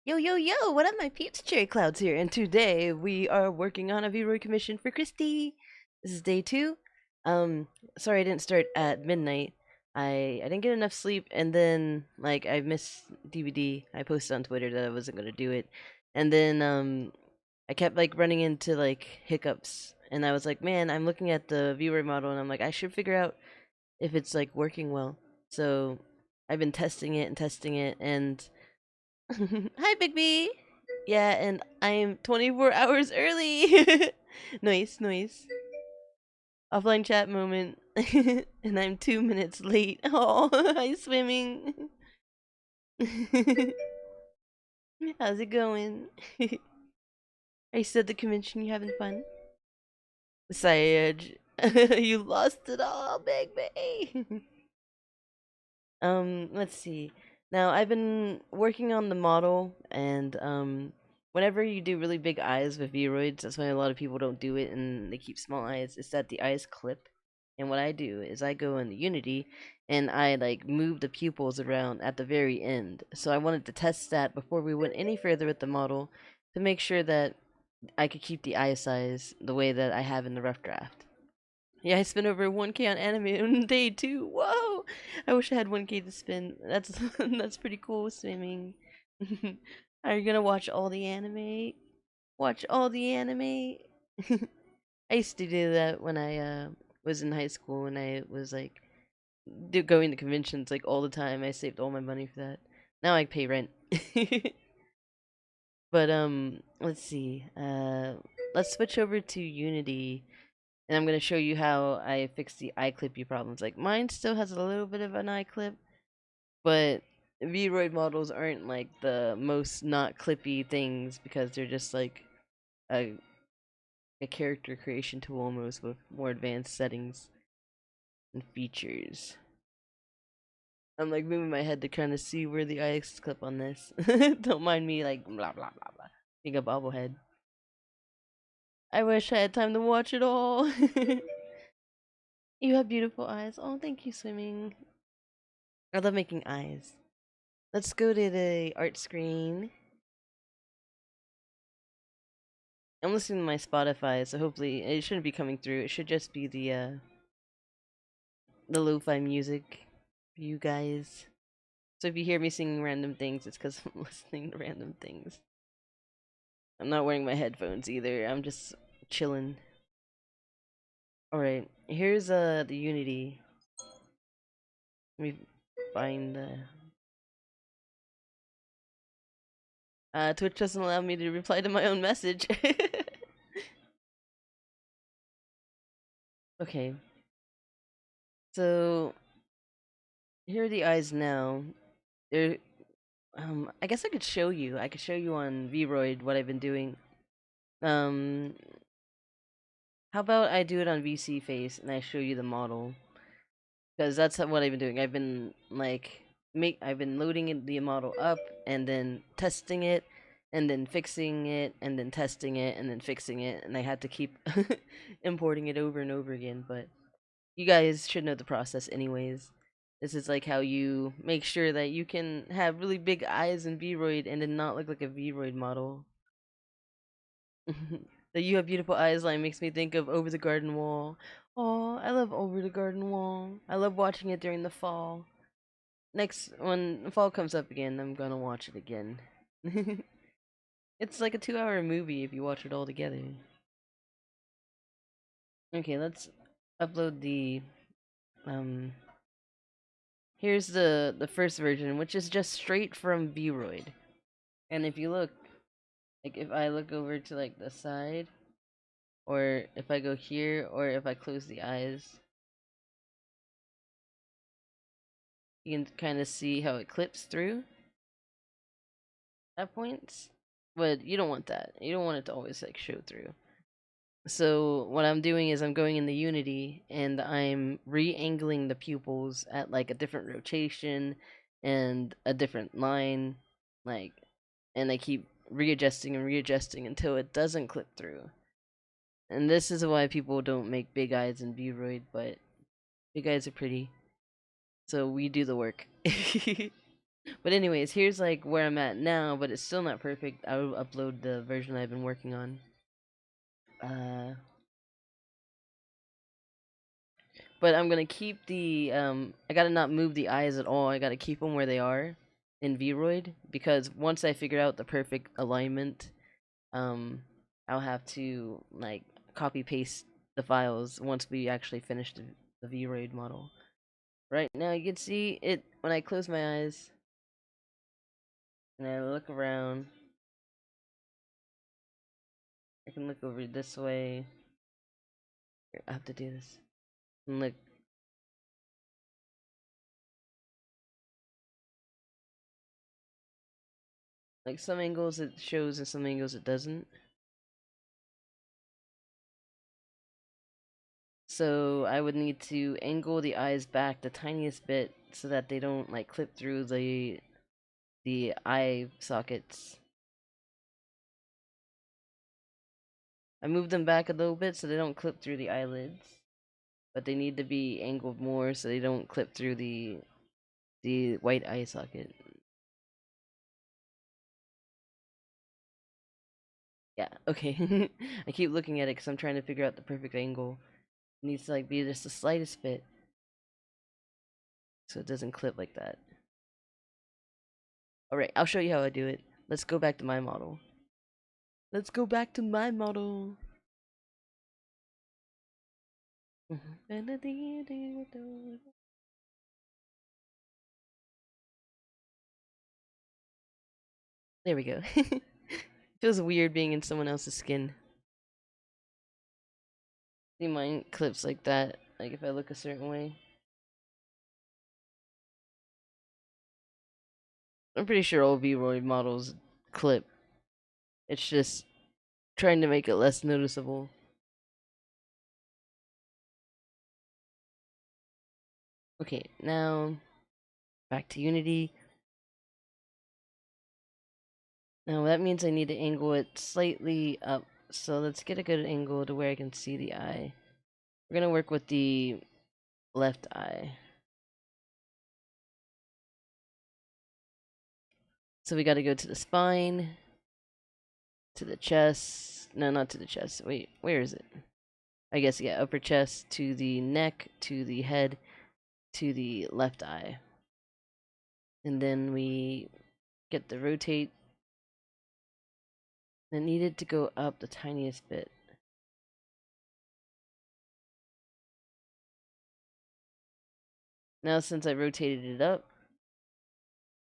Yo, yo, yo, what up, my peeps? CherryClouds here, and today we are working on a Vroid commission for Christy. This is day 2. Um, sorry I didn't start at midnight. I didn't get enough sleep, and then, like, I missed DVD. I posted on Twitter that I wasn't gonna do it. And then, I kept, like, running into, like, hiccups. And I was like, man, I'm looking at the Vroid model, and I'm like, I should figure out if it's, like, working well. So, I've been testing it, and hi, Big B. Yeah, and I am 24 hours early. Nice, nice. Offline chat moment. And I'm 2 minutes late. Oh, hi, swimming. How's it going? Are you still at the convention? You having fun? Sayed, you lost it all, Big B. Let's see. Now I've been working on the model, and whenever you do really big eyes with Vroids, that's why a lot of people don't do it and they keep small eyes, is that the eyes clip. And what I do is I go into Unity and I like move the pupils around at the very end. So I wanted to test that before we went any further with the model to make sure that I could keep the eye size the way that I have in the rough draft. Yeah, I spent over 1K on anime on day 2. Whoa! I wish I had 1K to spend. That's that's pretty cool, swimming. Are you gonna watch all the anime? Watch all the anime? I used to do that when I was in high school and I was like going to conventions like all the time. I saved all my money for that. Now I pay rent. But let's see. Let's switch over to Unity. And I'm going to show you how I fix the eye clippy problems. Like, mine still has a little bit of an eye clip, but Vroid models aren't like the most not clippy things because they're just like a, a character creation tool almost with more advanced settings and features. I'm like moving my head to kind of see where the eyes clip on this. Don't mind me like blah blah blah blah. Being a bobblehead. I wish I had time to watch it all. You have beautiful eyes. Oh, thank you, swimming. I love making eyes. Let's go to the art screen. I'm listening to my Spotify, so hopefully it shouldn't be coming through. It should just be the lo-fi music for you guys. So if you hear me singing random things, it's because I'm listening to random things. I'm not wearing my headphones either. I'm just chilling. All right, here's the Unity. Let me find the. Twitch doesn't allow me to reply to my own message. Okay. So here are the eyes now. They're I guess I could show you. I could show you on Vroid what I've been doing. Um how about I do it on VC face and I show you the model? Because that's what I've been doing. I've been like I've been loading the model up and then testing it and then fixing it and then testing it and then fixing it, and I had to keep importing it over and over again, but you guys should know the process anyways. This is like how you make sure that you can have really big eyes in Vroid and then not look like a Vroid model. That you have beautiful eyes line makes me think of Over the Garden Wall. Oh, I love Over the Garden Wall. I love watching it during the fall. Next, when fall comes up again, I'm gonna watch it again. It's like a 2-hour movie if you watch it all together. Okay, let's upload the um here's the first version, which is just straight from Vroid. And if you look, like if I look over to like the side, or if I go here, or if I close the eyes, you can kind of see how it clips through at points. But you don't want that. You don't want it to always like show through. So what I'm doing is I'm going in the Unity and I'm re-angling the pupils at like a different rotation and a different line, like, and I keep readjusting and readjusting until it doesn't clip through. And this is why people don't make big eyes in Vroid, but big eyes are pretty. So we do the work. But anyways, here's like where I'm at now, but it's still not perfect. I will upload the version I've been working on. Uh, but I'm gonna keep the I gotta not move the eyes at all. I gotta keep them where they are in Vroid because once I figure out the perfect alignment, um, I'll have to like copy paste the files once we actually finish the Vroid model. Right now, you can see it when I close my eyes and I look around. I can look over this way. Here, I have to do this. And look, like some angles it shows and some angles it doesn't. So I would need to angle the eyes back the tiniest bit so that they don't like clip through the eye sockets. I move them back a little bit so they don't clip through the eyelids, but they need to be angled more so they don't clip through the white eye socket. Yeah, okay. I keep looking at it because I'm trying to figure out the perfect angle. It needs to like be just the slightest bit so it doesn't clip like that. Alright, I'll show you how I do it. Let's go back to my model. Let's go back to my model. There we go. Feels weird being in someone else's skin. See mine clips like that, like if I look a certain way. I'm pretty sure all Vroid models clip. It's just trying to make it less noticeable. Okay, now back to Unity. Now that means I need to angle it slightly up. So let's get a good angle to where I can see the eye. We're gonna work with the left eye. So we gotta go to the spine, to the chest. No, not to the chest. Wait, where is it? I guess, yeah, upper chest, to the neck, to the head, to the left eye. And then we get the rotate. It needed to go up the tiniest bit. Now, since I rotated it up,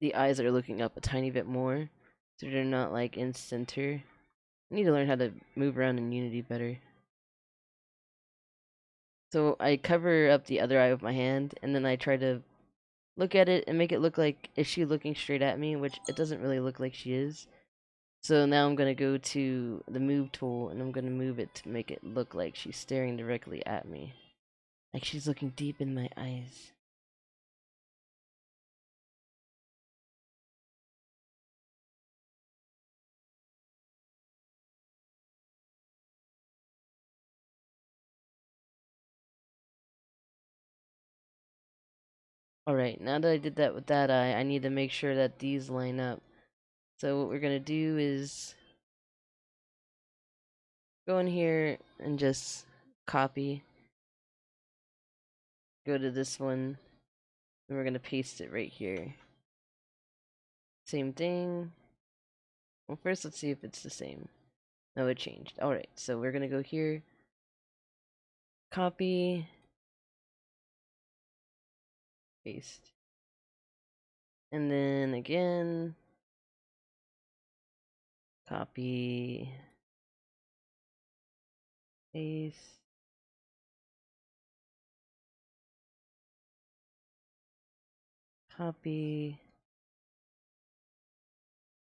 the eyes are looking up a tiny bit more, so they're not like in center. I need to learn how to move around in Unity better. So I cover up the other eye with my hand, and then I try to look at it and make it look like is she looking straight at me, which it doesn't really look like she is. So now I'm gonna go to the move tool and I'm gonna move it to make it look like she's staring directly at me. Like she's looking deep in my eyes. Alright, now that I did that with that eye, I need to make sure that these line up. So what we're gonna do is go in here and just copy. Go to this one, and we're gonna paste it right here. Same thing. Well, first let's see if it's the same. No, it changed. Alright, so we're gonna go here, copy, paste. And then again, copy, paste, copy,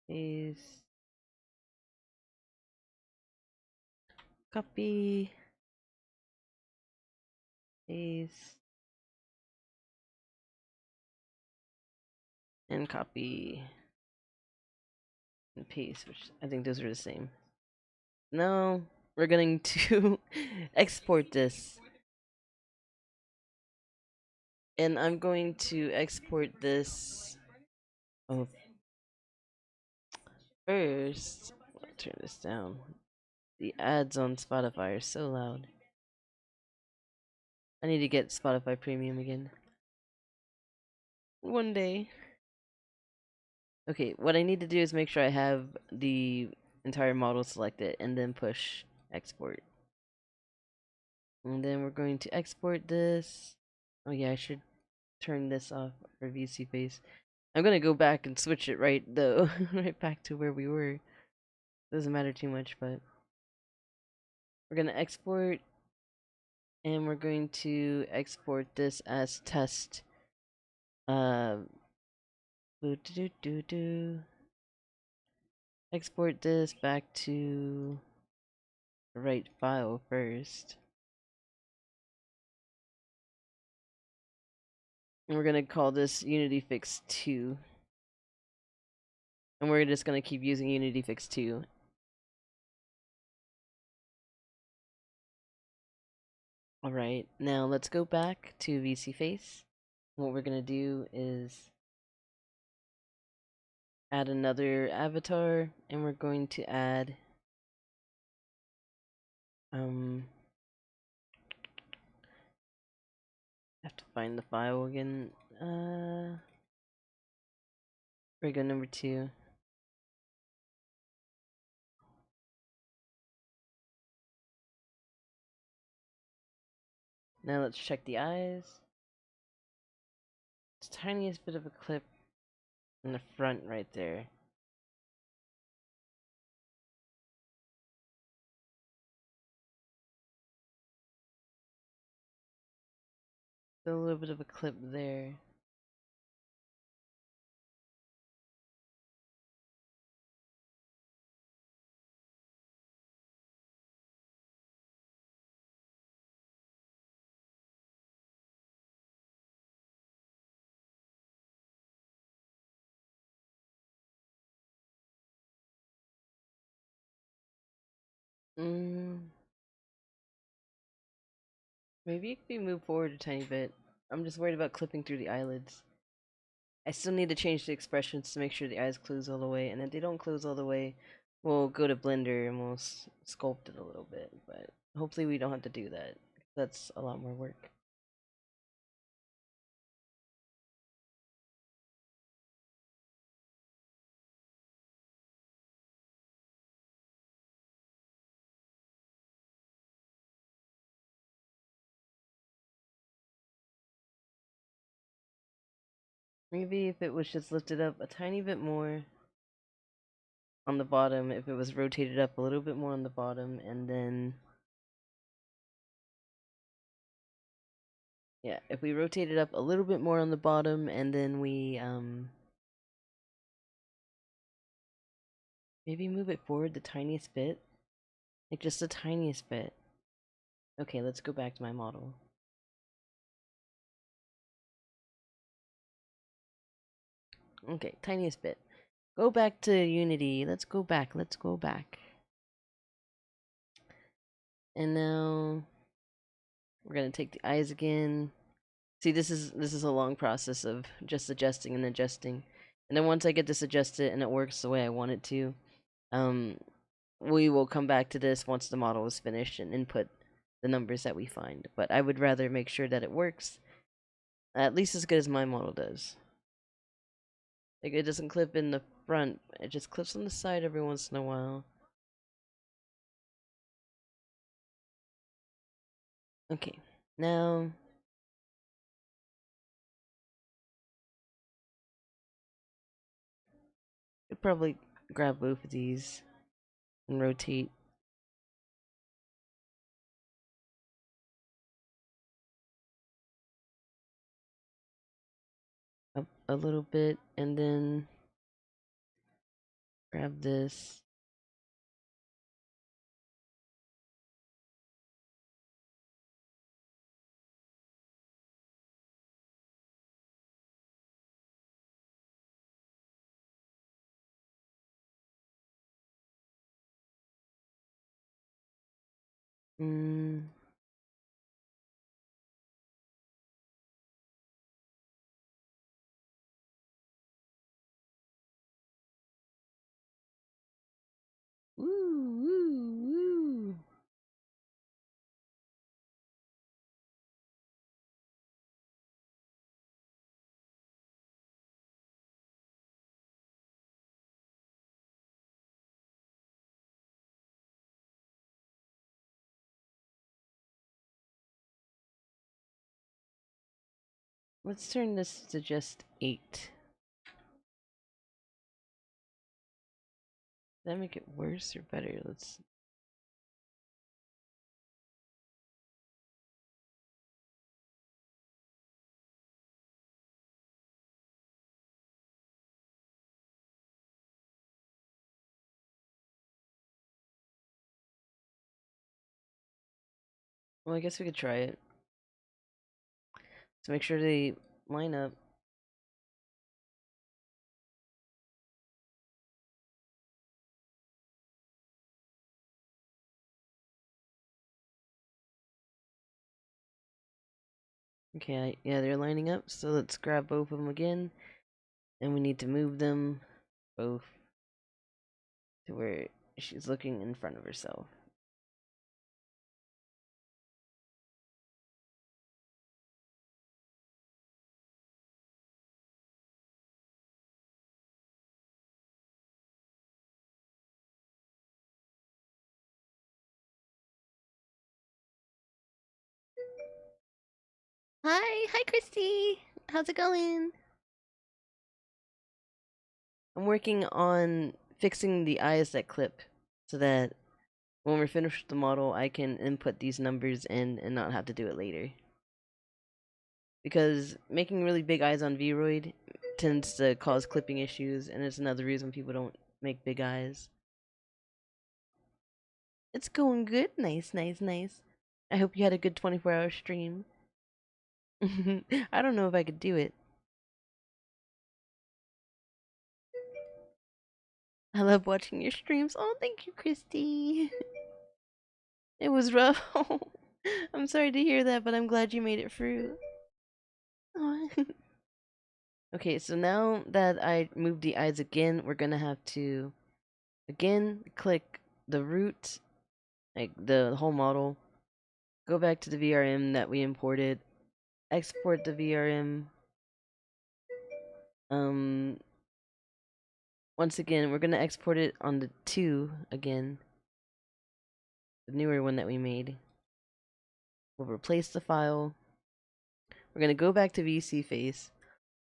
paste, copy, paste, and copy and paste, which I think those are the same. Now we're going to export this. And I'm going to export this Oh, first, I'll turn this down. The ads on Spotify are so loud. I need to get Spotify Premium again. One day. Okay, what I need to do is make sure I have the entire model selected and then push export. And then we're going to export this. Oh yeah, I should turn this off for VC face. I'm gonna go back and switch it right though, right back to where we were. Doesn't matter too much, but we're gonna export, and we're going to export this as test. Boo -doo -doo -doo. Export this back to the right file first. And we're gonna call this Unity Fix 2. And we're just gonna keep using Unity Fix 2. Alright, now let's go back to VC Face. What we're gonna do is add another avatar, and we're going to add have to find the file again. We go number 2. Now let's check the eyes. It's the tiniest bit of a clip in the front right there. Still a little bit of a clip there. Maybe it could be moved forward a tiny bit. I'm just worried about clipping through the eyelids. I still need to change the expressions to make sure the eyes close all the way, and if they don't close all the way, we'll go to Blender and we'll sculpt it a little bit, but hopefully we don't have to do that. That's a lot more work. Maybe if it was just lifted up a tiny bit more on the bottom, if it was rotated up a little bit more on the bottom, and then yeah, if we rotate it up a little bit more on the bottom, and then we maybe move it forward the tiniest bit, like just the tiniest bit. Okay, let's go back to my model. Okay, tiniest bit. Go back to Unity. Let's go back. Let's go back. And now we're gonna take the eyes again. See, this is a long process of just adjusting and adjusting. And then once I get this adjusted and it works the way I want it to, we will come back to this once the model is finished and input the numbers that we find. But I would rather make sure that it works at least as good as my model does. Like, it doesn't clip in the front, it just clips on the side every once in a while. Okay, now I'd probably grab both of these and rotate up a little bit, and then grab this. Mm, Let's turn this to just 8. Did that make it worse or better? Let's. Well, I guess we could try it. So make sure they line up. Okay, yeah, they're lining up. So let's grab both of them again. And we need to move them both to where she's looking in front of herself. Hi, Christy. How's it going? I'm working on fixing the eyes that clip so that when we're finished with the model, I can input these numbers in and not have to do it later. Because making really big eyes on Vroid tends to cause clipping issues, and it's another reason people don't make big eyes. It's going good. Nice, nice, nice. I hope you had a good 24-hour stream. I don't know if I could do it. I love watching your streams. Oh, thank you, Christy. It was rough. I'm sorry to hear that, but I'm glad you made it through. Okay, so now that I moved the eyes again, we're gonna have to again click the root, like the whole model, go back to the VRM that we imported, export the VRM. Once again, we're gonna export it on the 2 again, the newer one that we made. We'll replace the file. We're gonna go back to VC face.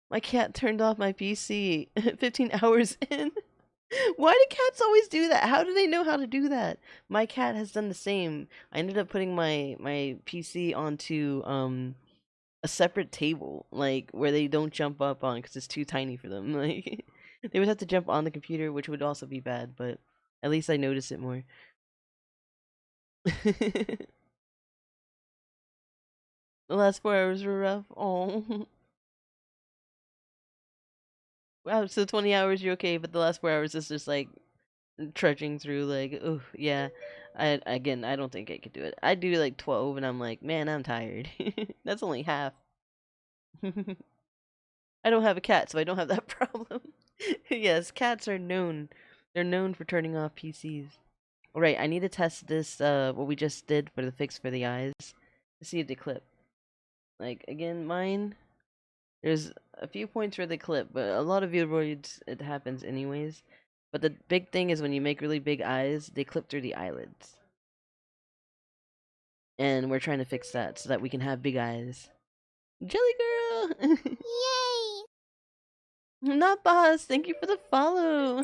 My cat turned off my PC 15 hours in. Why do cats always do that? How do they know how to do that? My cat has done the same. I ended up putting my PC onto a separate table, like where they don't jump up on because it's too tiny for them. Like they would have to jump on the computer, which would also be bad, but at least I notice it more. The last 4 hours were rough. Oh. Wow, so 20 hours you're okay, but the last 4 hours is just like trudging through like, oh yeah. I don't think I could do it. I do like 12 and I'm like, man, I'm tired. That's only half. I don't have a cat, so I don't have that problem. Yes, cats are known. They're known for turning off PCs. Alright, I need to test this, what we just did for the fix for the eyes, to see if they clip. Like, again, mine, there's a few points where they clip, but a lot of Vroids, it happens anyways. But the big thing is when you make really big eyes, they clip through the eyelids. And we're trying to fix that so that we can have big eyes. Jelly girl! Yay! Not boss, thank you for the follow!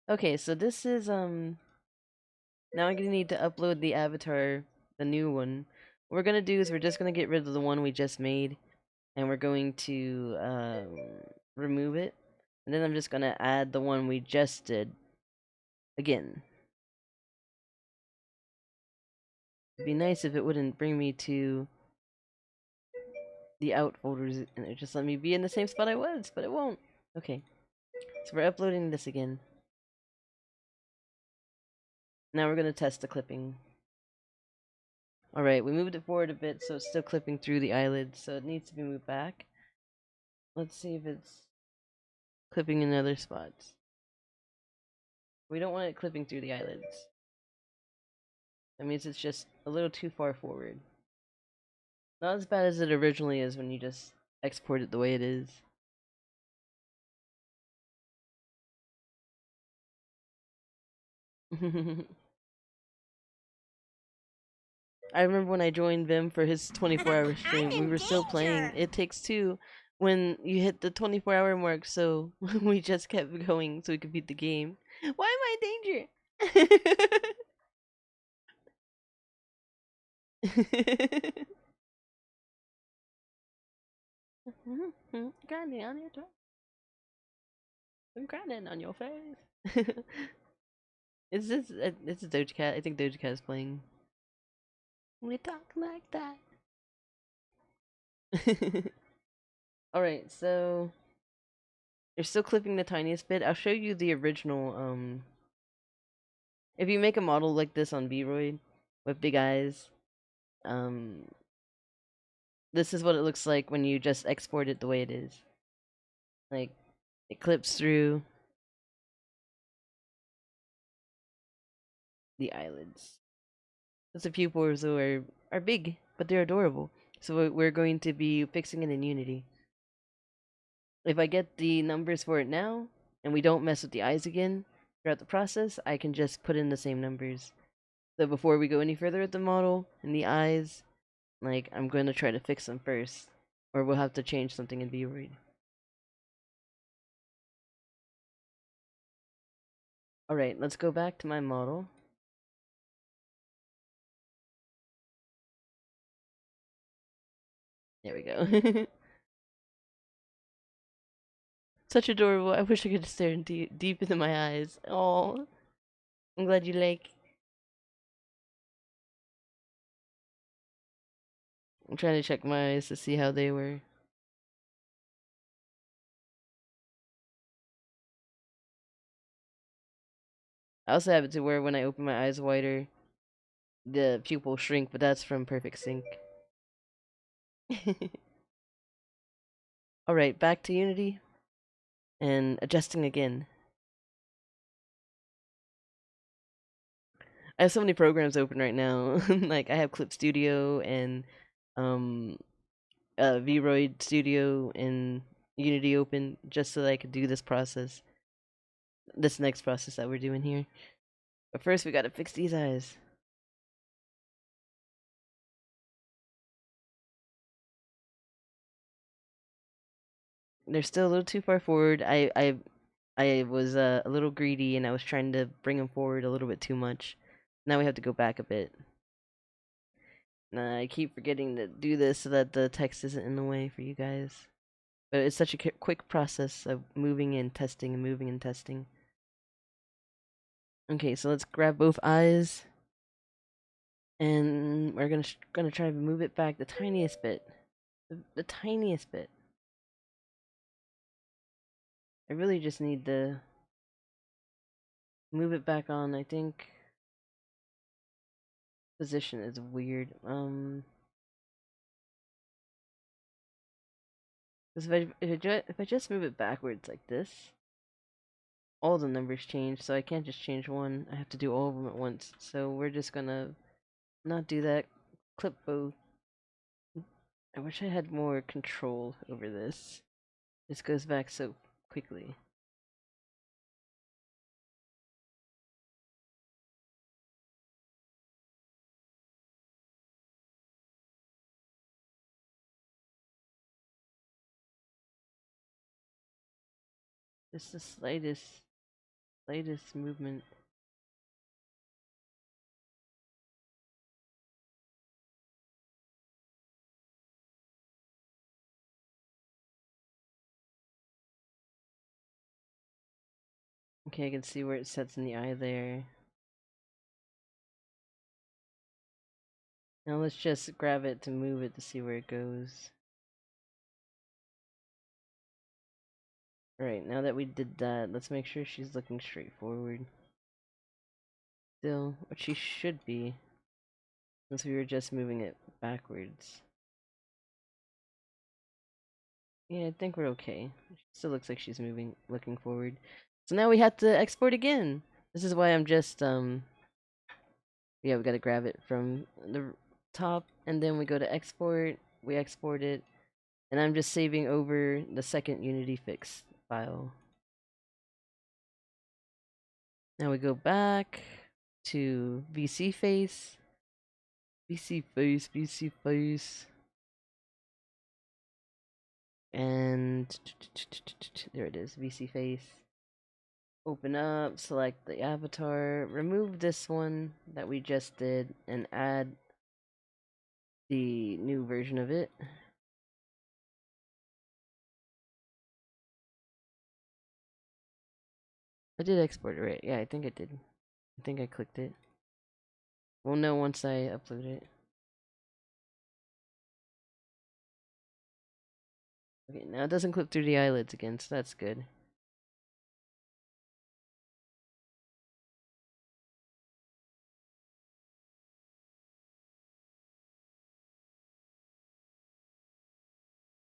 Okay, so this is, now I'm gonna need to upload the avatar, the new one. What we're gonna do is we're just gonna get rid of the one we just made, and we're going to, remove it. And then I'm just gonna add the one we just did again. It'd be nice if it wouldn't bring me to the out folders and it just let me be in the same spot I was, but it won't. Okay, so we're uploading this again. Now we're gonna test the clipping. Alright, we moved it forward a bit so it's still clipping through the eyelids, so it needs to be moved back. Let's see if it's clipping in other spots. We don't want it clipping through the eyelids. That means it's just a little too far forward. Not as bad as it originally is when you just export it the way it is. I remember when I joined Vim for his 24-hour stream, I'm we in were still playing danger. It Takes Two when you hit the 24-hour mark, so we just kept going so we could beat the game. Why am I in danger? Grinding on your toe. I'm grinding on your face. Is this? It's a Doja Cat. I think Doja Cat is playing. We talk like that. Alright, so you're still clipping the tiniest bit. I'll show you the original. If you make a model like this on Vroid with big eyes, um, this is what it looks like when you just export it the way it is. Like, it clips through the eyelids. The pupils are big, but they're adorable. So we're going to be fixing it in Unity. If I get the numbers for it now, and we don't mess with the eyes again throughout the process, I can just put in the same numbers. So before we go any further with the model and the eyes, like, I'm going to try to fix them first. Or we'll have to change something in VRoid. Alright, let's go back to my model. There we go. Such adorable. I wish I could stare deep into my eyes. Oh, I'm glad you like. I'm trying to check my eyes to see how they were. I also have it to where when I open my eyes wider, the pupils shrink, but that's from perfect sync. Alright, back to Unity and adjusting again. I have so many programs open right now. Like, I have Clip Studio and um VRoid Studio and Unity open just so that I could do this process. This next process that we're doing here. But first we gotta fix these eyes. They're still a little too far forward. I was a little greedy and I was trying to bring them forward a little bit too much. Now we have to go back a bit. I keep forgetting to do this so that the text isn't in the way for you guys. But it's such a quick process of moving and testing and moving and testing. Okay, so let's grab both eyes. And we're gonna try to move it back the tiniest bit. The tiniest bit. I really just need to move it back on. I think position is weird. Because if I just move it backwards like this, all the numbers change. So I can't just change one. I have to do all of them at once. So we're just gonna not do that. Clip both. I wish I had more control over this. This goes back so quickly. Just the slightest movement. Okay, I can see where it sets in the eye there. Now let's just grab it to move it to see where it goes. Alright, now that we did that, let's make sure she's looking straight forward. Still, what she should be, since we were just moving it backwards. Yeah, I think we're okay. She still looks like she's looking forward. So now we have to export again. This is why I'm just, yeah, we gotta grab it from the top, and then we go to export, we export it, and I'm just saving over the second Unity fix file. Now we go back to VC face, VC face, VC face. And there it is, VC face. Open up, select the avatar, remove this one that we just did, and add the new version of it. I did export it, right? Yeah, I think I did. I think I clicked it. We'll know once I upload it. Okay, now it doesn't clip through the eyelids again, so that's good.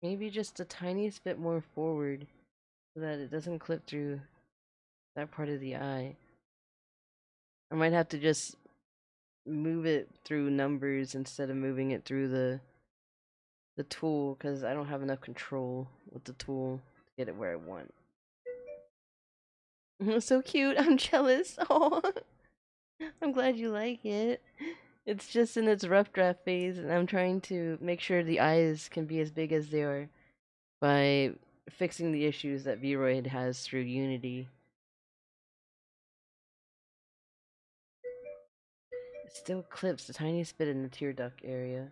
Maybe just the tiniest bit more forward so that it doesn't clip through that part of the eye. I might have to just move it through numbers instead of moving it through the tool because I don't have enough control with the tool to get it where I want. So cute. I'm jealous. Oh, I'm glad you like it. It's just in its rough draft phase, and I'm trying to make sure the eyes can be as big as they are by fixing the issues that Vroid has through Unity. It still clips the tiniest bit in the tear duct area.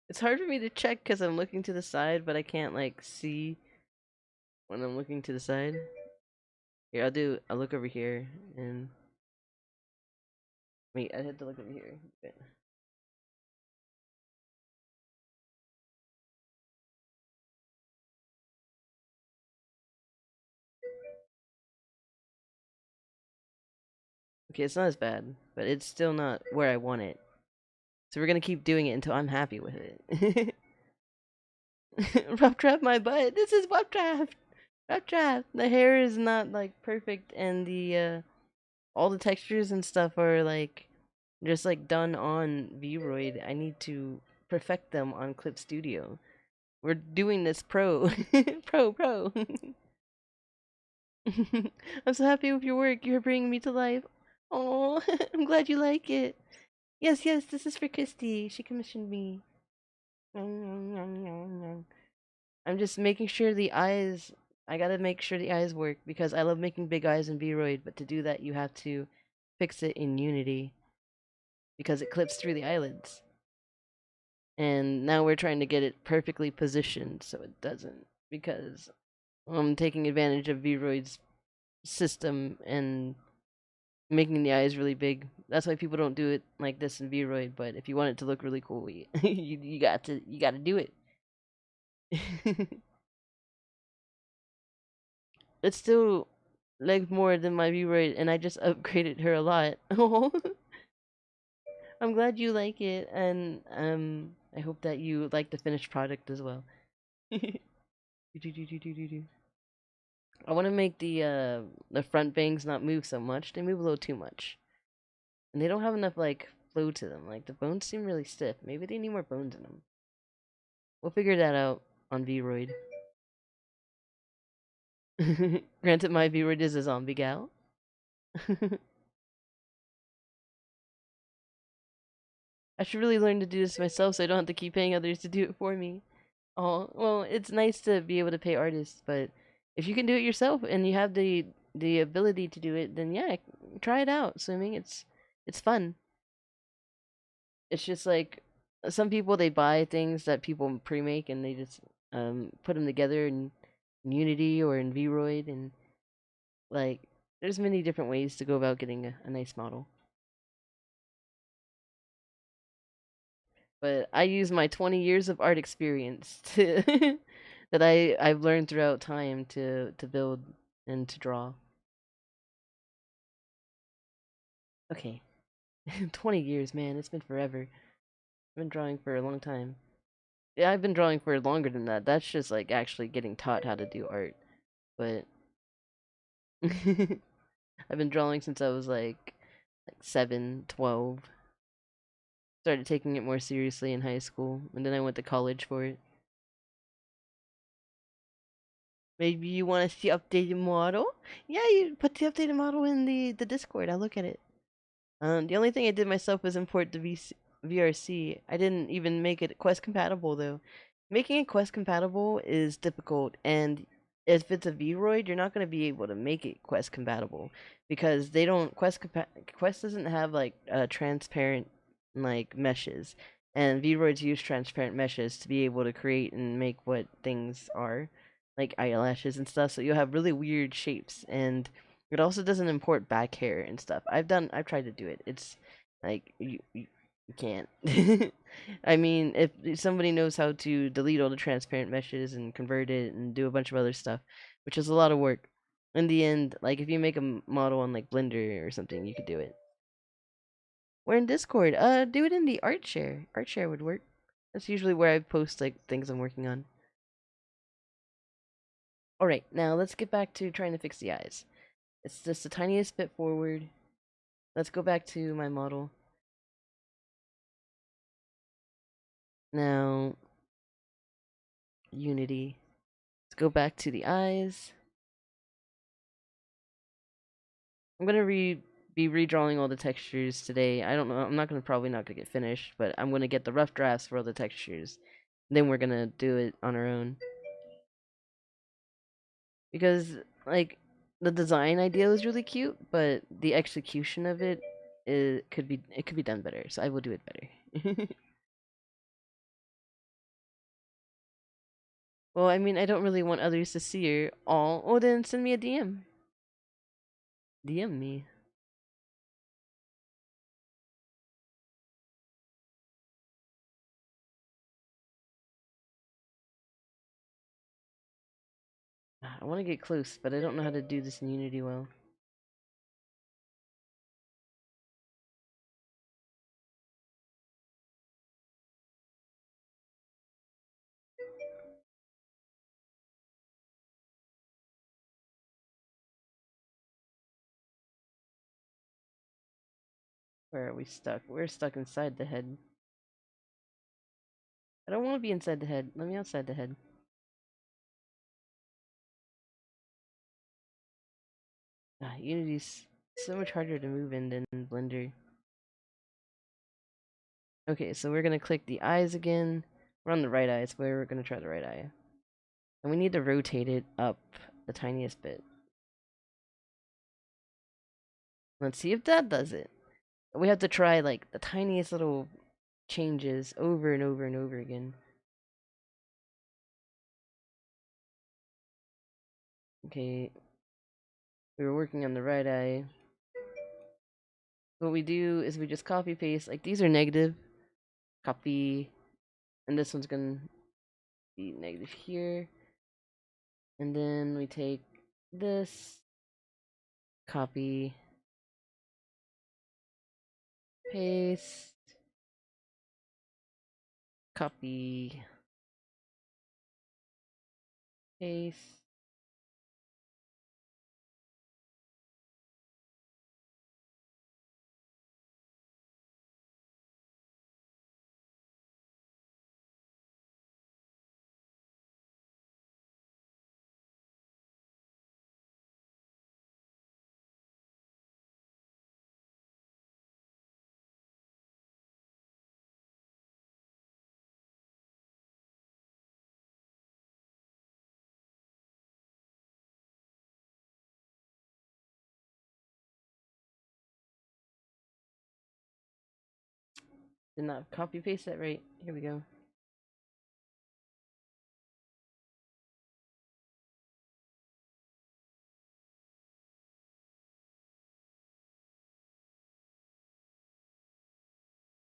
It's hard for me to check because I'm looking to the side, but I can't like see when I'm looking to the side. Here, I'll look over here and wait, I had to look over here. Okay. Okay, it's not as bad, but it's still not where I want it. So we're gonna keep doing it until I'm happy with it. Rough draft my butt. This is rough draft. Rough draft. The hair is not like perfect, and the all the textures and stuff are like just like done on Vroid. I need to perfect them on Clip Studio. We're doing this pro, pro. I'm so happy with your work. You're bringing me to life. Oh, I'm glad you like it. Yes, this is for Christy. She commissioned me. I'm just making sure the eyes. I gotta make sure the eyes work because I love making big eyes in Vroid, but to do that, you have to fix it in Unity because it clips through the eyelids. And now we're trying to get it perfectly positioned so it doesn't because I'm taking advantage of Vroid's system and making the eyes really big. That's why people don't do it like this in Vroid. But if you want it to look really cool, you got to do it. It's still like more than my Vroid, and I just upgraded her a lot. I'm glad you like it, and I hope that you like the finished product as well. I want to make the front bangs not move so much. They move a little too much, and they don't have enough like flow to them. Like the bones seem really stiff. Maybe they need more bones in them. We'll figure that out on Vroid. Granted, my Vroid is a zombie gal. I should really learn to do this myself so I don't have to keep paying others to do it for me. Oh, well, it's nice to be able to pay artists, but if you can do it yourself and you have the ability to do it, then yeah, try it out. Swimming, it's fun. It's just like some people they buy things that people pre-make and they just put them together in Unity or in Vroid and like there's many different ways to go about getting a nice model. But I use my 20 years of art experience to that I've learned throughout time to build and to draw. Okay. 20 years, man, it's been forever. I've been drawing for a long time. Yeah, I've been drawing for longer than that. That's just like actually getting taught how to do art. But I've been drawing since I was like 7, 12. Started taking it more seriously in high school, and then I went to college for it. Maybe you want to see updated model? Yeah, you put the updated model in the Discord. I'll look at it. The only thing I did myself was import the VRC. I didn't even make it Quest compatible though. Making it Quest compatible is difficult, and if it's a Vroid, you're not going to be able to make it Quest compatible because they don't Quest doesn't have like transparent like meshes, and Vroids use transparent meshes to be able to create and make what things are, like eyelashes and stuff. So you'll have really weird shapes, and it also doesn't import back hair and stuff. I've tried to do it. It's like you can't. I mean, if somebody knows how to delete all the transparent meshes and convert it and do a bunch of other stuff, which is a lot of work, in the end, like if you make a model on like Blender or something, you could do it. We're in Discord. Do it in the art share. Art share would work. That's usually where I post like things I'm working on. All right, now let's get back to trying to fix the eyes. It's just the tiniest bit forward. Let's go back to my model. Now, Unity. Let's go back to the eyes. I'm gonna be redrawing all the textures today. I don't know. I'm not gonna probably not gonna get finished, but I'm gonna get the rough drafts for all the textures. Then we're gonna do it on our own because like the design idea was really cute, but the execution of it could be done better. So I will do it better. Well, I mean, I don't really want others to see her all. Oh, then send me a DM. DM me. I want to get close, but I don't know how to do this in Unity well. Where are we stuck? We're stuck inside the head. I don't want to be inside the head. Let me outside the head. Unity's so much harder to move in than Blender. Okay, so we're gonna click the eyes again. We're on the right eye, so we're gonna try the right eye. And we need to rotate it up the tiniest bit. Let's see if that does it. We have to try like the tiniest little changes over and over and over again. Okay, we were working on the right eye. What we do is we just copy paste, like these are negative, copy, and this one's gonna be negative here. And then we take this, copy, paste, copy, paste. Did not copy paste that right. Here we go.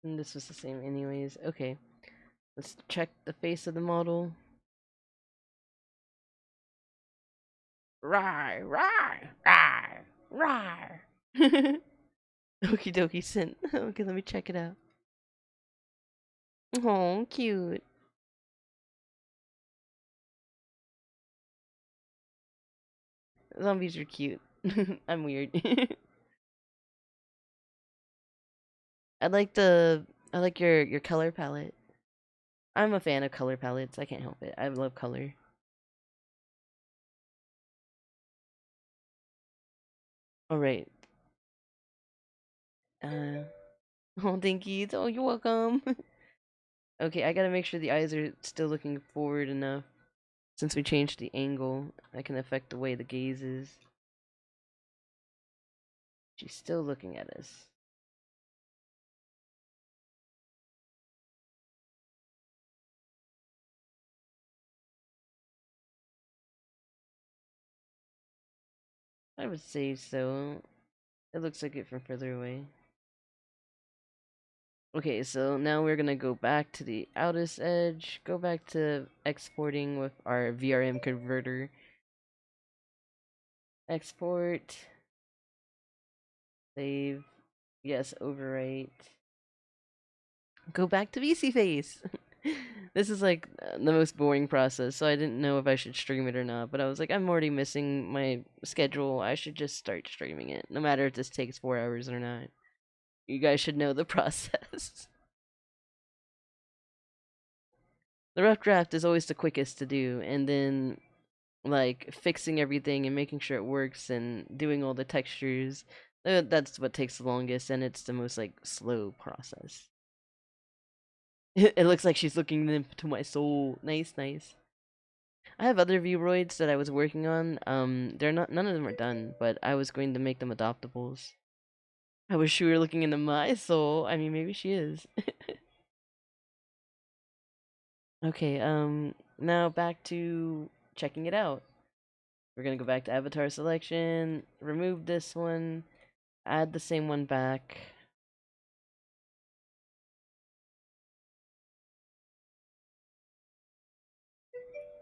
And this was the same anyways. Okay. Let's check the face of the model. Rawr, rawr, rawr, rawr. Okie dokie sent. Okay, let me check it out. Oh, cute. Zombies are cute. I'm weird. I like the I like your color palette. I'm a fan of color palettes. I can't help it. I love color. Alright. Oh, thank you. Oh, you're welcome. Okay, I gotta make sure the eyes are still looking forward enough. Since we changed the angle, that can affect the way the gaze is. She's still looking at us. I would say so. It looks like it from further away. Okay, so now we're gonna go back to the outer edge, go back to exporting with our VRM converter. Export, save, yes, overwrite. Go back to VC face. This is like the most boring process, so I didn't know if I should stream it or not, but I was like, I'm already missing my schedule. I should just start streaming it, no matter if this takes 4 hours or not. You guys should know the process. The rough draft is always the quickest to do, and then like fixing everything and making sure it works and doing all the textures, that's what takes the longest, and it's the most like slow process. It looks like she's looking into my soul. Nice, nice. I have other Vroids that I was working on. They're not, none of them are done, but I was going to make them adoptables. I wish she were looking into my soul. I mean, maybe she is. Okay, now back to checking it out. We're gonna go back to avatar selection, remove this one, add the same one back.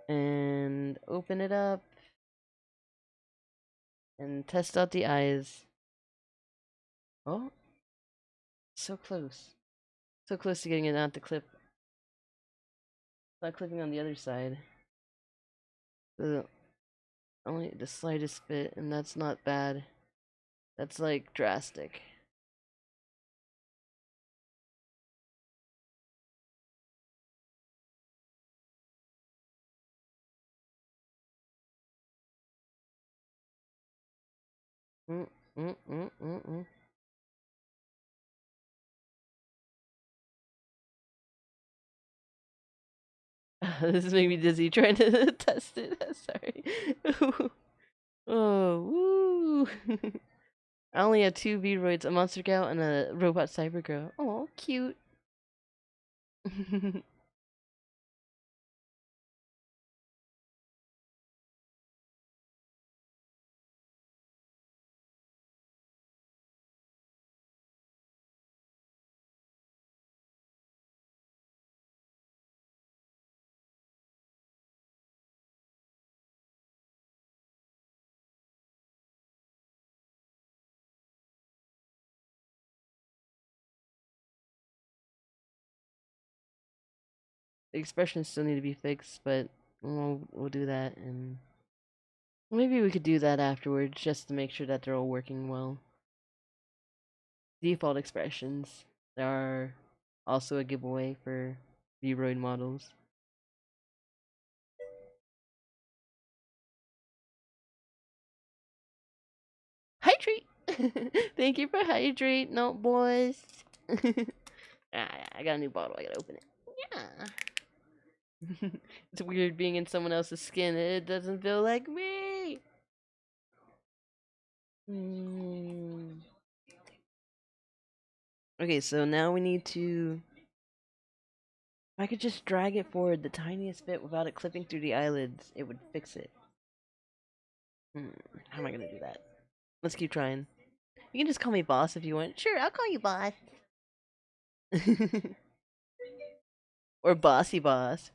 And open it up. And test out the eyes. Oh, so close. So close to getting it out the clip. Not clipping on the other side. Only the slightest bit, and that's not bad. That's like drastic. Mm, mm, mm, mm, mm. This is making me dizzy trying to test it. Sorry. Oh, woo! I only have 2 Vroids, a monster gal and a robot cyber girl. Oh, cute. The expressions still need to be fixed, but we'll do that, and maybe we could do that afterwards just to make sure that they're all working well. Default expressions. There are also a giveaway for Vroid models. Hydrate! Thank you for hydrate, no boys. I got a new bottle, I gotta open it. Yeah. It's weird being in someone else's skin, it doesn't feel like me. Okay, so now we need to... If I could just drag it forward the tiniest bit without it clipping through the eyelids, it would fix it. How am I gonna do that? Let's keep trying. You can just call me boss if you want. Sure, I'll call you boss. Or bossy boss.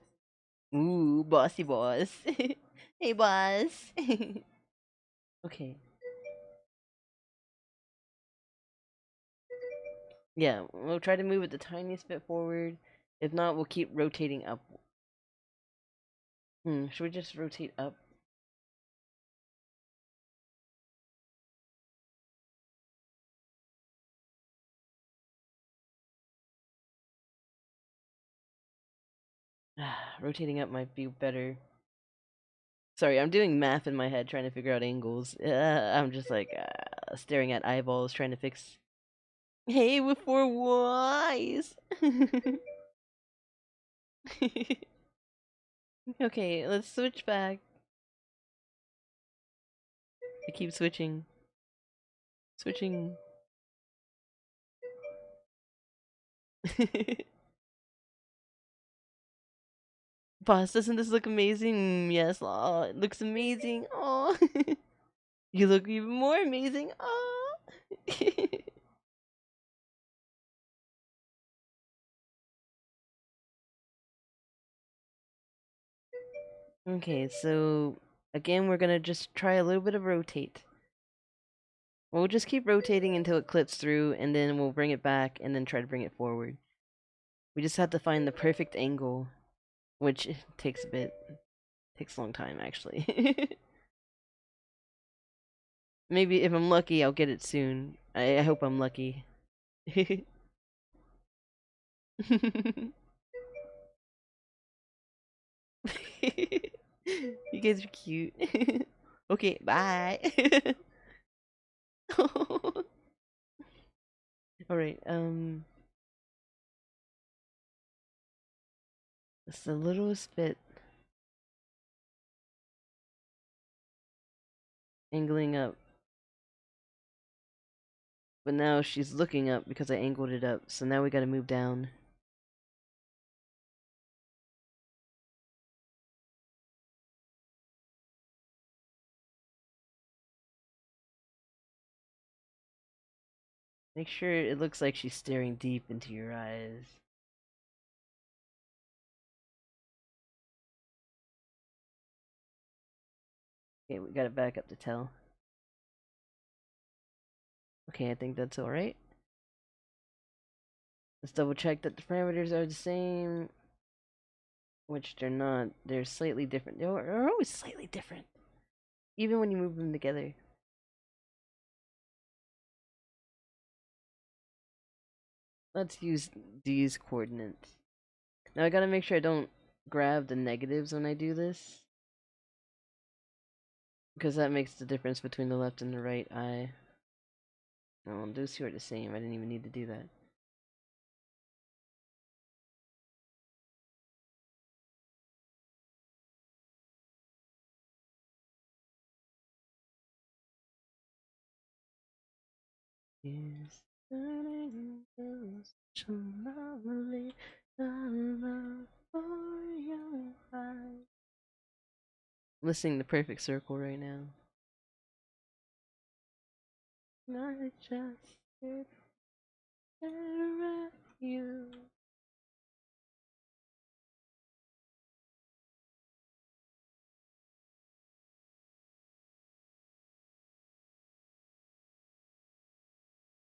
Ooh, bossy boss. Hey, boss. Okay. Yeah, we'll try to move it the tiniest bit forward. If not, we'll keep rotating up. Should we just rotate up? Rotating up might be better. Sorry, I'm doing math in my head trying to figure out angles. I'm just like, staring at eyeballs trying to fix. Hey, with 4 Ys. Okay, let's switch back. I keep switching. Switching. Boss, doesn't this look amazing? Yes, oh, it looks amazing. Oh, you look even more amazing. Oh. Okay, so again, we're gonna just try a little bit of rotate. We'll just keep rotating until it clips through, and then we'll bring it back, and then try to bring it forward. We just have to find the perfect angle, which takes a bit. Takes a long time, actually. Maybe if I'm lucky, I'll get it soon. I hope I'm lucky. You guys are cute. Okay, bye. Alright, it's a little bit angling up. But now she's looking up because I angled it up, so now we gotta move down. Make sure it looks like she's staring deep into your eyes. Okay, we gotta back up to tell. Okay, I think that's alright. Let's double check that the parameters are the same. Which they're not. They're slightly different. They're always slightly different. Even when you move them together. Let's use these coordinates. Now I gotta make sure I don't grab the negatives when I do this. Because that makes the difference between the left and the right eye. Oh, those two are the same. I didn't even need to do that. Yes. Listening to Perfect Circle right now. I just stare at you.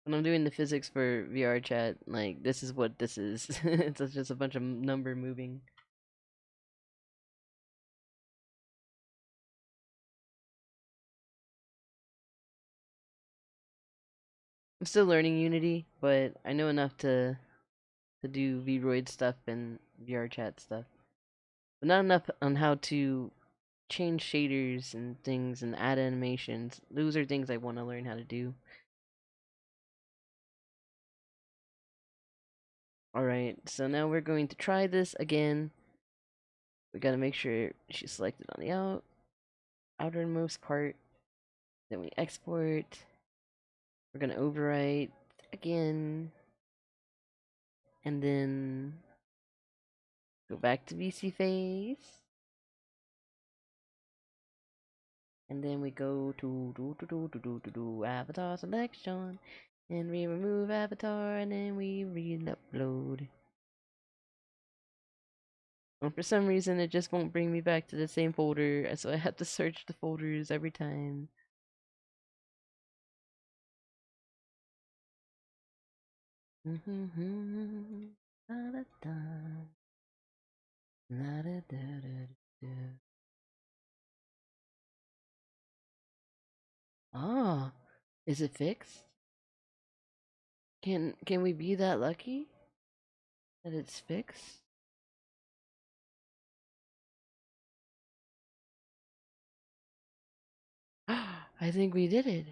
When I'm doing the physics for VR chat, like, this is what this is. It's just a bunch of number moving. I'm still learning Unity, but I know enough to do Vroid stuff and VR chat stuff. But not enough on how to change shaders and things and add animations. Those are things I want to learn how to do. Alright, so now we're going to try this again. We gotta make sure she's selected on the outermost part. Then we export. We're gonna overwrite again. And then go back to VC face. And then we go to avatar selection. And we remove avatar and then we re-upload. And for some reason it just won't bring me back to the same folder, so I have to search the folders every time. Ah, is it fixed? Can we be that lucky that it's fixed? I think we did it.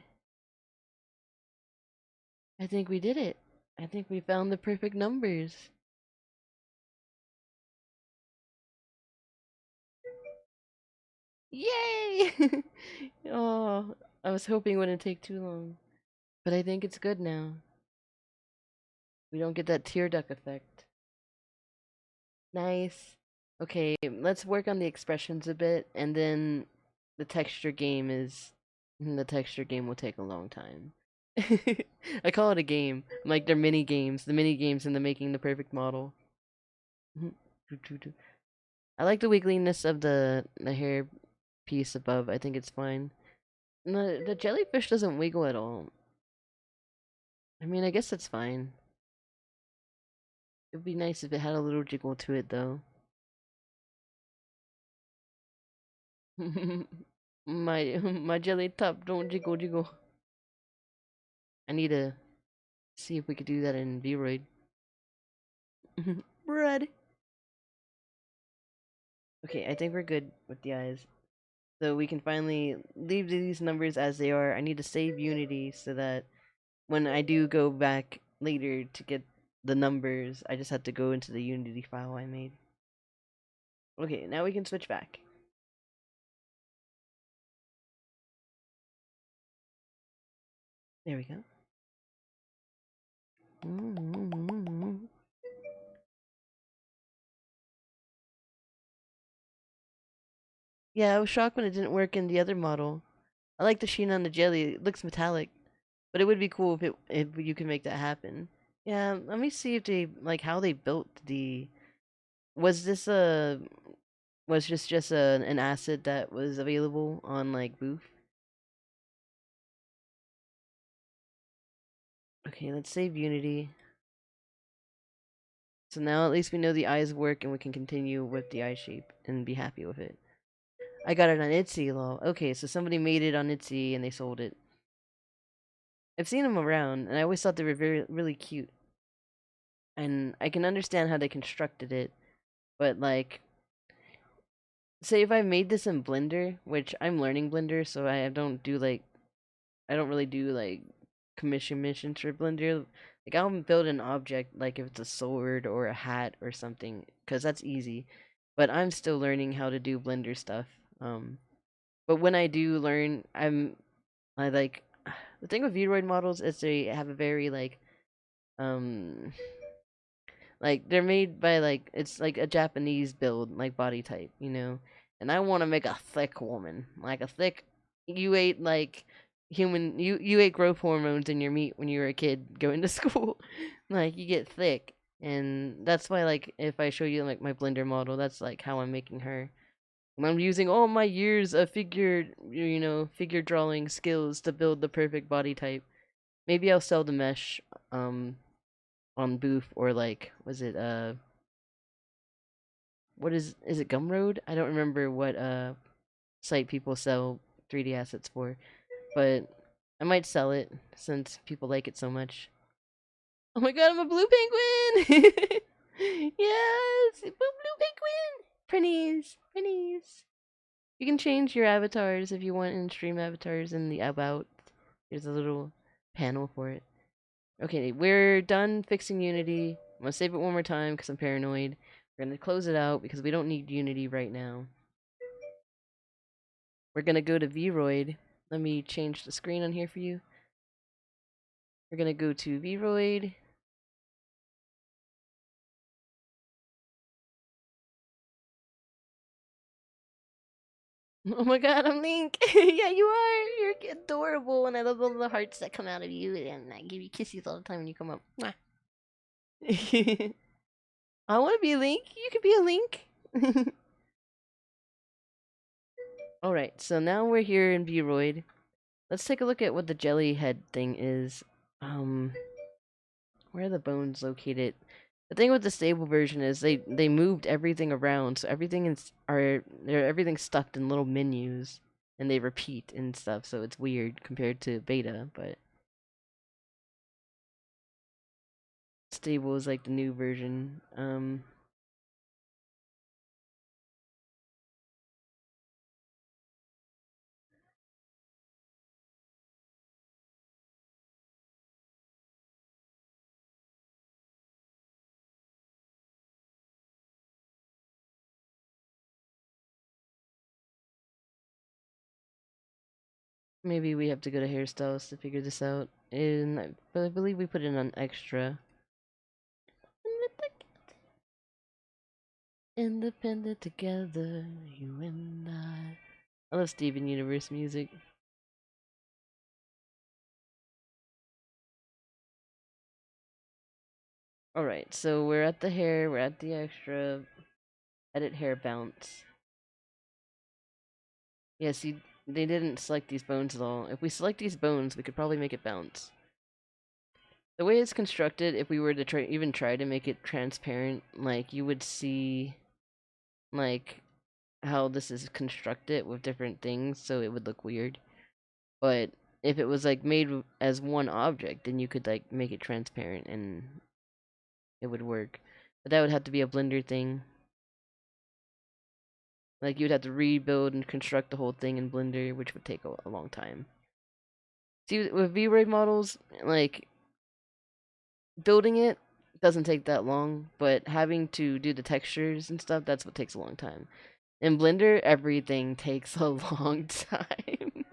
I think we did it. I think we found the perfect numbers. Yay! Oh, I was hoping it wouldn't take too long. But I think it's good now. We don't get that tear duct effect. Nice. Okay, let's work on the expressions a bit, and then the texture game is... The texture game will take a long time. I call it a game. Like they're mini games. The mini games in the making the perfect model. I like the wiggliness of the hair piece above. I think it's fine. The jellyfish doesn't wiggle at all. I mean, I guess that's fine. It would be nice if it had a little jiggle to it, though. my jelly top don't jiggle jiggle. I need to see if we could do that in Vroid. Bread. Okay, I think we're good with the eyes. So we can finally leave these numbers as they are. I need to save Unity so that when I do go back later to get the numbers, I just have to go into the Unity file I made. Okay, now we can switch back. There we go. Yeah, I was shocked when it didn't work in the other model. I like the sheen on the jelly. It looks metallic, but it would be cool if you could make that happen. Yeah, let me see if they like how they built the. Was this a was just an asset that was available on like Booth? Okay, let's save Unity. So now at least we know the eyes work and we can continue with the eye shape and be happy with it. I got it on Etsy, lol. Okay, so somebody made it on Etsy and they sold it. I've seen them around and I always thought they were really cute. And I can understand how they constructed it, but like say if I made this in Blender, which I'm learning Blender, so I don't do like I don't really do like commission missions for Blender. Like I'll build an object like if it's a sword or a hat or something, cause that's easy. But I'm still learning how to do Blender stuff. But when I do learn, I like the thing with Vroid models is they have a very um like they're made by like it's like a Japanese build like body type, you know. And I want to make a thick woman, like a thick. You ate like human. You ate growth hormones in your meat when you were a kid going to school. Like you get thick, and that's why like if I show you like my Blender model, that's like how I'm making her. And I'm using all my years of figure drawing skills to build the perfect body type. Maybe I'll sell the mesh on Booth or like was it what is it Gumroad? I don't remember what site people sell 3D assets for, but I might sell it since people like it so much. Oh my god, I'm a blue penguin! Yes, blue penguin. Prinnies, prinnies. You can change your avatars if you want in stream avatars in the about. There's a little panel for it. Okay, we're done fixing Unity. I'm gonna save it one more time because I'm paranoid. We're gonna close it out because we don't need Unity right now. We're gonna go to Vroid. Let me change the screen on here for you. We're gonna go to Vroid. Oh my god, I'm Link! Yeah, you are! You're adorable, and I love all the hearts that come out of you, and I give you kisses all the time when you come up. I wanna be a Link! You could be a Link! Alright, so now we're here in Vroid. Let's take a look at what the jelly head thing is. Where are the bones located? The thing with the stable version is they moved everything around, so everything's stuck in little menus, and they repeat and stuff. So it's weird compared to beta, but stable is like the new version. Maybe we have to go to hairstyles to figure this out. And I believe we put in an extra. Independent together, you and I. I love Steven Universe music. Alright, so we're at the hair, we're at the extra. Edit hair bounce. Yeah, see, they didn't select these bones at all. If we select these bones, we could probably make it bounce. The way it's constructed, if we were to even try to make it transparent, like, you would see, like, how this is constructed with different things, so it would look weird. But if it was, like, made as one object, then you could, like, make it transparent and it would work. But that would have to be a Blender thing. Like, you would have to rebuild and construct the whole thing in Blender, which would take a long time. See, with VRoid models, like, building it doesn't take that long, but having to do the textures and stuff, that's what takes a long time. In Blender, everything takes a long time.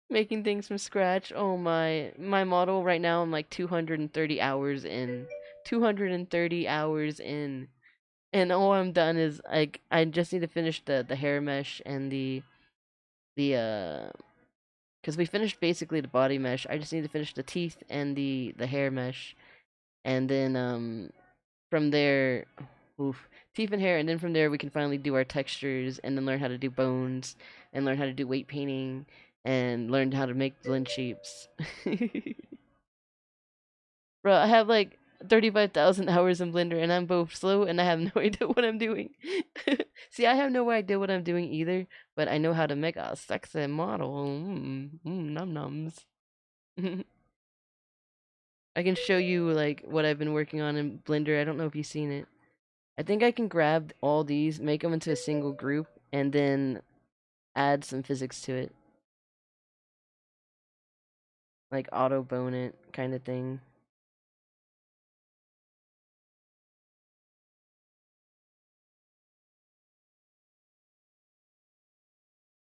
Making things from scratch, oh my model right now, I'm like 230 hours in. 230 hours in. And all I'm done is, like, I just need to finish the hair mesh and the because we finished basically the body mesh. I just need to finish the teeth and the hair mesh, and then from there, oof, teeth and hair, and then from there we can finally do our textures, and then learn how to do bones, and learn how to do weight painting, and learn how to make blend shapes. Bro, I have like 35,000 hours in Blender, and I'm both slow and I have no idea what I'm doing. See, I have no idea what I'm doing either, but I know how to make a sexy model. Num nums. I can show you like what I've been working on in Blender. I don't know if you've seen it. I think I can grab all these, make them into a single group, and then add some physics to it. Like auto bone it kind of thing.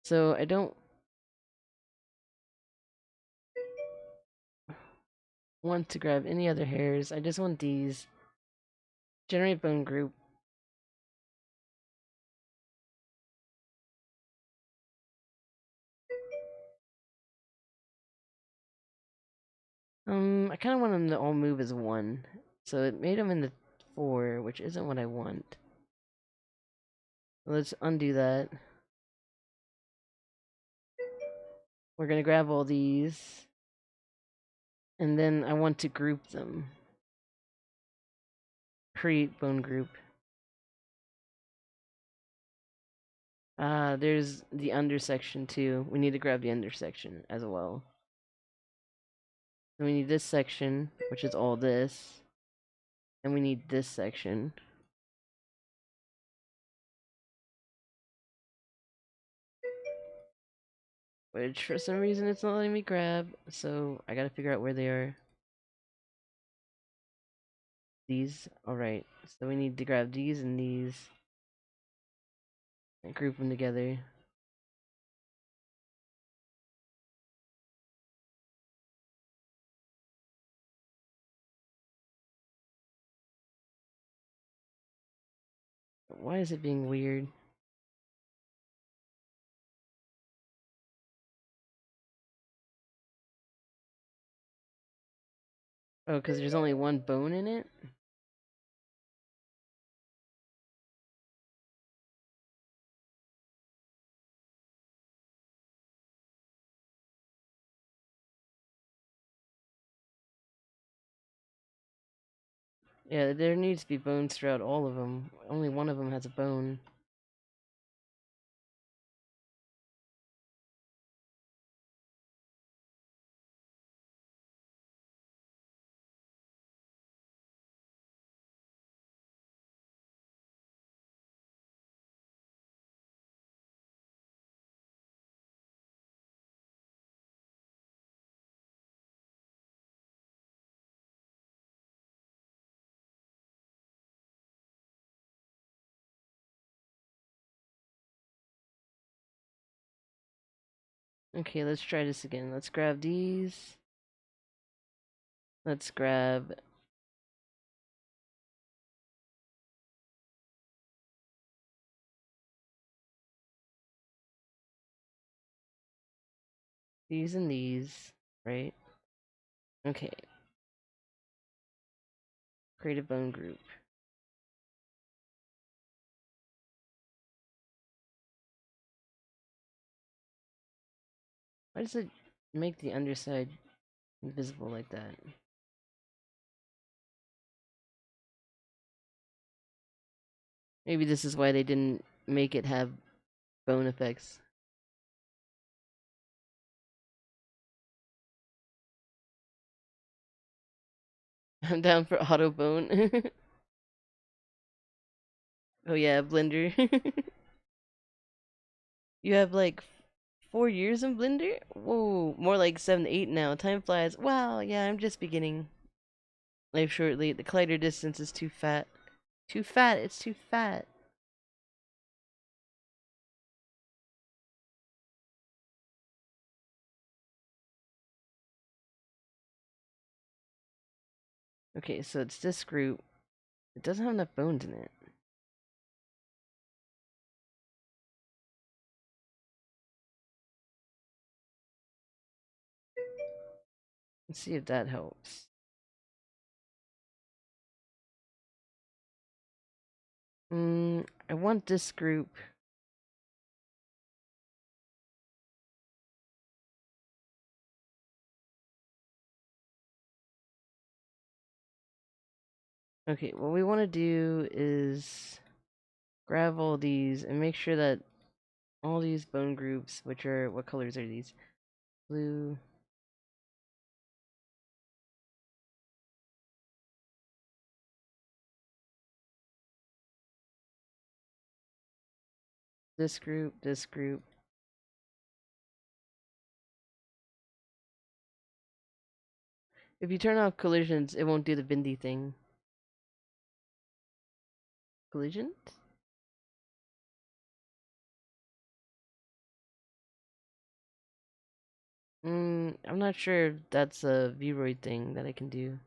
So I don't want to grab any other hairs. I just want these. Generate bone group. I kind of want them to all move as one. So it made them in the 4, which isn't what I want. Let's undo that. We're gonna grab all these. And then I want to group them. Create bone group. There's the undersection too. We need to grab the undersection as well. Then we need this section, which is all this. And we need this section. Which for some reason it's not letting me grab, so I gotta figure out where they are. These, alright. So we need to grab these and these. And group them together. Why is it being weird? Oh, because there's only one bone in it? Yeah, there needs to be bones throughout all of them. Only one of them has a bone. Okay, let's try this again. Let's grab these. Let's grab these and these, right? Okay, create a bone group. Why does it make the underside invisible like that? Maybe this is why they didn't make it have bone effects. I'm down for auto bone. Oh yeah, Blender. You have like 4 years in Blender? Whoa, more like 7, 8 now. Time flies. Wow, yeah, I'm just beginning. Life shortly. The collider distance is too fat. Too fat. It's too fat. Okay, so it's this group. It doesn't have enough bones in it. Let's see if that helps. I want this group. Okay, what we want to do is grab all these and make sure that all these bone groups, which are, what colors are these? Blue. This group, this group. If you turn off collisions, it won't do the bendy thing. Collisions? I'm not sure if that's a Vroid thing that I can do.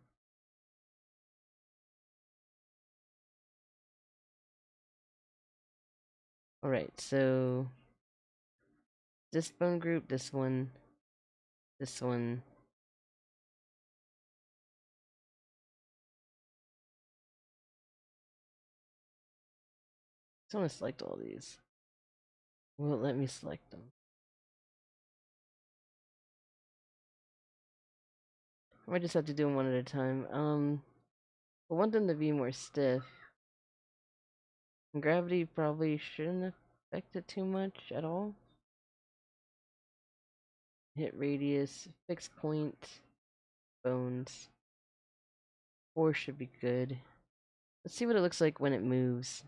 Alright, so this bone group, this one, this one. I want to select all these. Will it let me select them? I might just have to do them one at a time. I want them to be more stiff. Gravity probably shouldn't affect it too much at all. Hit radius, fixed point, bones. 4 should be good. Let's see what it looks like when it moves.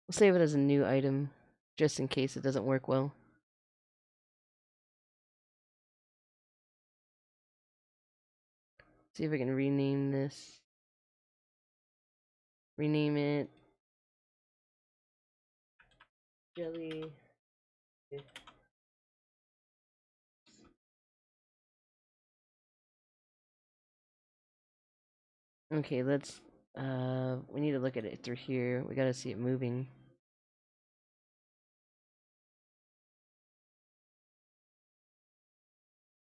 We'll save it as a new item, just in case it doesn't work well. See if I can rename this. Rename it Jelly. Okay, let's we need to look at it through here. We gotta see it moving.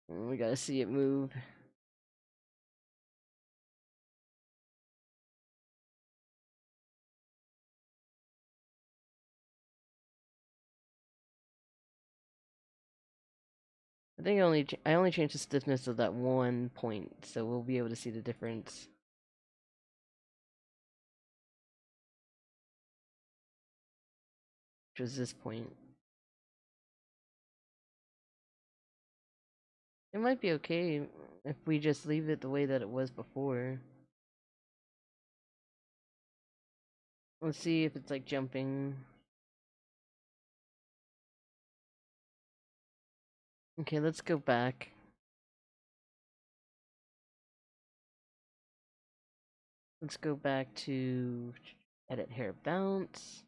We gotta see it move. I think I only changed the stiffness of that 1 point, so we'll be able to see the difference. Which was this point. It might be okay if we just leave it the way that it was before. Let's see if it's like jumping. Okay, let's go back. Let's go back to edit hair bounce.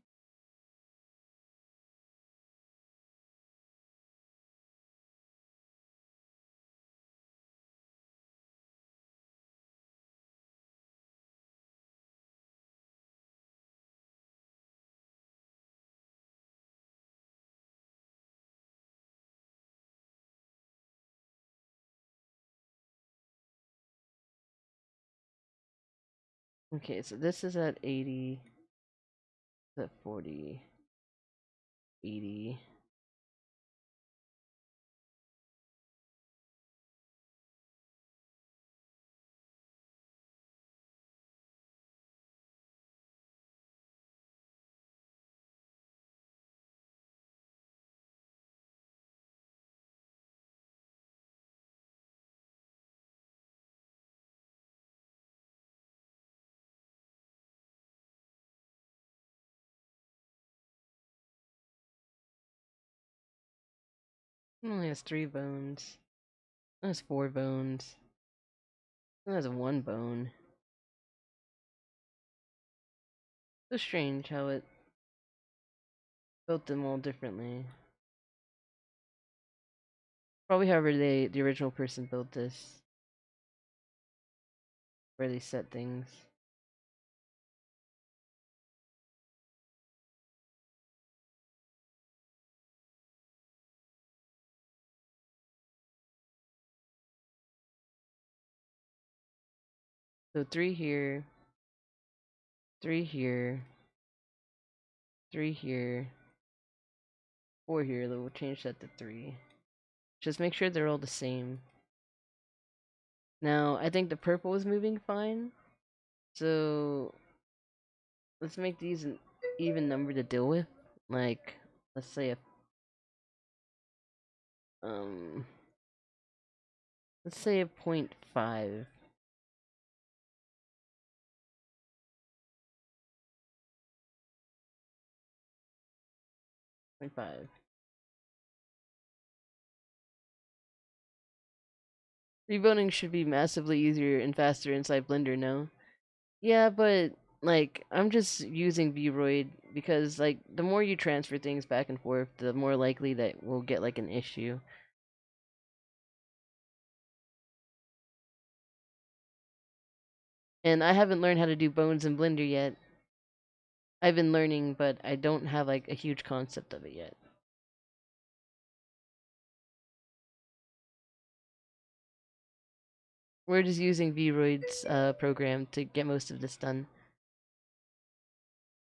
Okay, so this is at 80, at 40, 80. It only has 3 bones. It has 4 bones. It has 1 bone. So strange how it built them all differently. Probably however the original person built this. Where they set things. So 3 here, 3 here, 3 here, 4 here. We'll change that to 3. Just make sure they're all the same. Now, I think the purple is moving fine. So let's make these an even number to deal with. Like, let's say a um let's say a 0.5. 0.5. Reboning should be massively easier and faster inside Blender, no? Yeah, but like I'm just using Vroid because like the more you transfer things back and forth, the more likely that we'll get like an issue. And I haven't learned how to do bones in Blender yet. I've been learning, but I don't have like a huge concept of it yet. We're just using Vroid's program to get most of this done.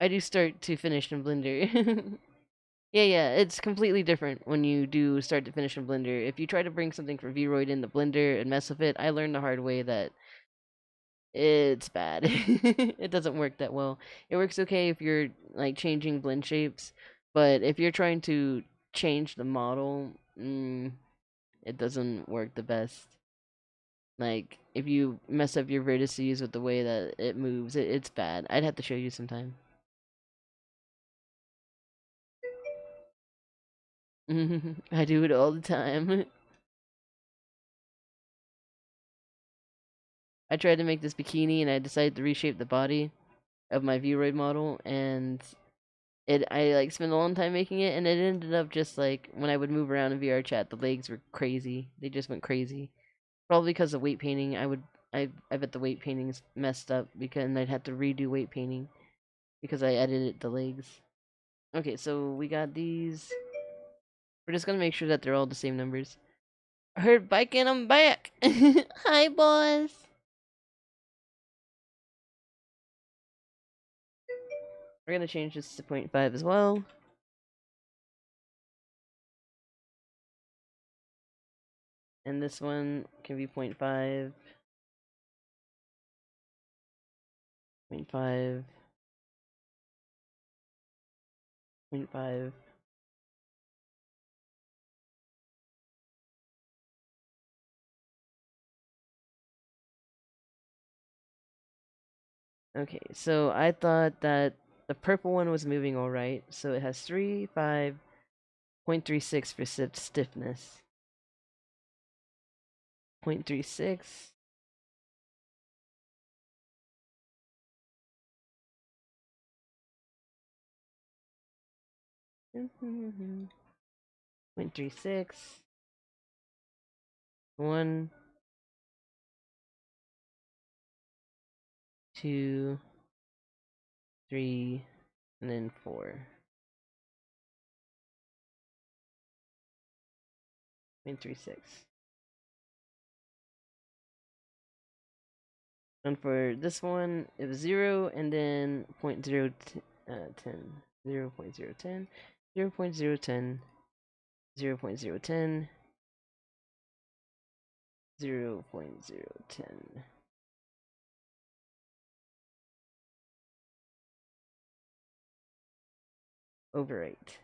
I do start to finish in Blender. Yeah, it's completely different when you do start to finish in Blender. If you try to bring something from Vroid into Blender and mess with it, I learned the hard way that it's bad. It doesn't work that well. It works okay if you're like changing blend shapes, but if you're trying to change the model, it doesn't work the best. Like if you mess up your vertices with the way that it moves, it's bad. I'd have to show you sometime. I do it all the time. I tried to make this bikini and I decided to reshape the body of my Vroid model, and I like spent a long time making it, and it ended up just like when I would move around in VR chat, the legs were crazy. They just went crazy. Probably because of weight painting. I bet the weight painting's messed up because and I'd have to redo weight painting because I edited the legs. Okay, so we got these. We're just gonna make sure that they're all the same numbers. I heard bike and I'm back. Hi, boys. We're gonna change this to 0.5 as well. And this one can be 0.5. 0.5. 0.5. Okay, so I thought that the purple one was moving alright, so it has 3, 5, 0.36 for stiffness. 0.36. Mm-hmm. 0.36. 1, 2, 3, and then 4. 0.36. And for this one, it was 0 and then 10, 0.010, 0.010, 0.010, 0.010. Overwrite.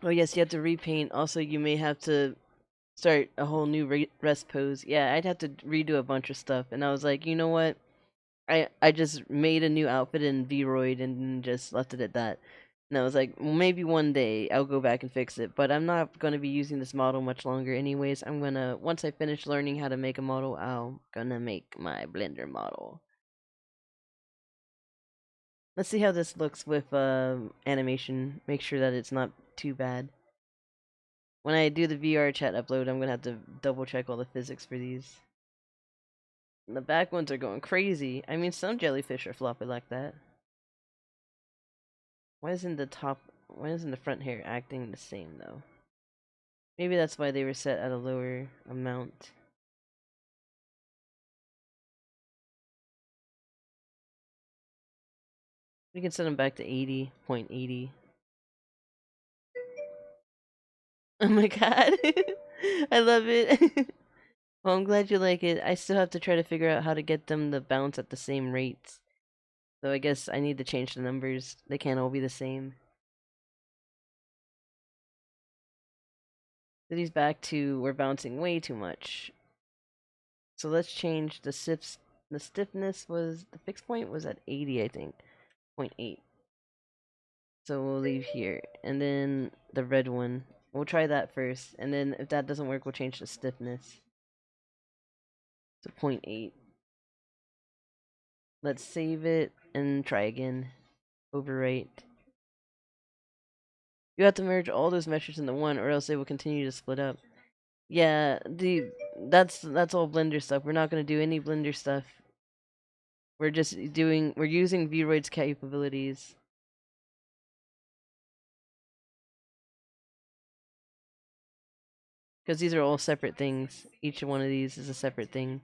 Oh yes, you have to repaint. Also, you may have to start a whole new rest pose. Yeah, I'd have to redo a bunch of stuff, and I was like, you know what? I just made a new outfit in Vroid and just left it at that. And I was like, well, maybe one day I'll go back and fix it, but I'm not gonna be using this model much longer anyways. I'm gonna once I finish learning how to make a model, I'm gonna make my Blender model. Let's see how this looks with animation. Make sure that it's not too bad. When I do the VR chat upload, I'm gonna have to double check all the physics for these. And the back ones are going crazy. I mean, some jellyfish are floppy like that. Why isn't the front hair acting the same though? Maybe that's why they were set at a lower amount. We can set them back to 80.80. Oh my god. I love it. Well, I'm glad you like it. I still have to try to figure out how to get them to bounce at the same rates. So I guess I need to change the numbers. They can't all be the same. These back to we're bouncing way too much. So let's change the sips. The stiffness was the fixed point was at 80, I think. 0.8. So we'll leave here. And then the red one. We'll try that first. And then if that doesn't work, we'll change the stiffness to 0.8. Let's save it and try again. Overwrite. You have to merge all those meshes into one or else they will continue to split up. Yeah, that's all Blender stuff. We're not gonna do any Blender stuff. We're using Vroid's capabilities. Because these are all separate things. Each one of these is a separate thing.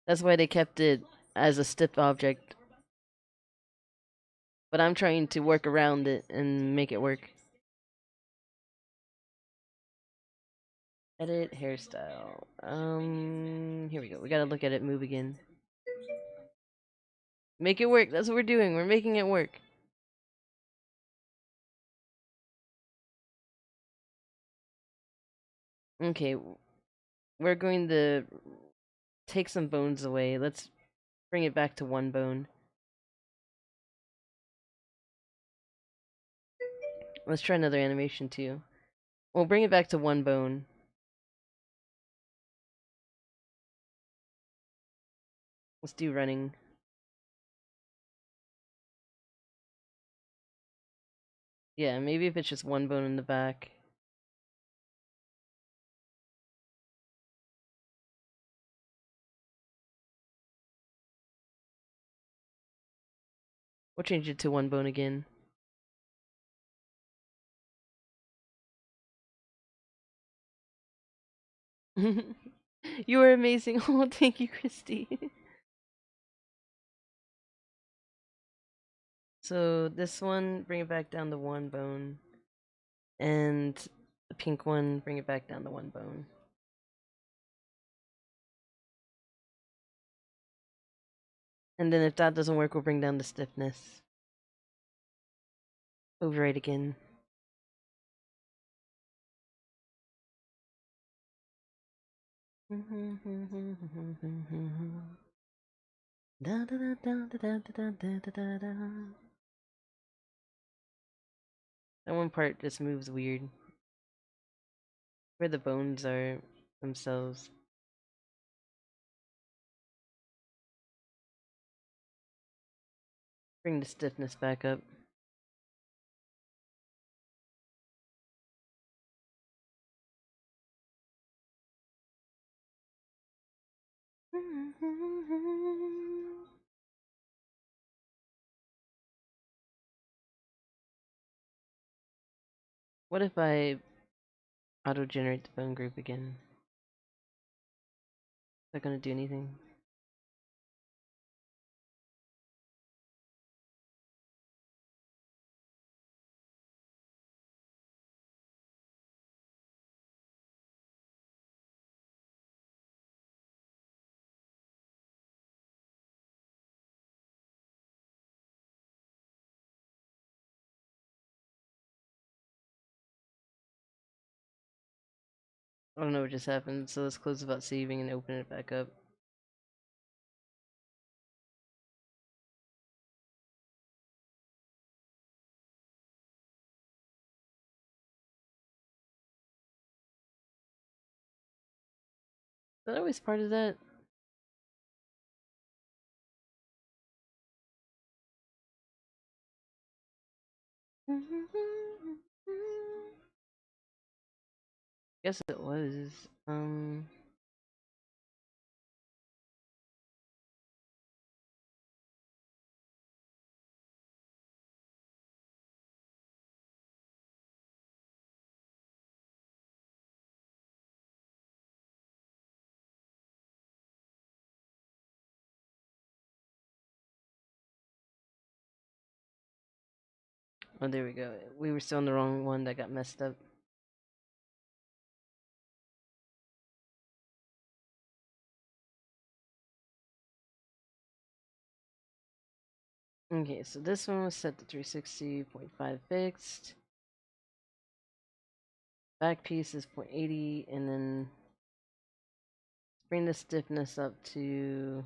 That's why they kept it as a stiff object. But I'm trying to work around it and make it work. Edit hairstyle. Here we go. We gotta look at it move again. Make it work. That's what we're doing. We're making it work. Okay. We're going to take some bones away. Let's bring it back to one bone. Let's try another animation too. We'll bring it back to one bone. Let's do running. Yeah, maybe if it's just one bone in the back. We'll change it to one bone again. You are amazing. Oh, thank you, Christy. So this one, bring it back down to one bone. And the pink one, bring it back down to one bone. And then if that doesn't work, we'll bring down the stiffness. Overwrite again. That one part just moves weird. Where the bones are themselves. Bring the stiffness back up. What if I auto-generate the bone group again? Is that gonna do anything? I don't know what just happened, so let's close without saving and open it back up. Is that always part of that? Guess it was. Oh, there we go. We were still on the wrong one that got messed up. Okay, so this one was set to 360.5 fixed. Back piece is 0.80, and then bring the stiffness up to.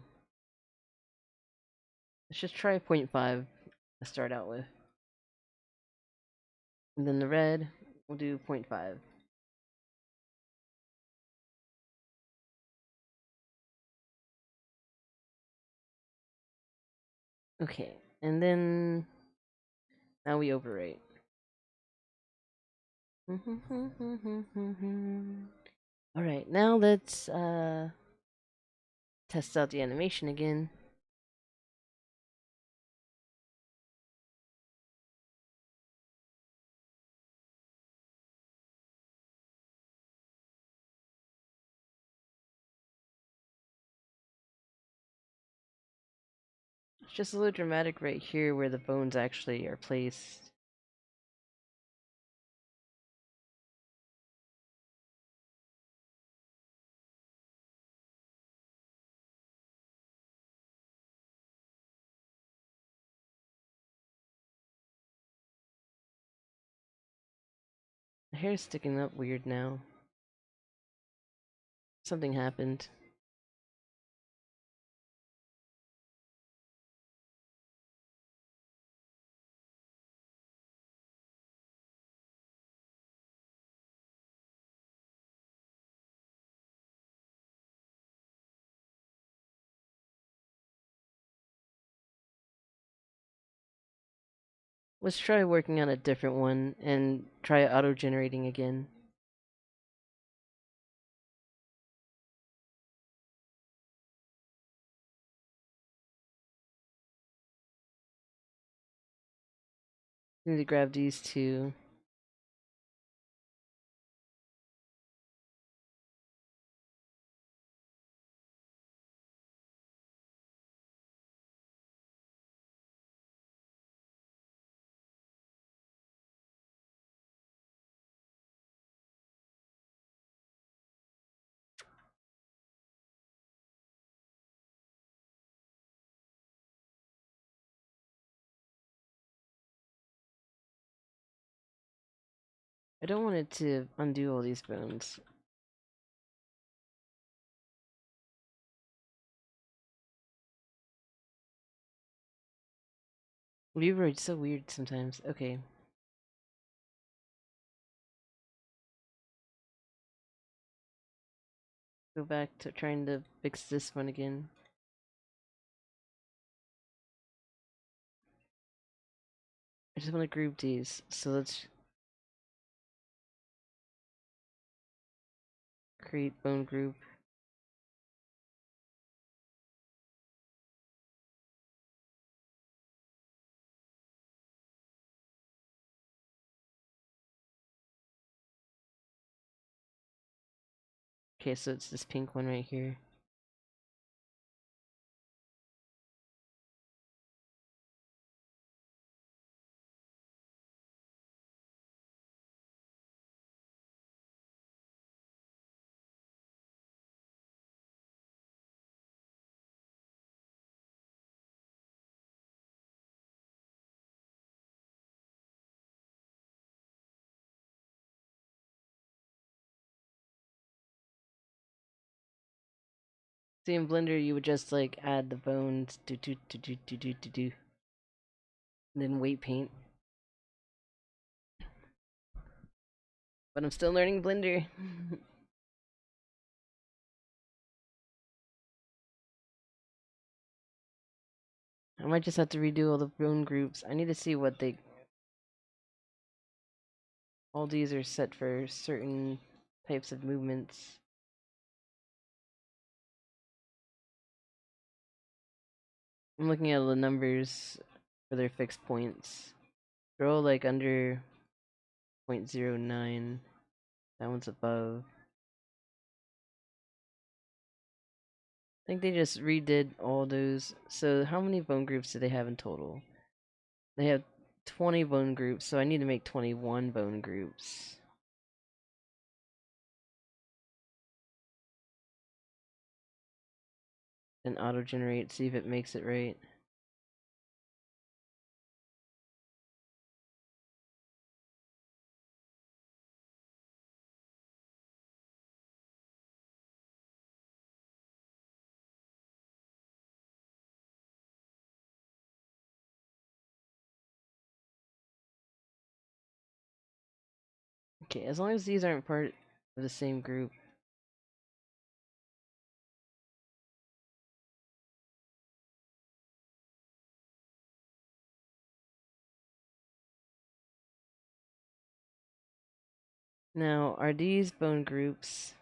Let's just try 0.5 to start out with. And then the red, we'll do 0.5. Okay, and then now we overrate. Alright, now let's test out the animation again. It's just a little dramatic right here where the bones actually are placed. The hair's sticking up weird now. Something happened. Let's try working on a different one and try auto-generating again. Need to grab these two. I don't want it to undo all these bones. VOD-EnVtube+18's so weird sometimes. Okay. Go back to trying to fix this one again. I just want to group these, so let's create bone group. Okay, so it's this pink one right here. See, in Blender, you would just like add the bones, and then weight paint. But I'm still learning Blender. I might just have to redo all the bone groups. I need to see what they. All these are set for certain types of movements. I'm looking at all the numbers for their fixed points. They're all like under 0.09. That one's above. I think they just redid all those. So how many bone groups do they have in total? They have 20 bone groups, so I need to make 21 bone groups. And auto-generate, see if it makes it right. Okay, as long as these aren't part of the same group. Now, are these bone groups...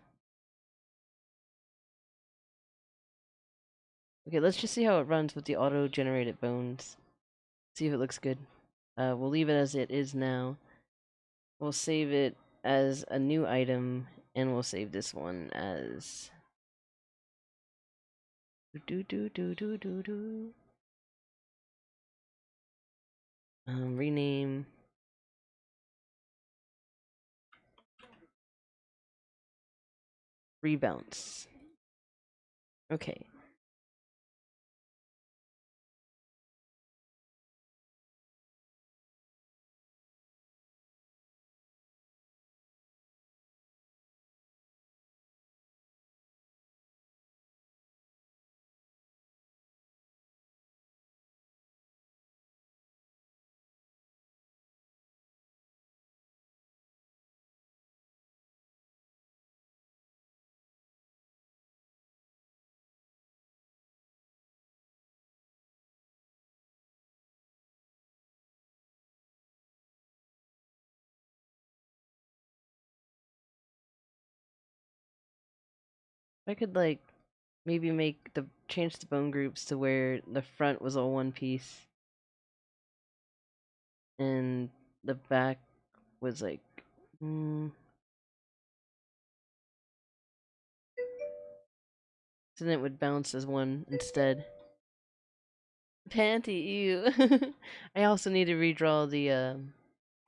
Okay, let's just see how it runs with the auto-generated bones. See if it looks good. We'll leave it as it is now. We'll save it as a new item, and we'll save this one as... rename... Rebounce. Okay. I could like maybe change the bone groups to where the front was all one piece and the back was like so then it would bounce as one instead. Panty, ew. I also need to redraw the I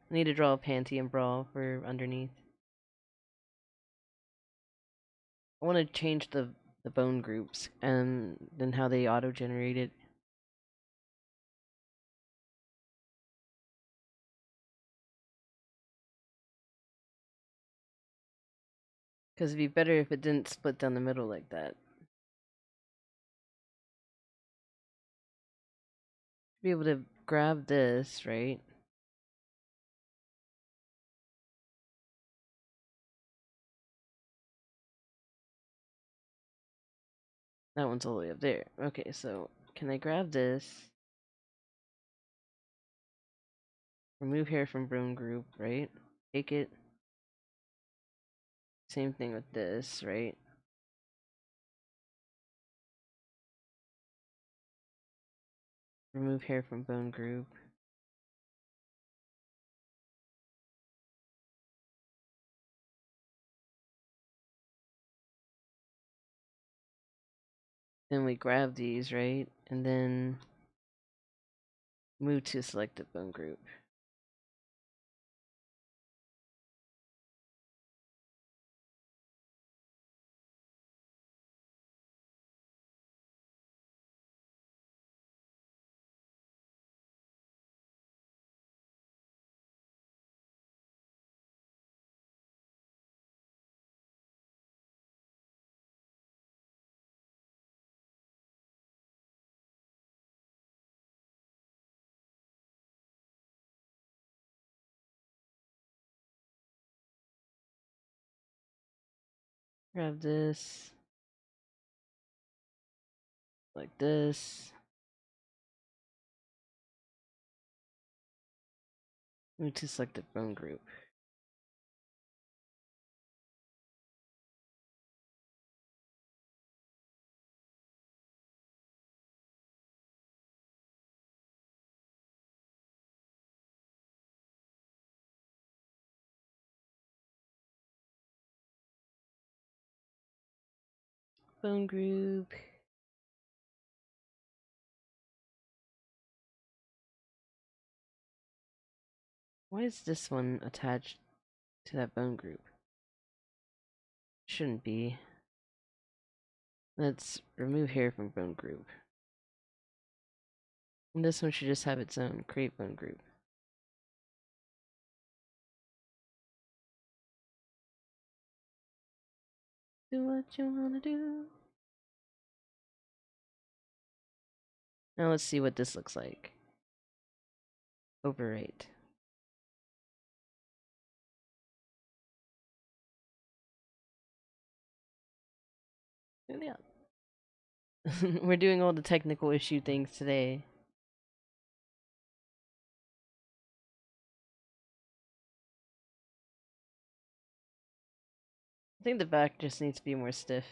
need to draw a panty and bra for underneath. I want to change the bone groups and then how they auto generate it. Because it'd be better if it didn't split down the middle like that. Be able to grab this, right? That one's all the way up there. Okay, so can I grab this? Remove hair from bone group, right? Take it. Same thing with this, right? Remove hair from bone group. Then we grab these, right? And then move to selected bone group. Grab this. Like this. Move to selected bone group. Bone group. Why is this one attached to that bone group? Shouldn't be. Let's remove hair from bone group. And this one should just have its own create bone group. Do what you wanna do. Now let's see what this looks like. Overwrite. Yeah. We're doing all the technical issue things today. I think the back just needs to be more stiff.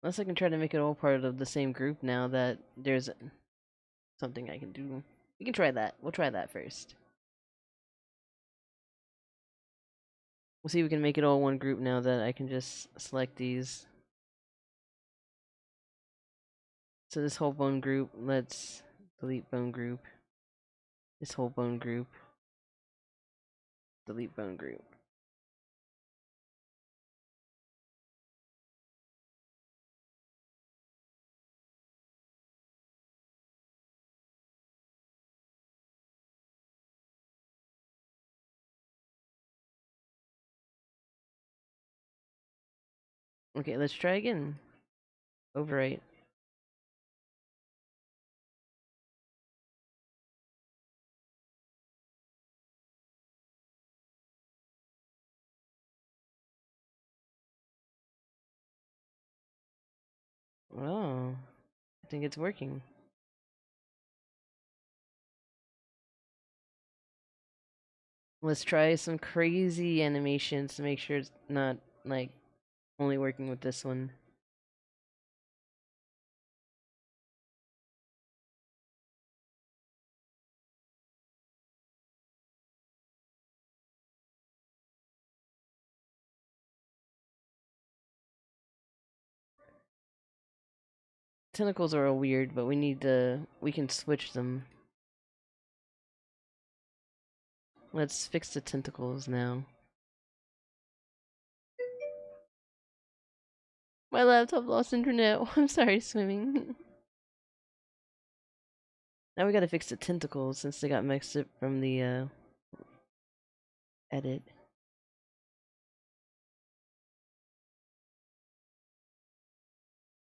Unless I can try to make it all part of the same group now that there's something I can do. We can try that. We'll try that first. We'll see if we can make it all one group now that I can just select these. So this whole bone group, let's delete bone group. This whole bone group. Delete bone group. Okay, let's try again. Overwrite. Oh, I think it's working. Let's try some crazy animations to make sure it's not like only working with this one. Tentacles are all weird, but we can switch them. Let's fix the tentacles now. My laptop lost internet. I'm sorry, swimming. Now we gotta fix the tentacles since they got mixed up from the edit.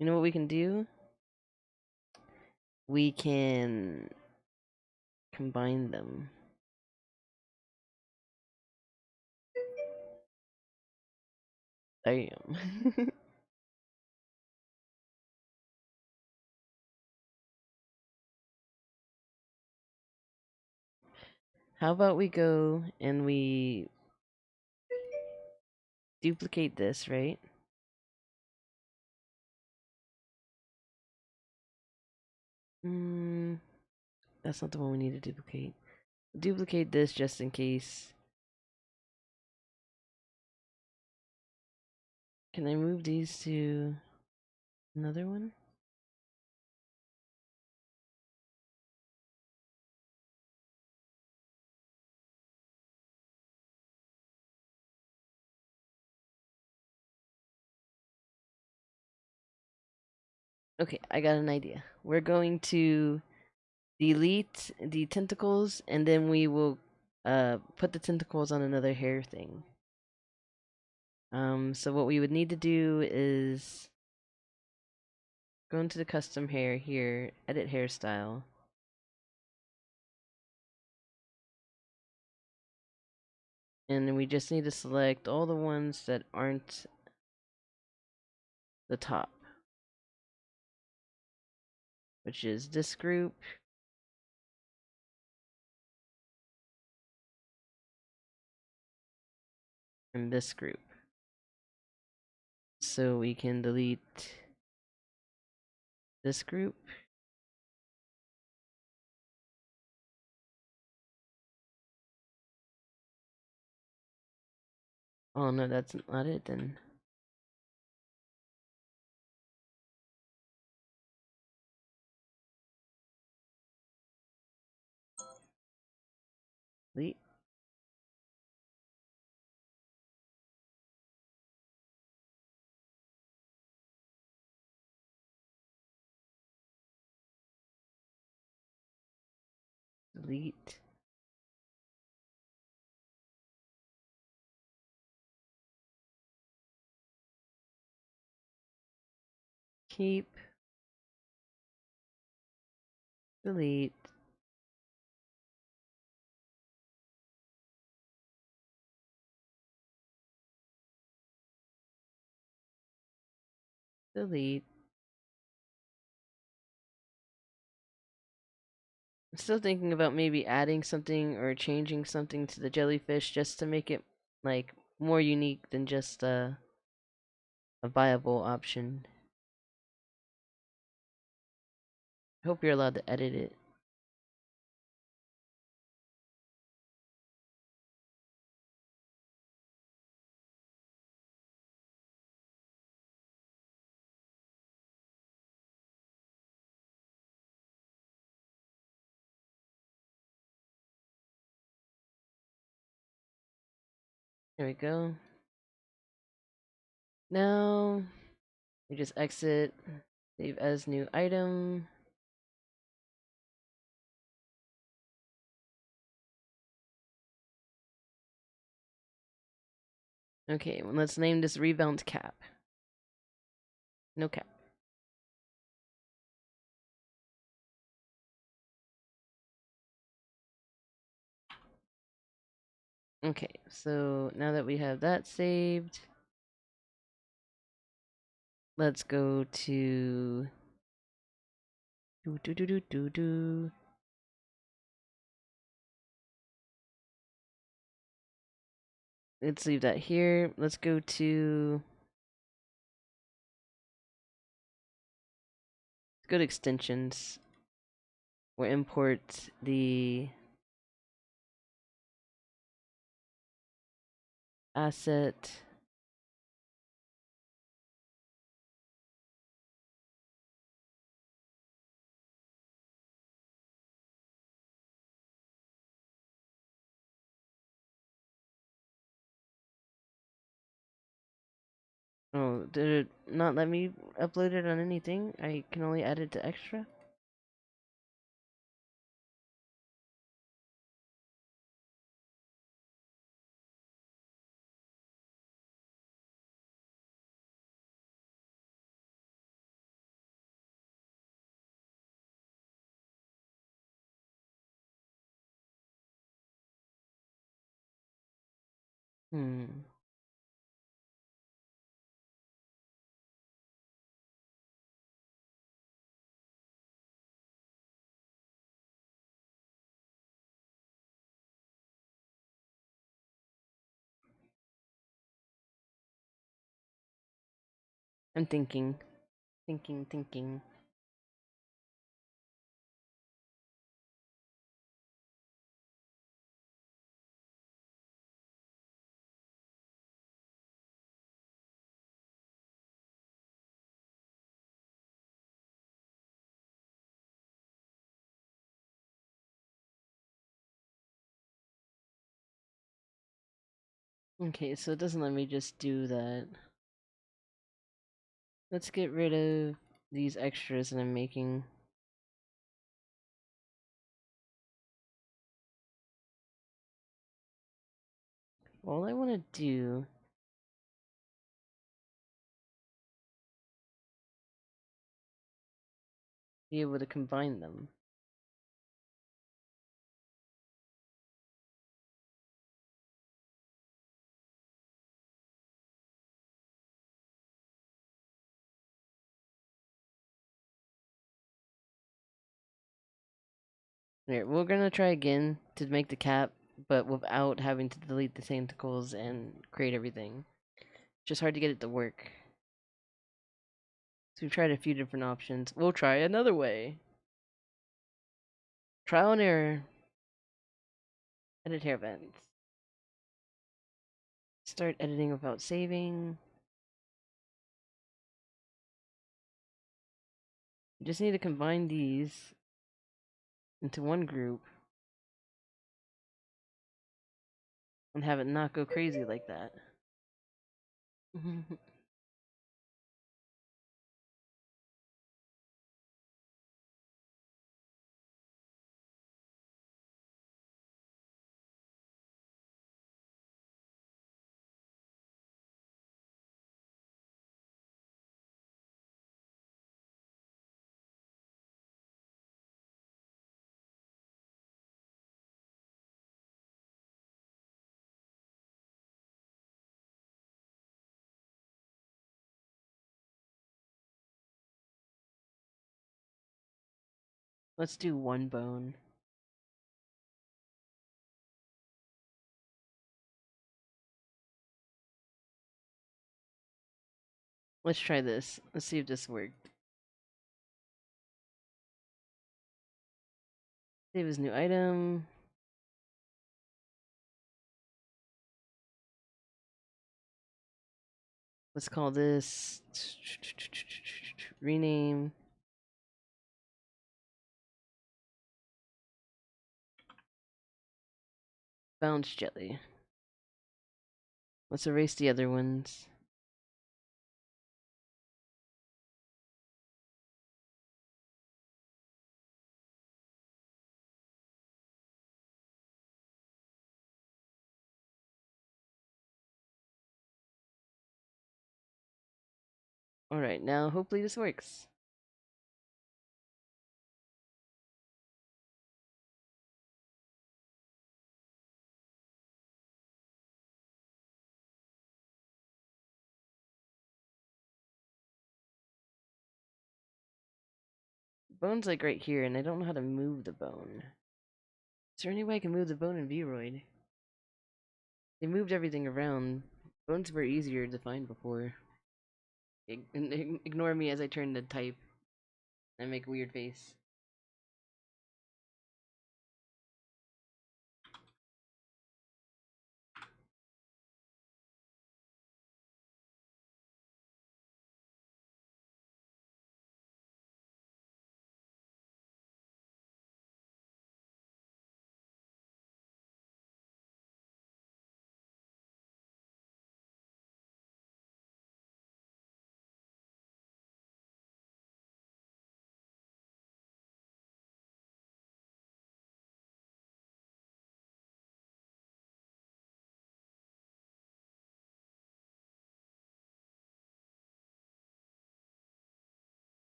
You know what we can do? We can combine them. Damn. How about we go and we duplicate this, right? That's not the one we need to duplicate. Duplicate this just in case. Can I move these to another one? Okay, I got an idea. We're going to delete the tentacles, and then we will put the tentacles on another hair thing. So what we would need to do is go into the custom hair here, edit hairstyle. And we just need to select all the ones that aren't the top, which is this group, and this group. So we can delete this group. Oh no, that's not it then. Delete. Delete. Keep. Delete. Delete. I'm still thinking about maybe adding something or changing something to the jellyfish just to make it like more unique than just a viable option. I hope you're allowed to edit it. There we go. Now we just exit, save as new item. Okay, well, let's name this rebound cap. No cap. Okay, so now that we have that saved, let's go to do. Let's leave that here. Let's go to extensions. We'll import the asset. Oh, did it not let me upload it on anything? I can only add it to extra? Hmm. I'm thinking. Thinking. Okay, so it doesn't let me just do that. Let's get rid of these extras that I'm making. All I want to do is be able to combine them. Here, we're gonna try again to make the cap, but without having to delete the tentacles and create everything. It's just hard to get it to work. So we've tried a few different options. We'll try another way. Trial and error. Edit hair vents. Start editing without saving. You just need to combine these into one group and have it not go crazy like that. Let's do one bone. Let's try this. Let's see if this worked. Save as new item. Let's call this rename. Bounce jelly. Let's erase the other ones. Alright, now hopefully this works. Bone's like right here, and I don't know how to move the bone. Is there any way I can move the bone in Vroid? They moved everything around. Bones were easier to find before. Ignore me as I turn to type and make a weird face.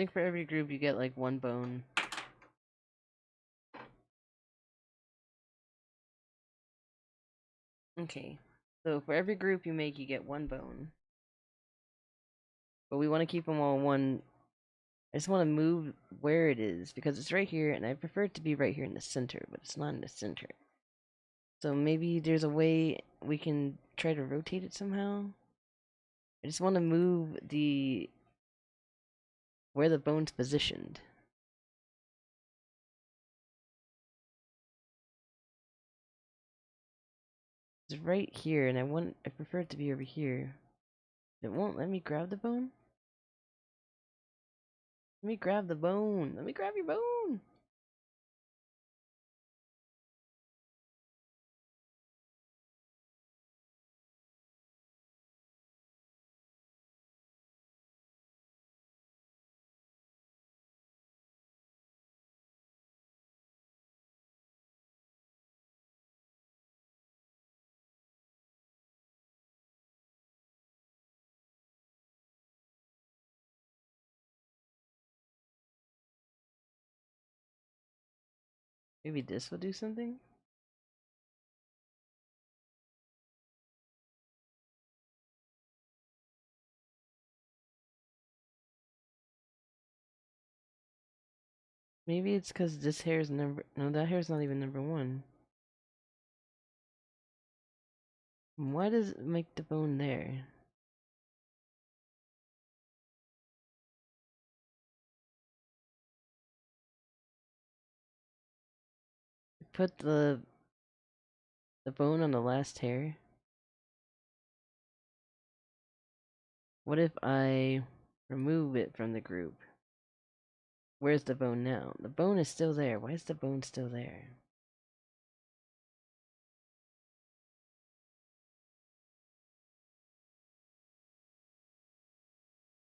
think for every group you get like one bone. Okay. So for every group you make, you get one bone. But we want to keep them all one. I just want to move where it is because it's right here, and I prefer it to be right here in the center, but it's not in the center. So maybe there's a way we can try to rotate it somehow. I just want to move the where the bone's positioned. It's right here, and I prefer it to be over here. It won't let me grab the bone? Let me grab the bone. Let me grab your bone. Maybe this will do something? Maybe it's because this hair is number... No, that hair's not even number 1. Why does it make the bone there? Put the bone on the last hair. What if I remove it from the group? Where's the bone now? The bone is still there. Why is the bone still there?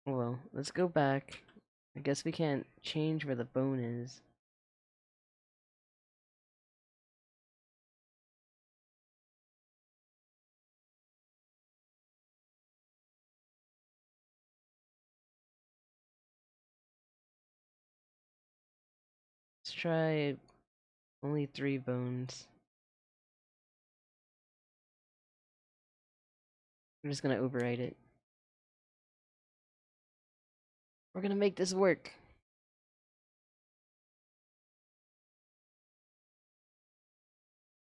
Well, let's go back. I guess we can't change where the bone is. Let's try only 3 bones. I'm just gonna overwrite it. We're gonna make this work.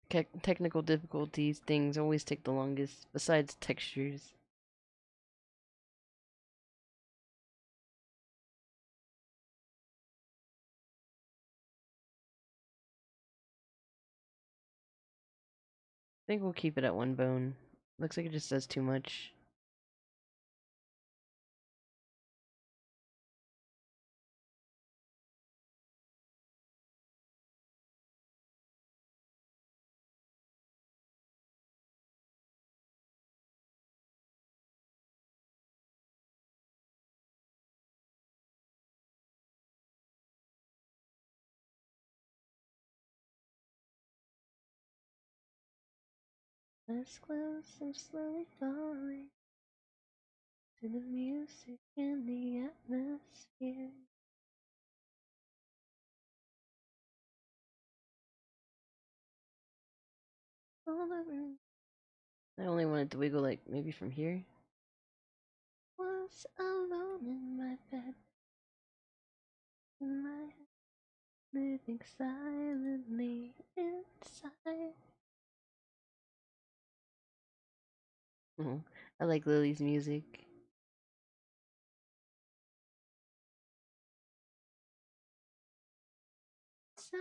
Technical difficulties, things always take the longest, besides textures. I think we'll keep it at 1 bone. Looks like it just does too much. Eyes closed, I'm slowly falling to the music and the atmosphere. All the room. I only wanted to wiggle like maybe from here. Was alone in my bed, in my head, living silently inside. Oh, I like Lily's music. So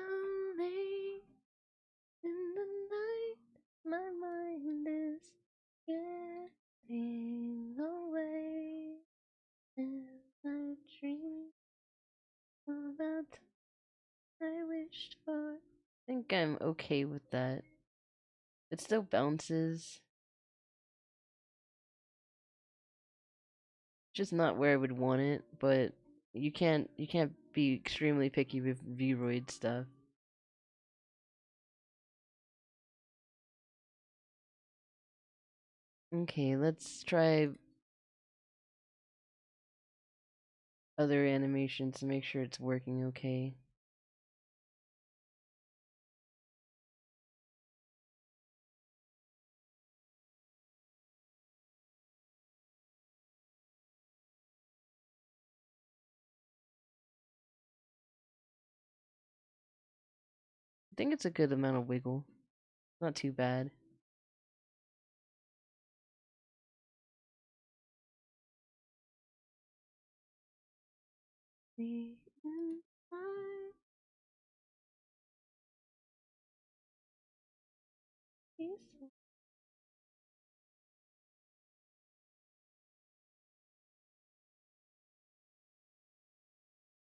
late in the night, my mind is getting away, and I dream about I wished for. I think I'm okay with that. It still bounces. Just not where I would want it, but you can't be extremely picky with Vroid stuff. Okay, let's try other animations to make sure it's working okay. I think it's a good amount of wiggle. Not too bad.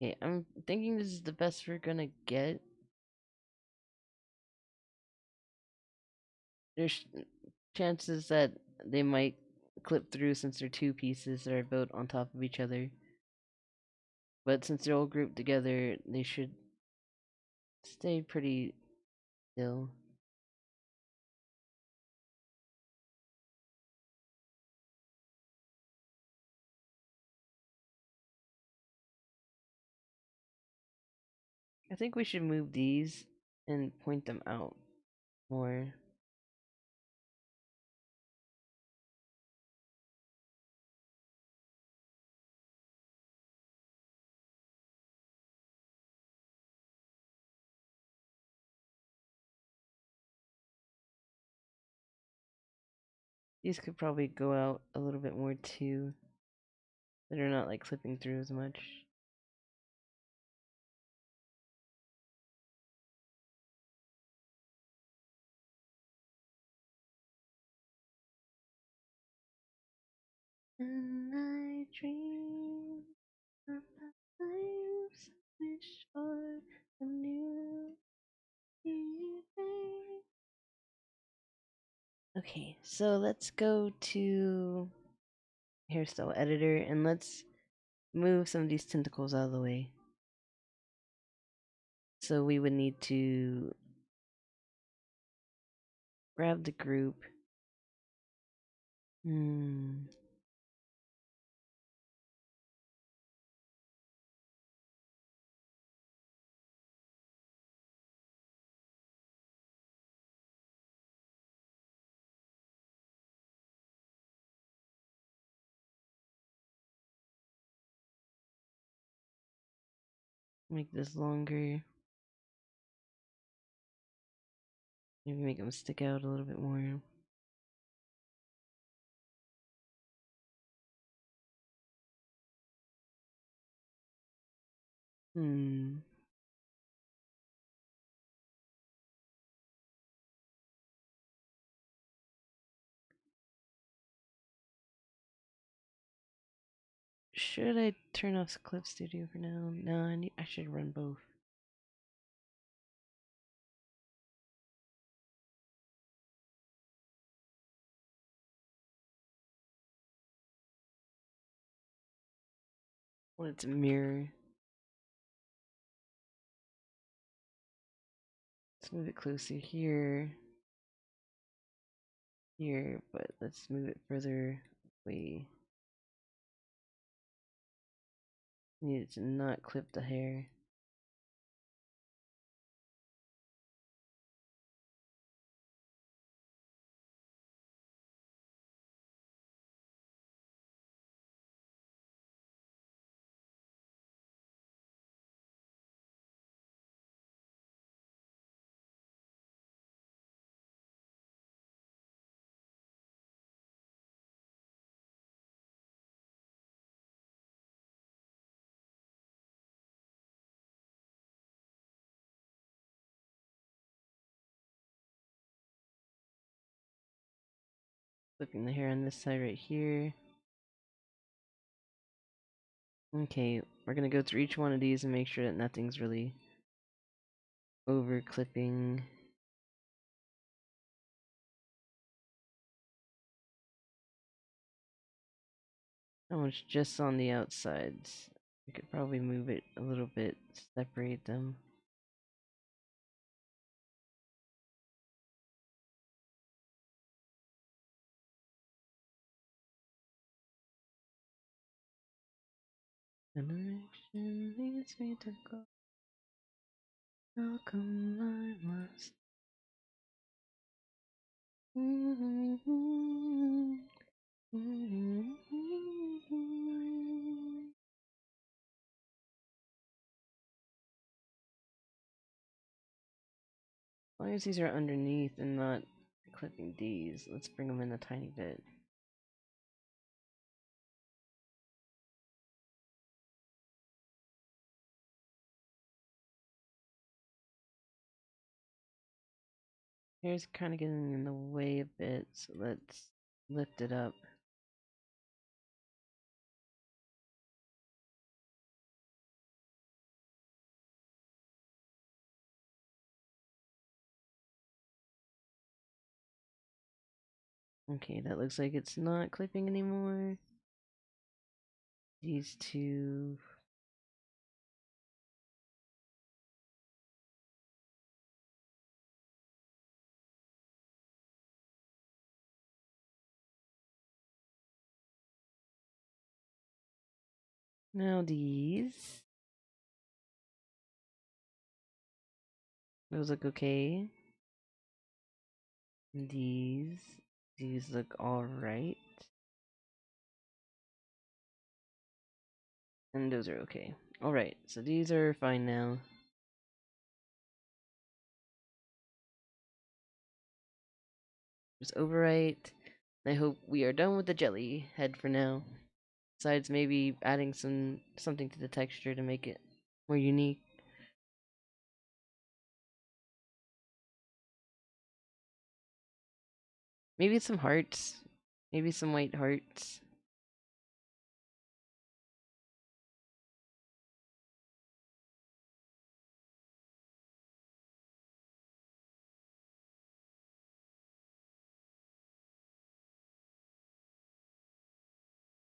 Okay, I'm thinking this is the best we're gonna get. There's chances that they might clip through since they're two pieces that are built on top of each other. But since they're all grouped together, they should stay pretty still. I think we should move these and point them out more. These could probably go out a little bit more too. That are not like clipping through as much. And I dream about times I wish for a new day. Okay, so let's go to hairstyle editor and let's move some of these tentacles out of the way. So we would need to grab the group. Make this longer. Maybe make them stick out a little bit more. Should I turn off Clip Studio for now? No, I should run both. I want it to mirror. Let's move it closer here. Here, but let's move it further away. Need it to not clip the hair. Flipping the hair on this side right here. Okay, we're gonna go through each one of these and make sure that nothing's really over clipping. That one's just on the outsides. We could probably move it a little bit, separate them. The direction leads me to go. How come I must? As long as these are underneath and not clipping these, let's bring them in a tiny bit. Here's kind of getting in the way a bit, so let's lift it up. Okay, that looks like it's not clipping anymore. These two. Now these. Those look okay. These look alright. And those are okay. Alright, so these are fine now. Just overwrite. I hope we are done with the jelly head for now. Besides maybe adding something to the texture to make it more unique. Maybe some hearts. Maybe some white hearts.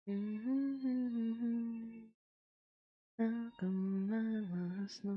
How come I must know?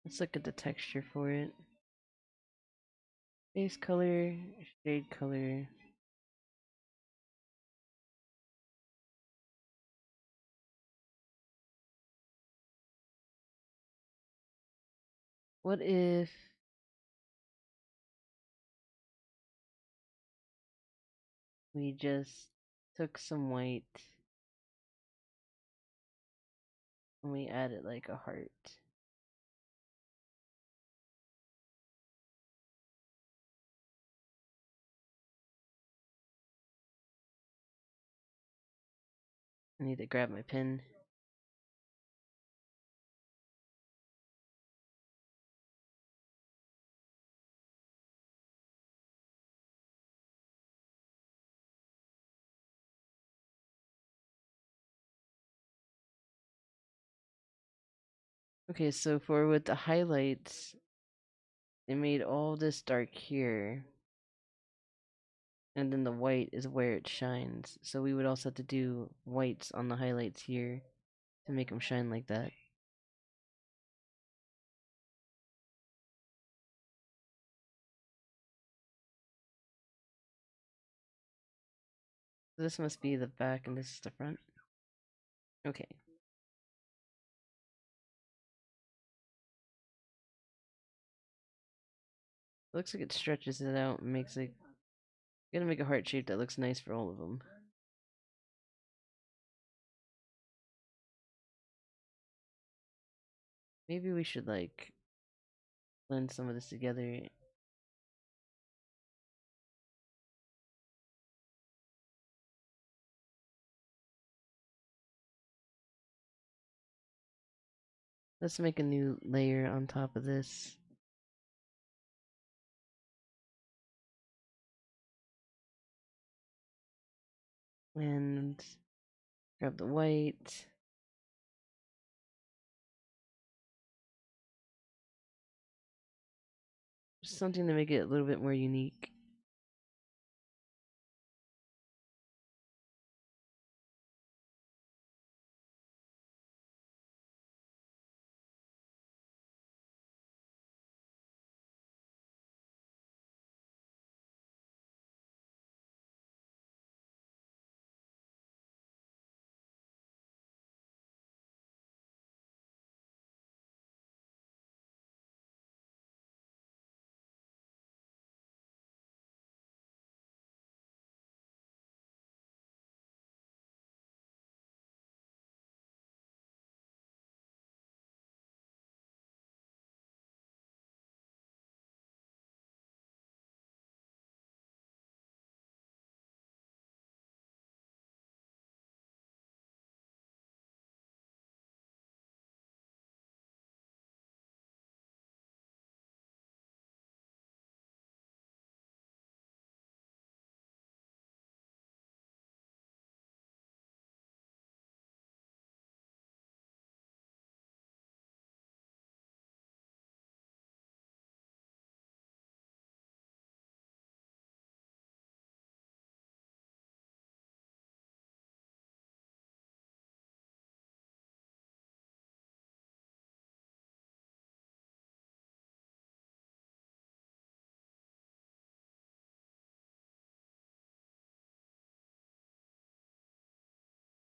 Let's look at the texture for it. Base color, shade color. What if we just took some white and we added like a heart? I need to grab my pen. Okay, so for with the highlights, they made all this dark here. And then the white is where it shines. So we would also have to do whites on the highlights here to make them shine like that. This must be the back and this is the front. Okay. Looks like it stretches it out and makes it. Gonna make a heart shape that looks nice for all of them. Maybe we should like blend some of this together. Let's make a new layer on top of this. And grab the white. Just something to make it a little bit more unique.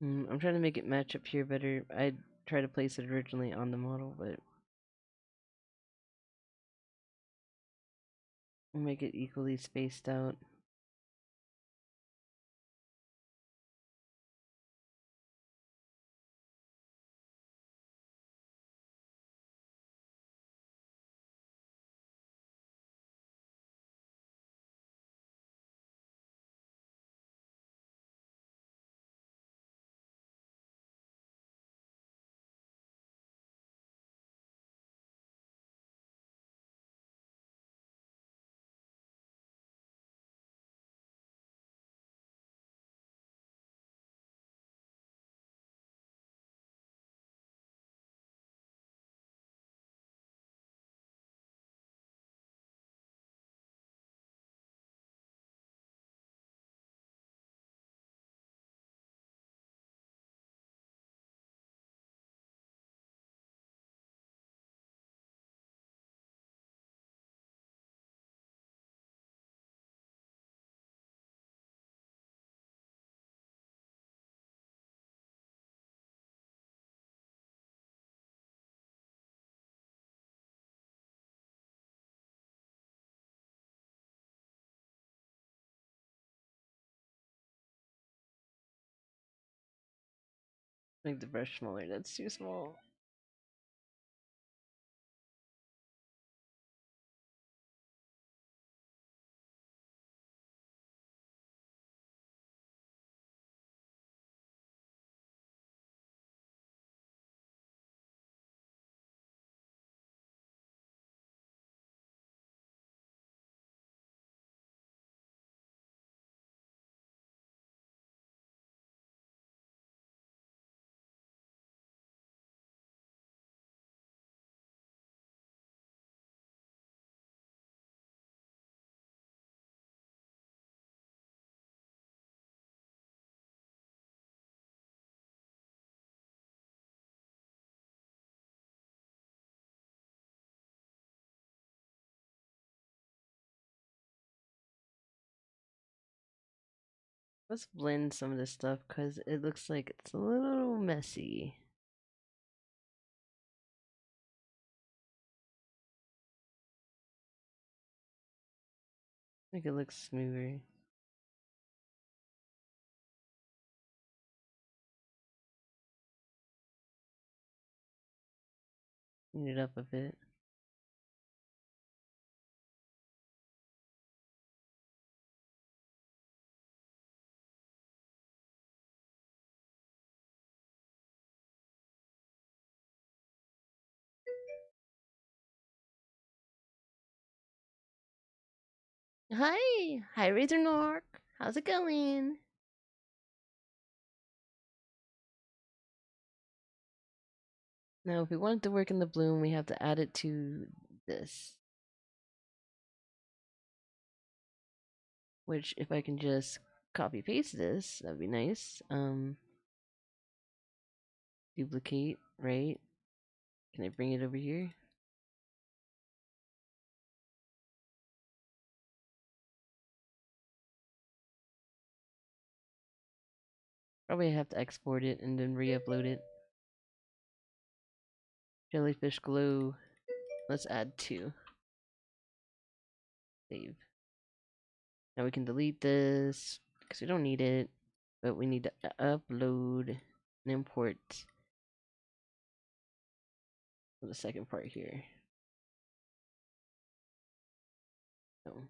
I'm trying to make it match up here better. I tried to place it originally on the model, but we'll make it equally spaced out. Make the brush smaller. That's too small. Let's blend some of this stuff because it looks like it's a little messy. Make it look smoother. Clean it up a bit. Hi, Razor Nork. How's it going? Now, if we want it to work in the bloom, we have to add it to this. Which, if I can just copy paste this, that'd be nice. Duplicate, right? Can I bring it over here? Probably have to export it and then re-upload it. Jellyfish glue. Let's add 2. Save. Now we can delete this because we don't need it, but we need to upload and import the second part here. So,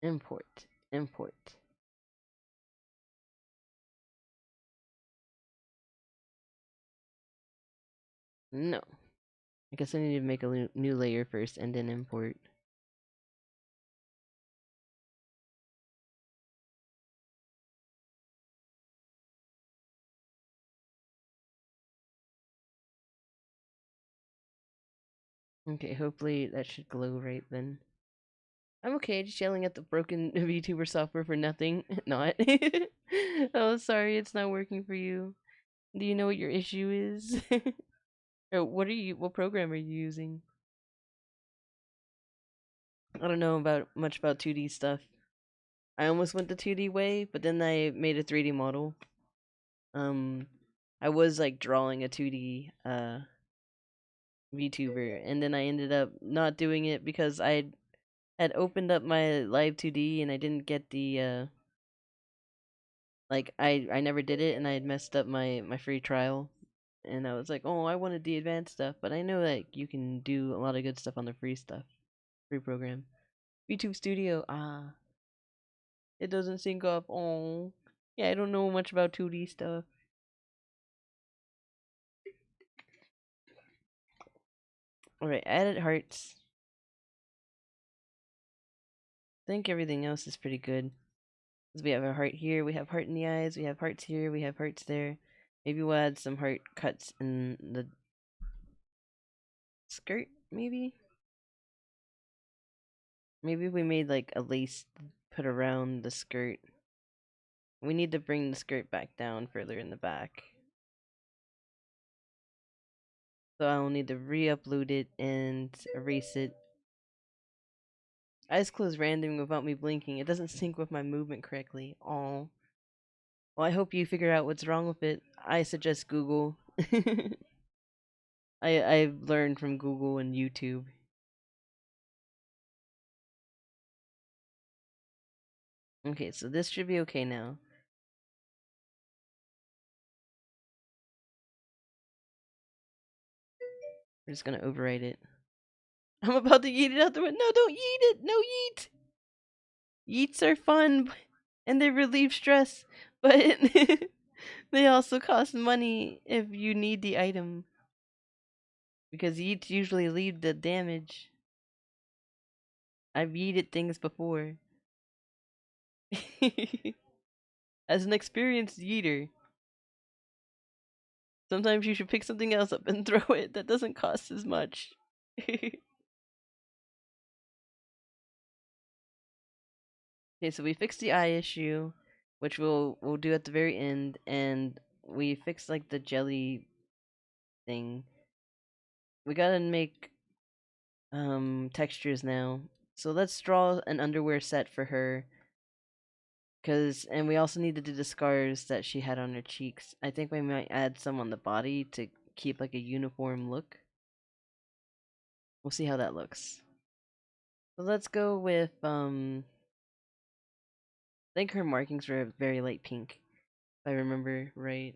import. No. I guess I need to make a new layer first and then import. Okay, hopefully that should glow right then. I'm okay, just yelling at the broken VTuber software for nothing. Not. Oh, sorry, it's not working for you. Do you know what your issue is? Or what program are you using? I don't know much about 2D stuff. I almost went the 2D way, but then I made a 3D model. I was like drawing a 2D VTuber, and then I ended up not doing it because I had opened up my live 2D and I didn't get the like I never did it, and I had messed up my free trial, and I was like, oh, I wanted the advanced stuff, but I know that you can do a lot of good stuff on the free program. VTube Studio, it doesn't sync up. Oh, yeah, I don't know much about 2D stuff. Alright, added hearts. I think everything else is pretty good. Because we have a heart here, we have heart in the eyes, we have hearts here, we have hearts there. Maybe we'll add some heart cuts in the skirt, maybe? Maybe we made like a lace put around the skirt. We need to bring the skirt back down further in the back. So I'll need to re-upload it and erase it. Eyes closed random without me blinking. It doesn't sync with my movement correctly. Aw. Well, I hope you figure out what's wrong with it. I suggest Google. I've learned from Google and YouTube. Okay, so this should be okay now. We're just gonna overwrite it. I'm about to yeet it out the window. No, don't yeet it! No yeet! Yeets are fun, and they relieve stress, but they also cost money if you need the item. Because yeets usually leave the damage. I've yeeted things before. As an experienced yeeter, sometimes you should pick something else up and throw it that doesn't cost as much. Okay, so we fixed the eye issue, which we'll do at the very end, and we fixed like the jelly thing. We gotta make textures now. So let's draw an underwear set for her. And we also need to do the scars that she had on her cheeks. I think we might add some on the body to keep like a uniform look. We'll see how that looks. So let's go with I think her markings were a very light pink, if I remember right.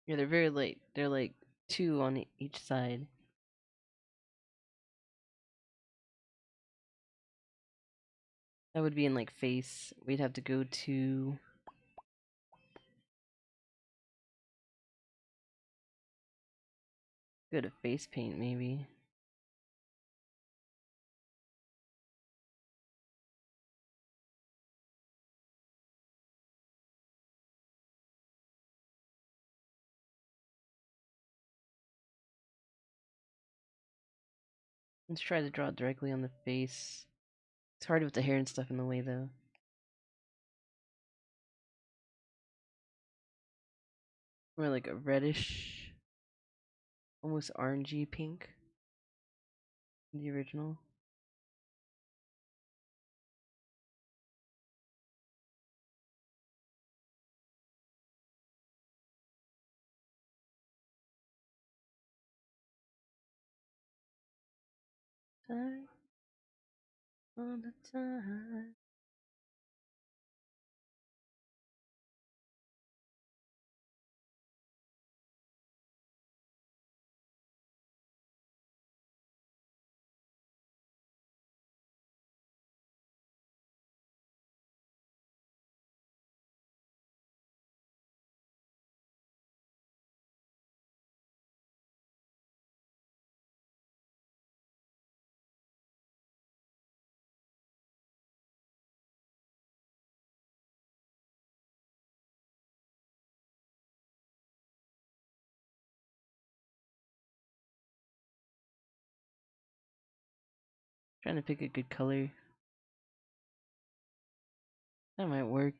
Yeah, they're very light. They're like 2 on each side. That would be in like face. We'd have to go to Go to face paint maybe. Let's try to draw it directly on the face. It's hard with the hair and stuff in the way though. More like a reddish, almost orangey pink. The original. Time all the time. Trying to pick a good color. That might work.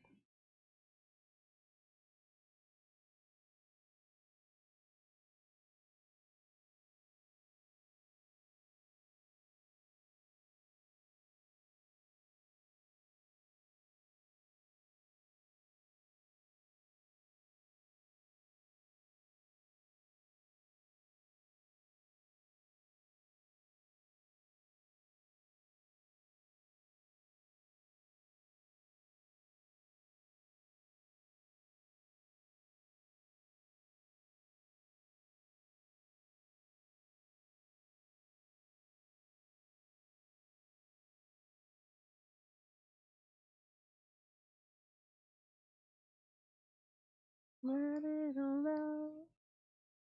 Let it all out.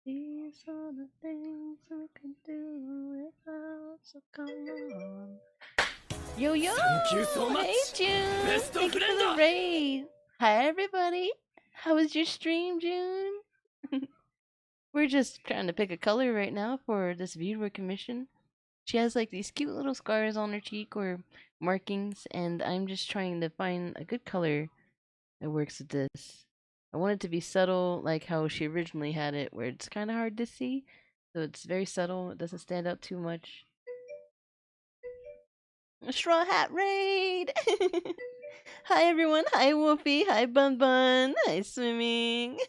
These are the things we can do without, so come on. Yo yo! Thank you so much. Hey June! Best Thank you friend. for the raid! Hi everybody! How was your stream, June? We're just trying to pick a color right now for this viewer commission. She has like these cute little scars on her cheek or markings, and I'm just trying to find a good color that works with this. I want it to be subtle, like how she originally had it, where it's kind of hard to see. So it's very subtle, it doesn't stand out too much. Straw Hat Raid! Hi everyone, hi Wolfie, hi Bun Bun, hi Swimming.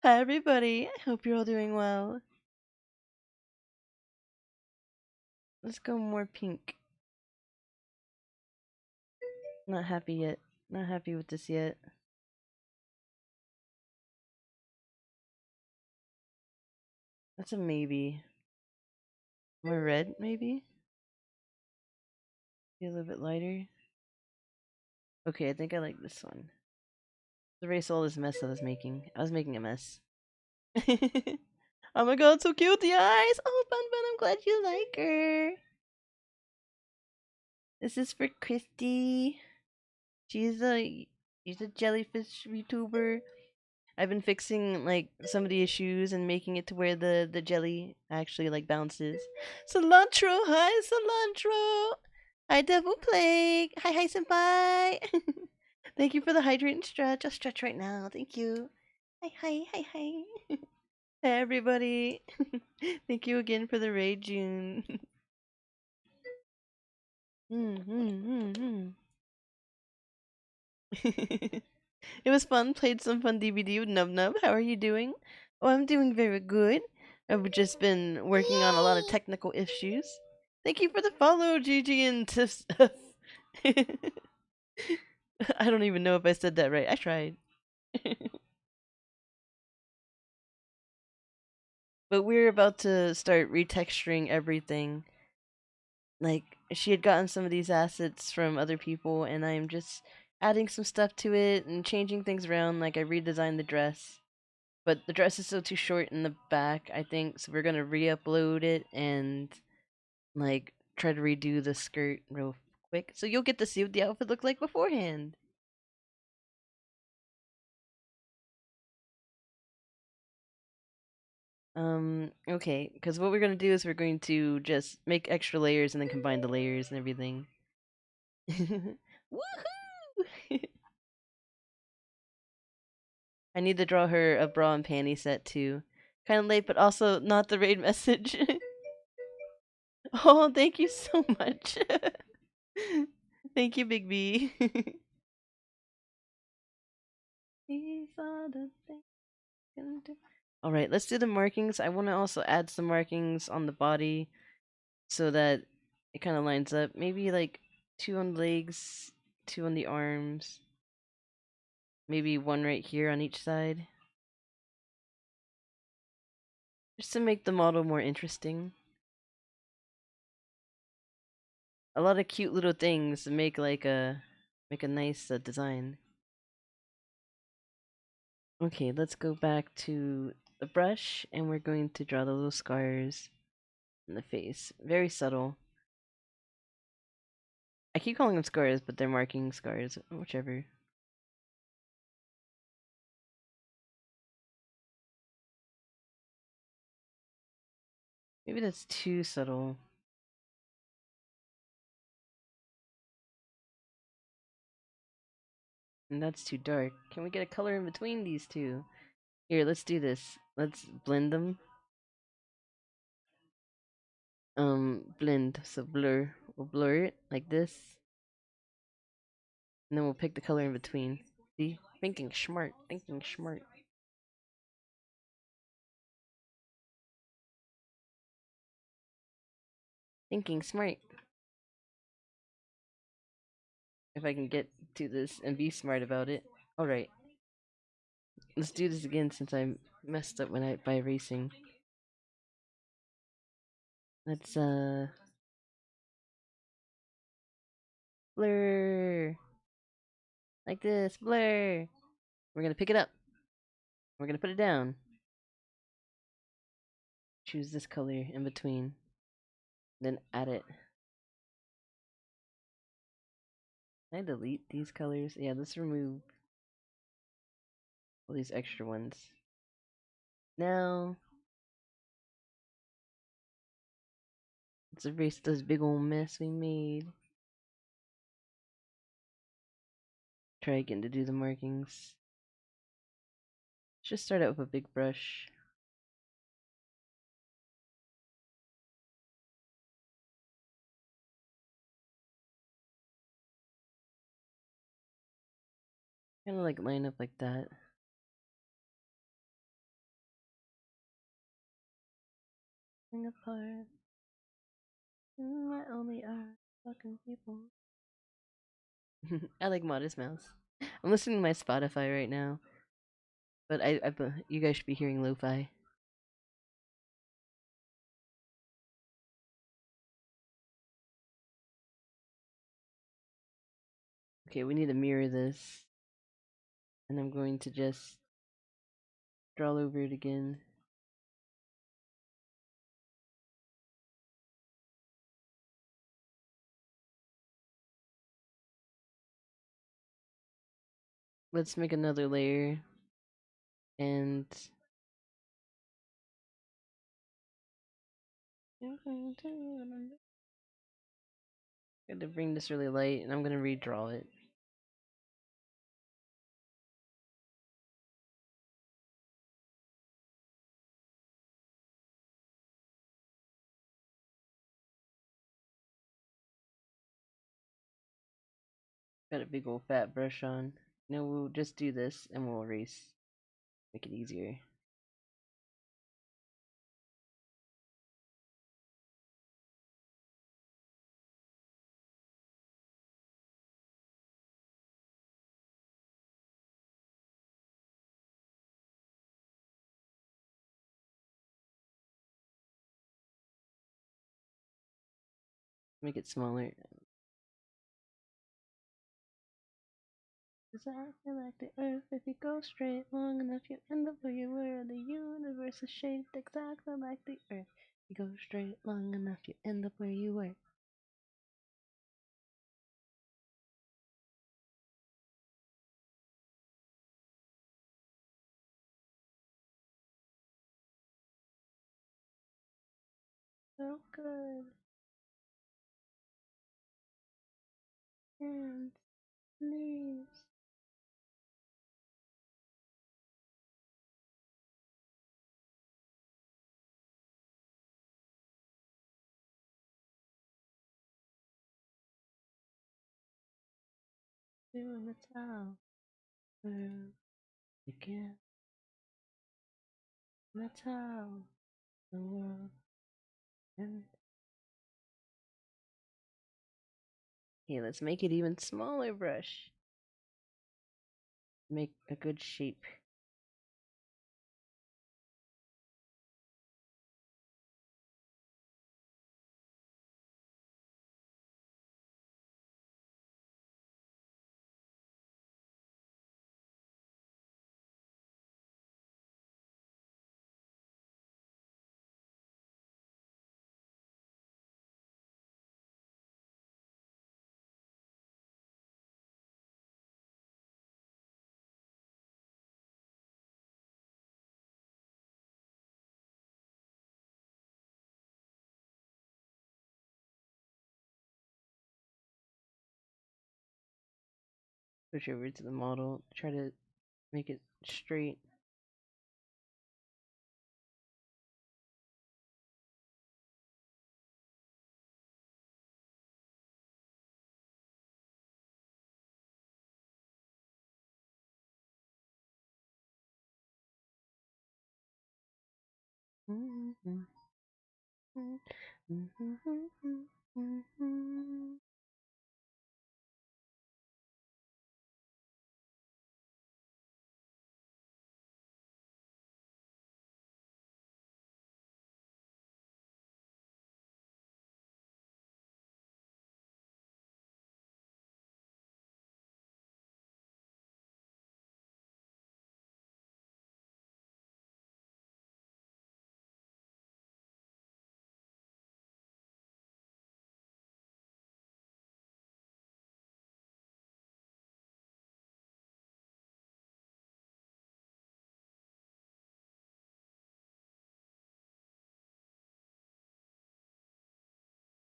Hi everybody, I hope you're all doing well. Let's go more pink. Not happy yet. Not happy with this yet. That's a maybe. More red, maybe? Be a little bit lighter. Okay, I think I like this one. Erase all this mess I was making. I was making a mess. Oh my god, so cute, the eyes! Oh, Bun Bun, I'm glad you like her. This is for Christy. She's a jellyfish YouTuber. I've been fixing like some of the issues and making it to where the jelly actually like bounces. Cilantro, hi cilantro. Hi Devil Plague. Hi senpai. Thank you for the hydrate and stretch. I'll stretch right now. Thank you. Hi. Hey everybody. Thank you again for the raid, June. It was fun. Played some fun DVD with Nub Nub. How are you doing? Oh, I'm doing very good. I've just been working on a lot of technical issues. Thank you for the follow, GG and Tiff. I don't even know if I said that right. I tried. But we're about to start retexturing everything. Like, she had gotten some of these assets from other people, and I'm just adding some stuff to it and changing things around. Like, I redesigned the dress. But the dress is still too short in the back, I think, so we're gonna re-upload it and like try to redo the skirt real quick. So you'll get to see what the outfit looked like beforehand. Okay, because what we're gonna do is we're going to just make extra layers and then combine the layers and everything. Woohoo! I need to draw her a bra and panty set too. Kind of late, but also not the raid message. Oh, thank you so much. Thank you, Big B. These are the things I can do. All right, let's do the markings. I want to also add some markings on the body so that it kind of lines up. Maybe like 2 on the legs, 2 on the arms, maybe 1 right here on each side. Just to make the model more interesting. A lot of cute little things to make a nice design. Okay, let's go back to the brush and we're going to draw the little scars in the face. Very subtle. I keep calling them scars, but they're marking scars, whichever. Maybe that's too subtle. And that's too dark. Can we get a color in between these two? Here, let's do this. Let's blend them. Blend. So blur. We'll blur it like this. And then we'll pick the color in between. See? Thinking smart. Thinking smart. Thinking smart. If I can get to this and be smart about it. Alright. Let's do this again since I messed up by erasing. Let's blur like this. Blur. We're gonna pick it up. We're gonna put it down. Choose this color in between. Then add it. Can I delete these colors? Yeah, let's remove all these extra ones. Now let's erase this big old mess we made. Try again to do the markings. Just start out with a big brush. Kind of like line up like that. Apart. My only are fucking people. I like Modest Mouse. I'm listening to my Spotify right now, but you guys should be hearing lo-fi. Okay, we need to mirror this, and I'm going to just draw over it again. Let's make another layer, and got to bring this really light, and I'm gonna redraw it. Got a big old fat brush on. No, we'll just do this, and we'll erase. Make it easier. Make it smaller. exactly like the Earth. If you go straight long enough, you end up where you were. The universe is shaped exactly like the Earth. You go straight long enough, you end up where you were. So good. Hands, knees. Doing the towel. Again. That's how the world ends. Okay, let's make it even smaller brush. Make a good shape. Switch over to the model. Try to make it straight.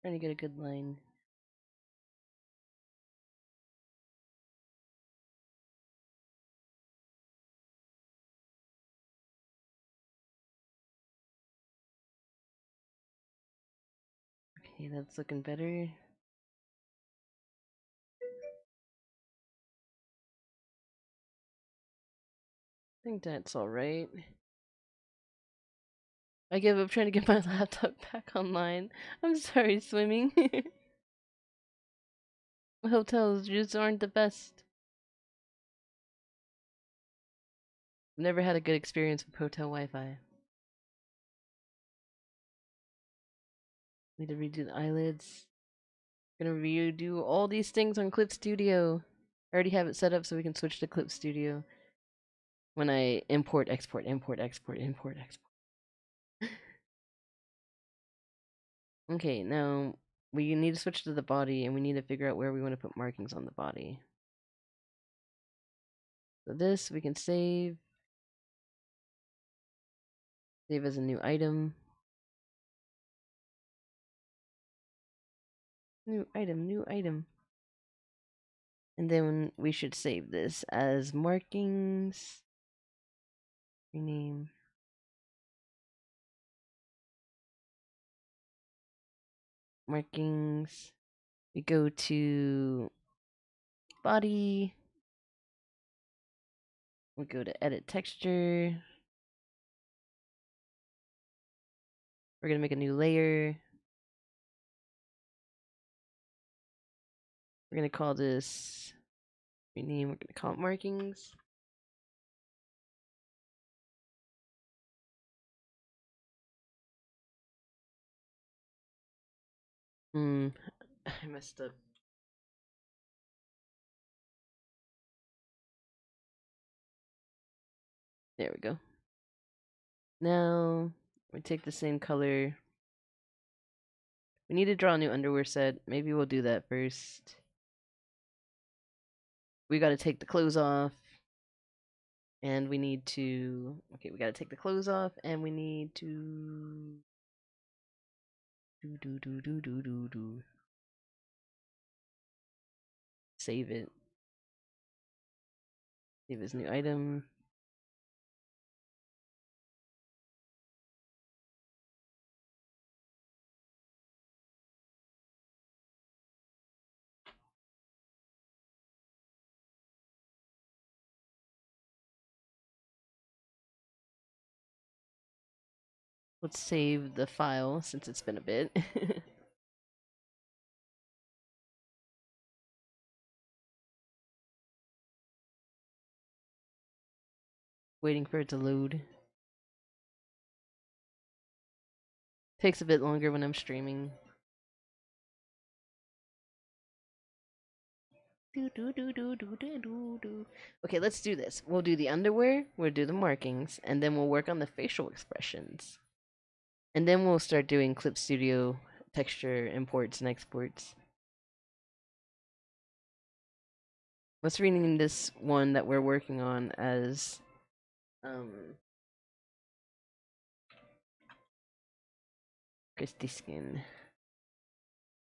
Trying to get a good line. Okay, that's looking better. I think that's alright. I give up trying to get my laptop back online. I'm sorry, swimming. Hotels just aren't the best. Never had a good experience with hotel Wi-Fi. Need to redo the eyelids. Gonna redo all these things on Clip Studio. I already have it set up so we can switch to Clip Studio when I import, export, import, export, import, export. Okay, now we need to switch to the body and we need to figure out where we want to put markings on the body. So this we can save. Save as a new item. New item, new item. And then we should save this as markings. Rename. Markings. We go to body. We go to edit texture. We're gonna make a new layer. We're gonna call this rename. We're gonna call it markings. I messed up. There we go. Now we take the same color. We need to draw a new underwear set. Maybe we'll do that first. We gotta take the clothes off. And we need to... Okay, we gotta take the clothes off, and we need to... Save it. Save as new item. Let's save the file since it's been a bit. Waiting for it to load. Takes a bit longer when I'm streaming. Okay, let's do this. We'll do the underwear, we'll do the markings, and then we'll work on the facial expressions. And then we'll start doing Clip Studio texture imports and exports. Let's rename this one that we're working on as Christy Skin.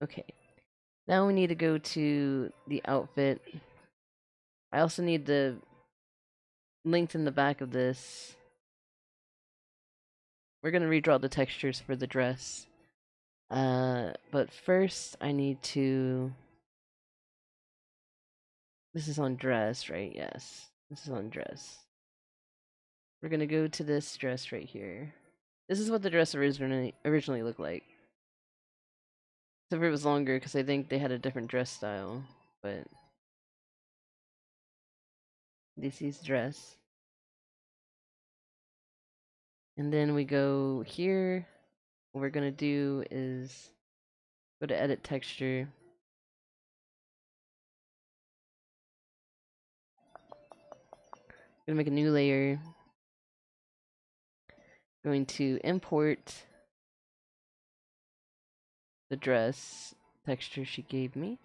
Okay. Now we need to go to the outfit. I also need to lengthen the back of this. We're gonna redraw the textures for the dress. But first I need to... This is on dress, right? Yes. This is on dress. We're gonna go to this dress right here. This is what the dress originally looked like. Except for it was longer, because I think they had a different dress style. But this is dress. And then we go here. What we're gonna do is go to edit texture. Gonna make a new layer. Going to import the dress texture she gave me.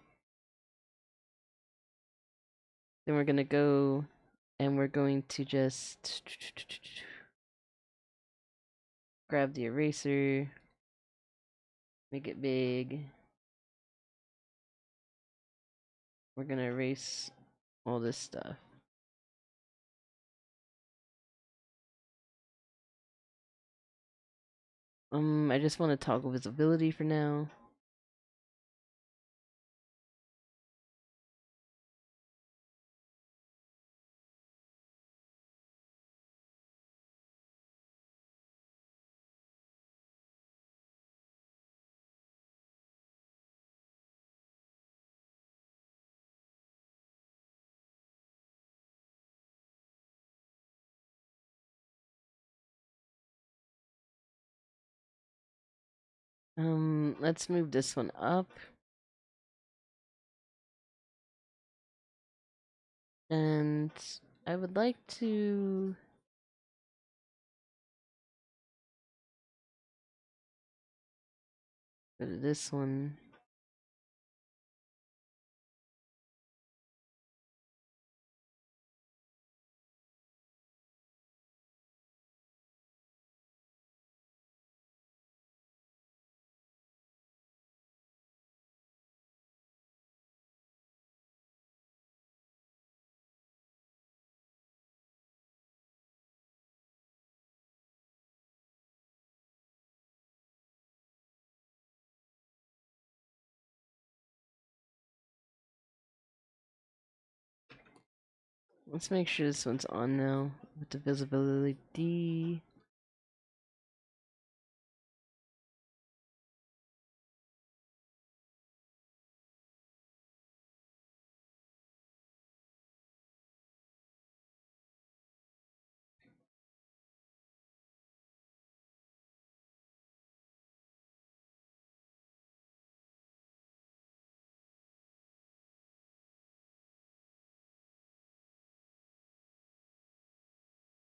Then we're gonna go and we're going to just grab the eraser, make it big. We're gonna erase all this stuff. I just want to toggle visibility for now. Let's move this one up. And I would like to go to this one. Let's make sure this one's on now with the visibility.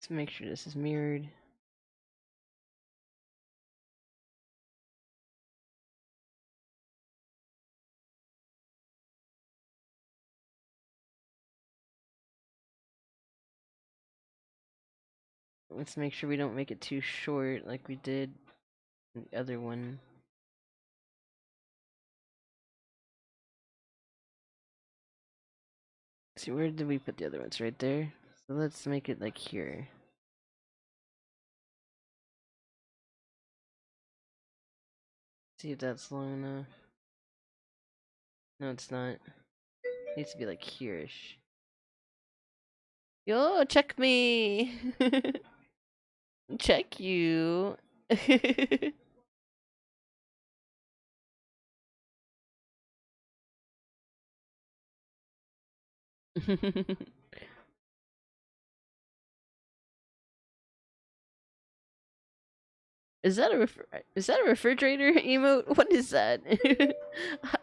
Let's make sure this is mirrored. Let's make sure we don't make it too short like we did the other one. See, where did we put the other ones? Right there. So let's make it like here. See if that's long enough. No, it's not. It needs to be like here-ish. Yo, check me! Check you! Is that a refrigerator emote? What is that?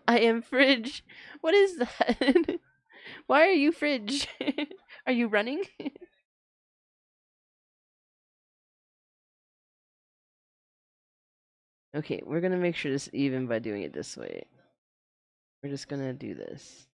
I am fridge. What is that? Why are you fridge? Are you running? Okay, we're gonna make sure this is even by doing it this way. We're just gonna do this.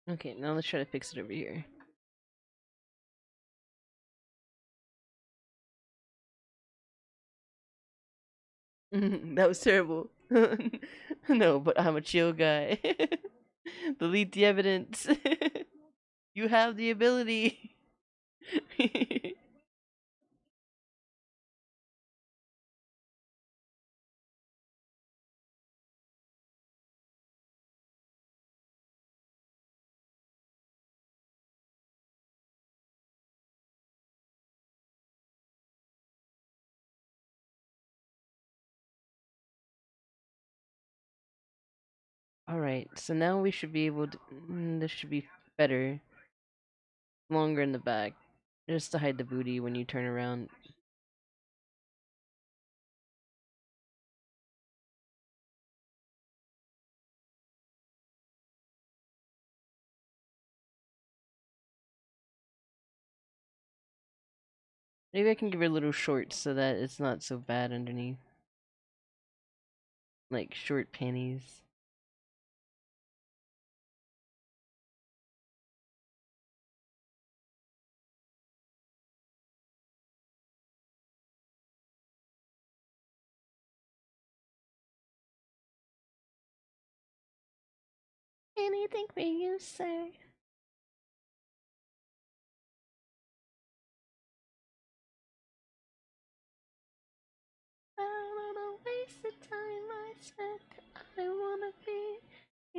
Okay, now let's try to fix it over here. That was terrible. No, but I'm a chill guy. Delete the evidence. You have the ability. Alright, so now we should be able to. This should be better. Longer in the back. Just to hide the booty when you turn around. Maybe I can give her little shorts so that it's not so bad underneath. Like short panties. Anything for you, sir. I don't wanna waste the time I spent. I wanna be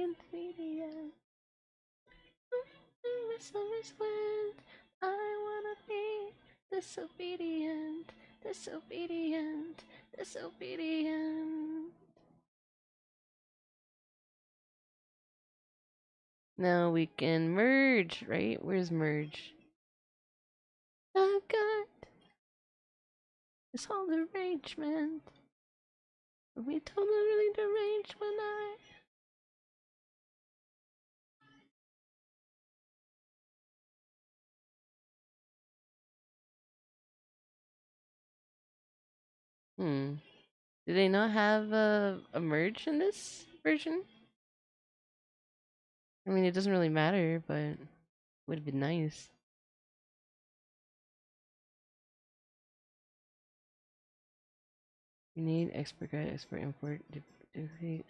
in 3D. Misunderstood. I wanna be disobedient, disobedient, disobedient. Now we can merge, right? Where's merge? I've got this whole arrangement. We totally deranged when I. Do they not have a merge in this version? I mean, it doesn't really matter, but it would have been nice. You need export guide, export import, duplicate.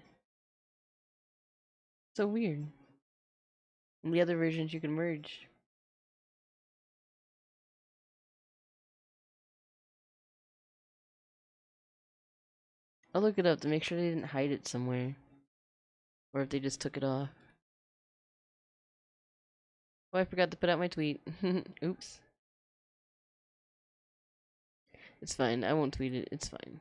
So weird. In the other versions, you can merge. I'll look it up to make sure they didn't hide it somewhere. Or if they just took it off. Oh, I forgot to put out my tweet. Oops. It's fine. I won't tweet it. It's fine.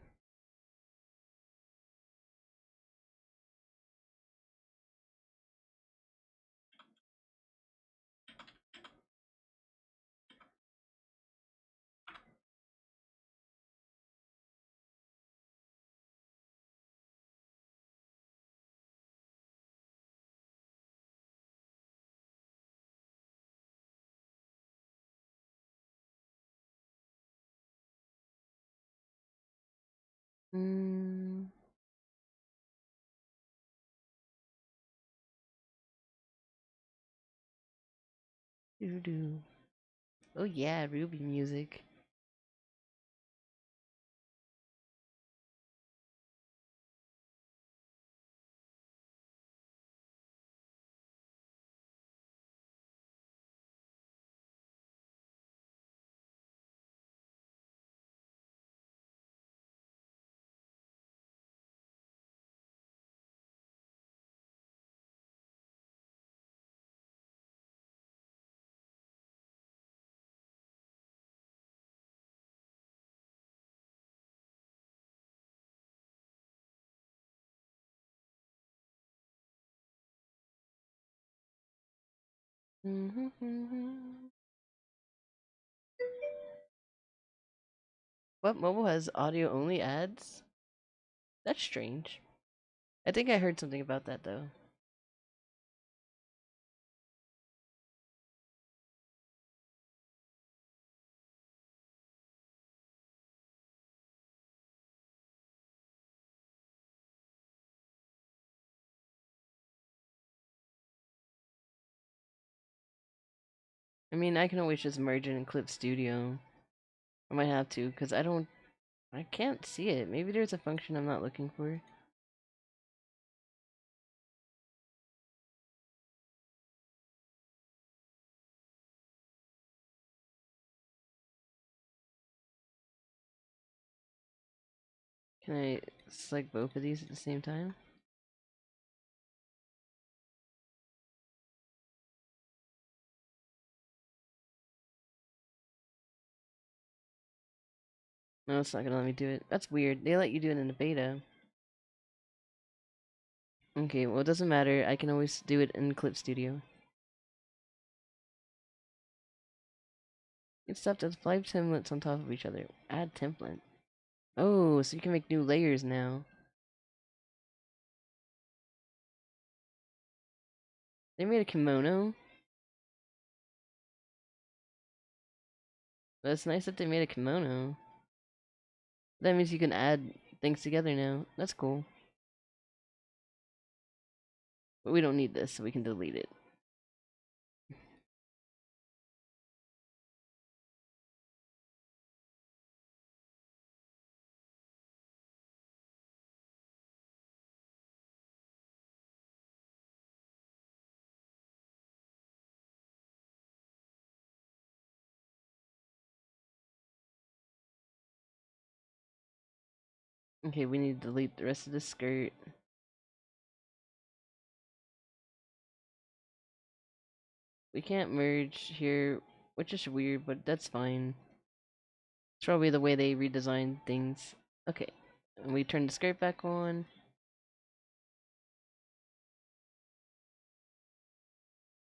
Mm. Doo doo. Oh yeah, Ruby music. What mobile has audio only ads? That's strange. I think I heard something about that though. I mean, I can always just merge it in Clip Studio. I might have to, because I can't see it. Maybe there's a function I'm not looking for. Can I select both of these at the same time? No, it's not gonna let me do it. That's weird. They let you do it in the beta. Okay, well it doesn't matter. I can always do it in Clip Studio. It's stuff that's 5 templates on top of each other. Add template. Oh, so you can make new layers now. They made a kimono. That's nice that they made a kimono. That means you can add things together now. That's cool. But we don't need this, so we can delete it. Okay, we need to delete the rest of the skirt. We can't merge here, which is weird, but that's fine. It's probably the way they redesigned things. Okay, and we turn the skirt back on.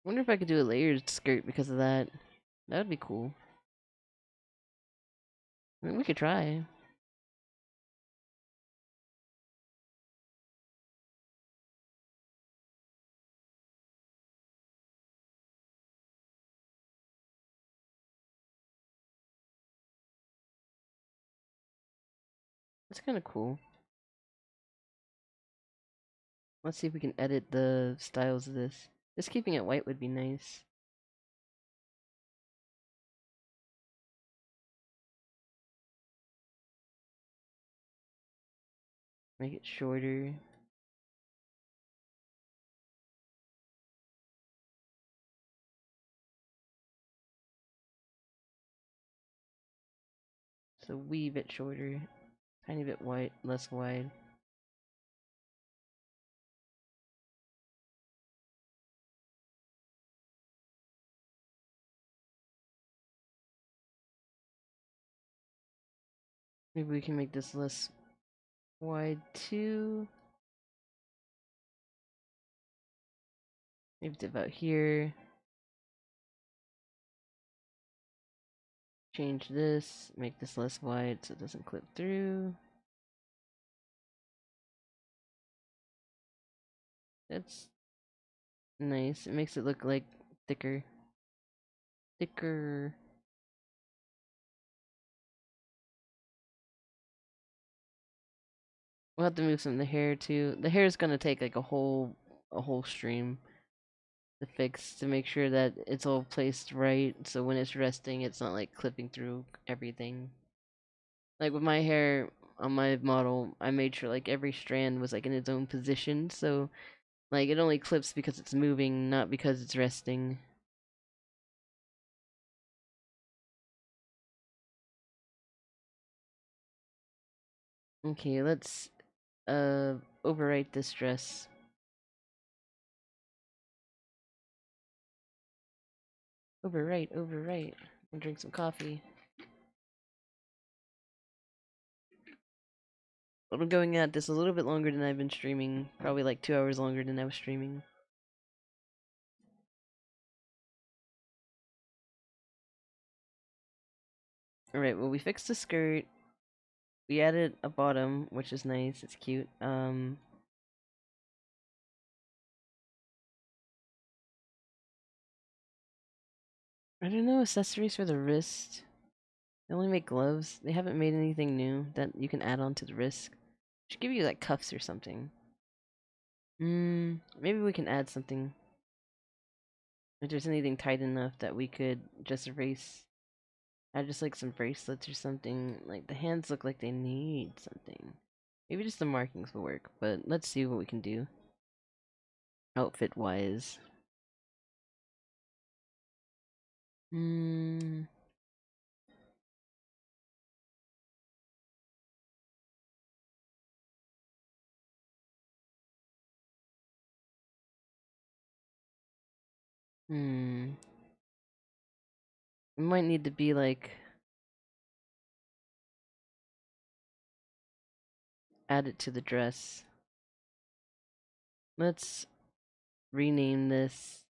I wonder if I could do a layered skirt because of that. That would be cool. I mean, we could try. It's kind of cool. Let's see if we can edit the styles of this. Just keeping it white would be nice. Make it shorter. So a wee bit shorter. Tiny bit wide, less wide. Maybe we can make this less wide too. Maybe it's about here. Change this, make this less wide so it doesn't clip through. That's nice. It makes it look like thicker. Thicker. We'll have to move some of the hair too. The hair is gonna take like a whole stream to fix to make sure that it's all placed right. So when it's resting, it's not like clipping through everything. Like with my hair on my model, I made sure like every strand was like in its own position. So like it only clips because it's moving, not because it's resting. Okay, let's overwrite this dress. Overwrite. I'll drink some coffee. I'm going at this a little bit longer than I've been streaming. Probably like 2 hours longer than I was streaming. Alright, well we fixed the skirt. We added a bottom, which is nice, it's cute. I don't know, accessories for the wrist. They only make gloves. They haven't made anything new that you can add on to the wrist. Should give you like cuffs or something. Maybe we can add something. If there's anything tight enough that we could just erase. Add just like some bracelets or something. Like the hands look like they need something. Maybe just the markings will work, but let's see what we can do. Outfit wise. Hmm. Hmm. It might need to be like added to the dress. Let's rename this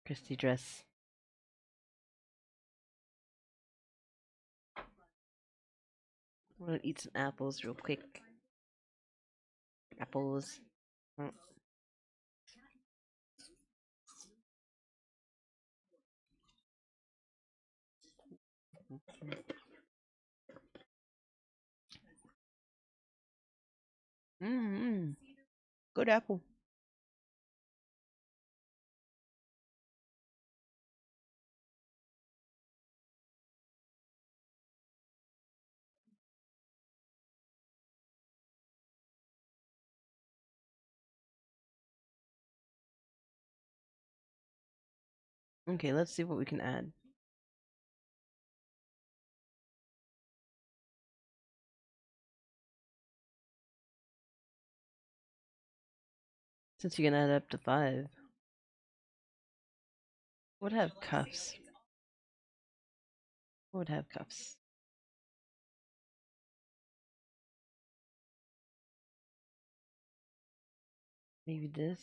Christy dress. I'm gonna eat some apples real quick. Apples. Mm. Mm-hmm. Good apple. Okay, let's see what we can add. Since you can add up to 5. What would have cuffs? What would have cuffs? Maybe this?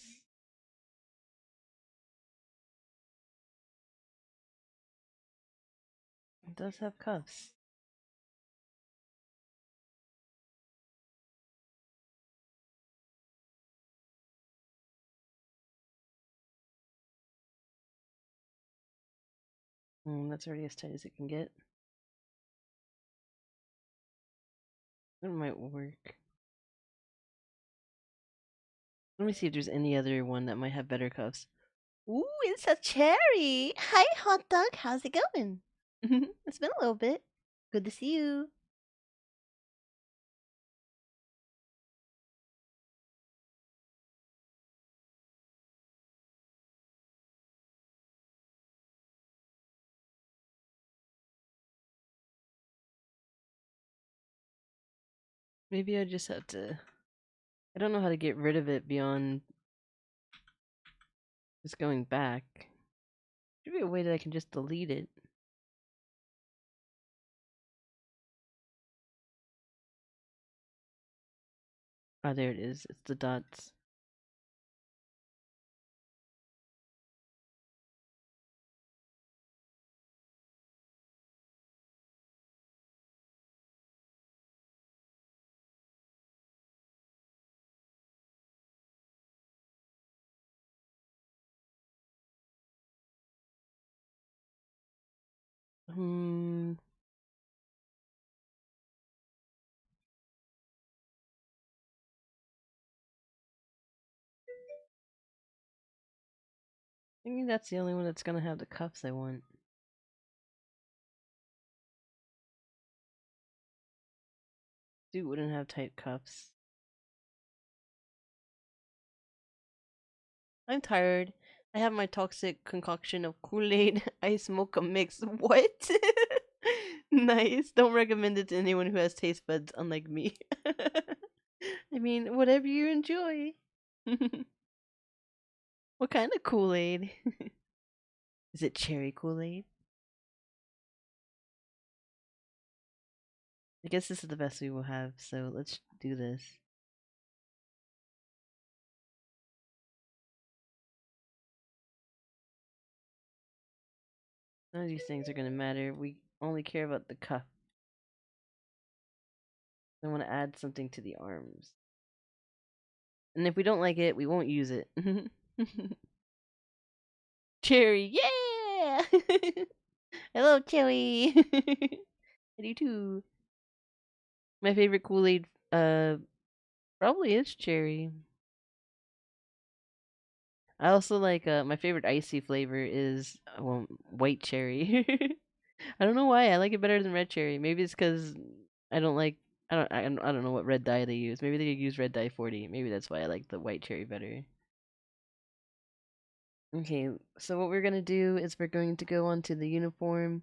It does have cuffs. That's already as tight as it can get. That might work. Let me see if there's any other one that might have better cuffs. Ooh, it's a cherry! Hi, hot dog. How's it going? It's been a little bit. Good to see you. Maybe I just have to. I don't know how to get rid of it beyond just going back. Should be a way that I can just delete it. Ah, there it is. It's the dots. Hmm. I think that's the only one that's gonna have the cuffs I want. Dude wouldn't have tight cuffs. I'm tired. I have my toxic concoction of Kool-Aid. I smoke a mix. What? Nice. Don't recommend it to anyone who has taste buds, unlike me. I mean, whatever you enjoy. What kind of Kool-Aid? Is it cherry Kool-Aid? I guess this is the best we will have, so let's do this. None of these things are gonna matter. We only care about the cuff. I want to add something to the arms. And if we don't like it, we won't use it. Cherry, yeah! I love cherry. I do too. My favorite Kool-Aid, probably is cherry. I also like my favorite icy flavor is white cherry. I don't know why I like it better than red cherry. Maybe it's because I don't like I don't know what red dye they use. Maybe they use red dye 40. Maybe that's why I like the white cherry better. Okay, so what we're gonna do is we're going to go onto the uniform,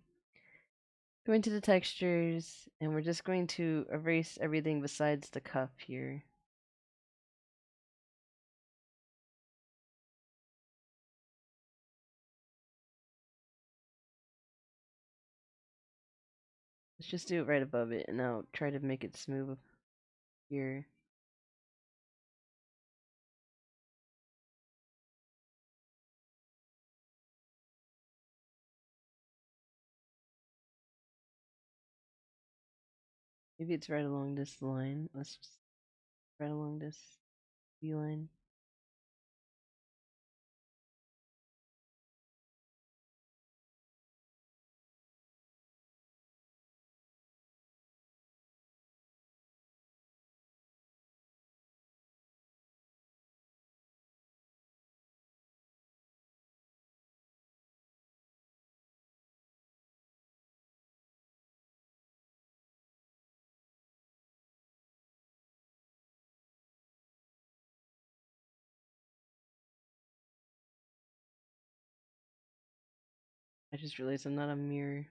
go into the textures, and we're just going to erase everything besides the cuff here. Let's just do it right above it, and now try to make it smooth here. Maybe it's right along this line. Let's just right along this V line. I just realized I'm not a mirror.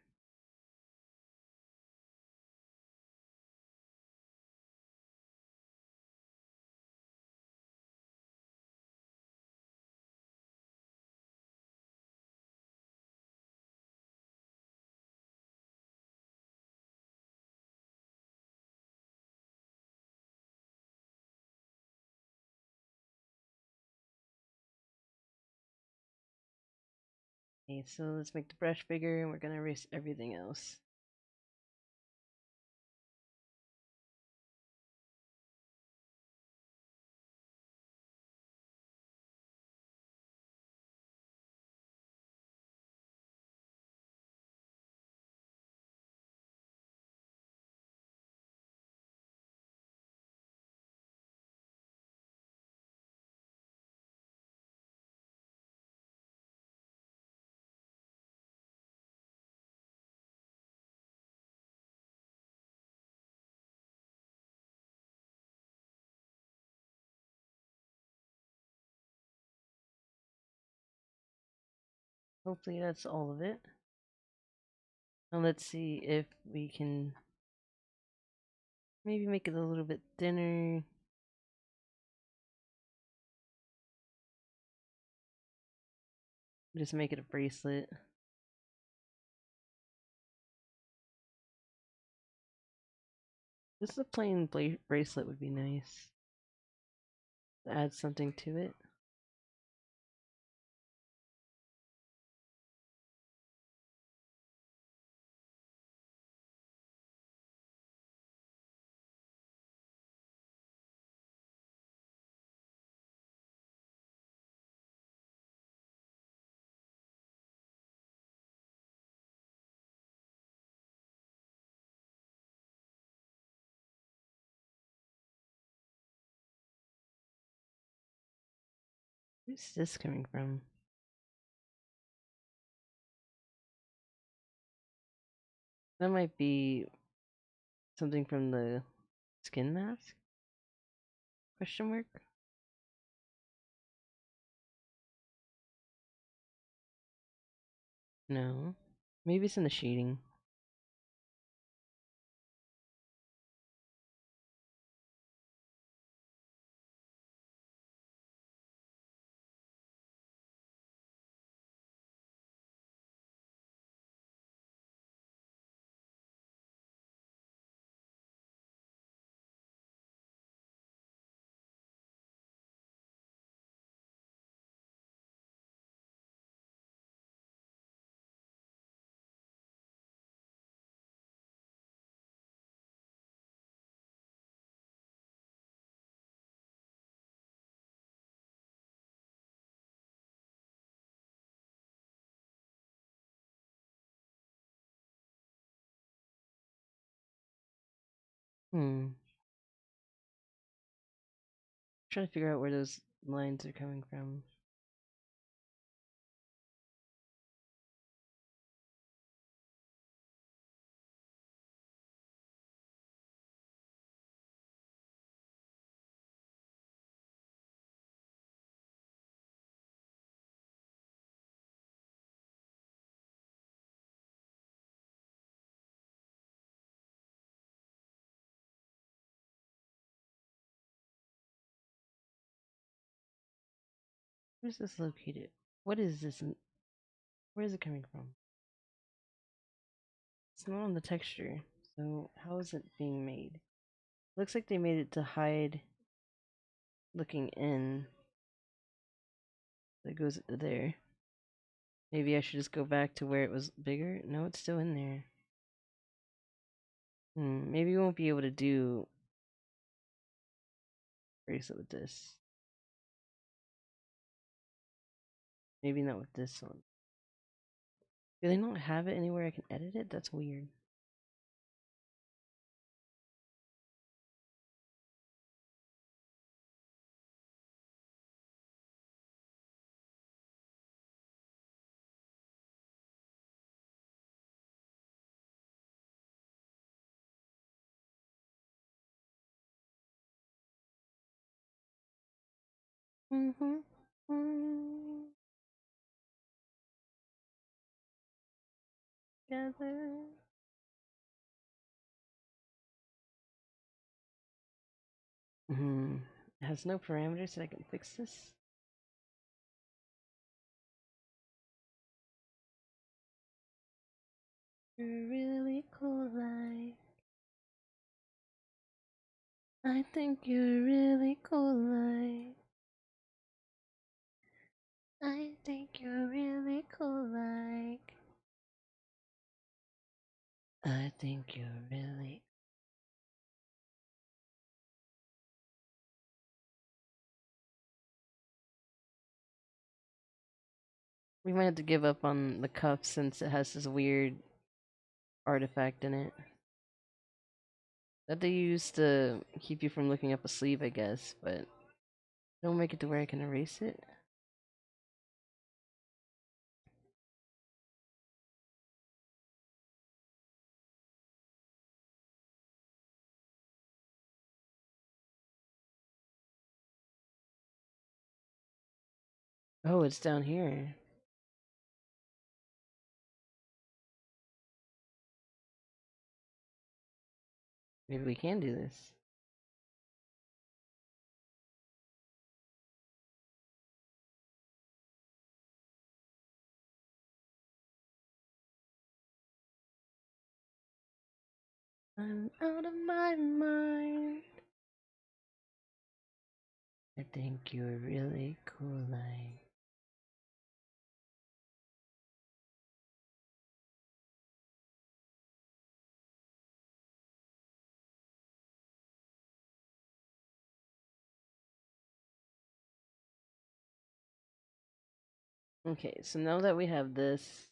Okay, so let's make the brush bigger, and we're gonna erase everything else. Hopefully that's all of it. Now let's see if we can maybe make it a little bit thinner. Just make it a bracelet. Just a plain bracelet would be nice. Add something to it. Where's this coming from? That might be something from the skin mask? Question mark? No. Maybe it's in the shading. Hmm. Trying to figure out where those lines are coming from. Where's this located? What is this? Where is it coming from? It's not on the texture, so how is it being made? Looks like they made it to hide looking in. That goes there. Maybe I should just go back to where it was bigger? No, it's still in there. Maybe we won't be able to do bracelet with this. Maybe not with this one. Do they not have it anywhere I can edit it? That's weird. Mm-hmm. Together. It has no parameters that I can fix this. You're really cool, like. I think you're really cool, like. I think you're really cool, like. I think you're really. We might have to give up on the cuff since it has this weird artifact in it that they use to keep you from looking up a sleeve, I guess, but don't make it to where I can erase it. Oh, it's down here. Maybe we can do this. I'm out of my mind. I think you're really cool, like. Okay, so now that we have this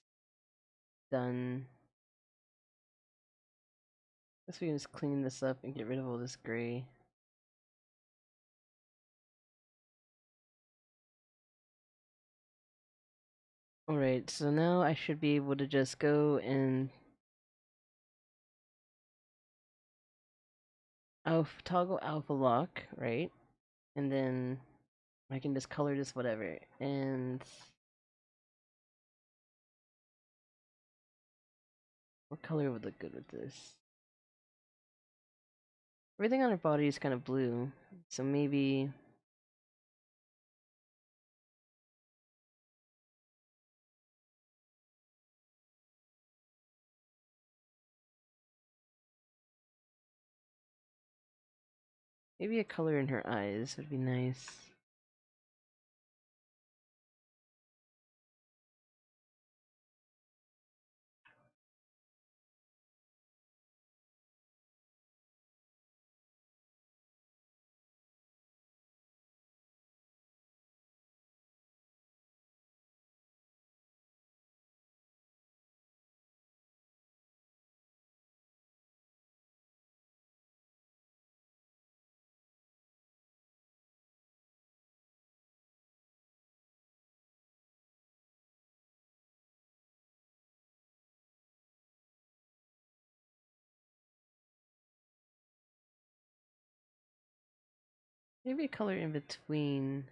done, I guess we can just clean this up and get rid of all this gray. Alright, so now I should be able to just go and toggle alpha lock, right? And then I can just color this whatever. And what color would look good with this? Everything on her body is kind of blue, so maybe a color in her eyes would be nice. Maybe a color in between.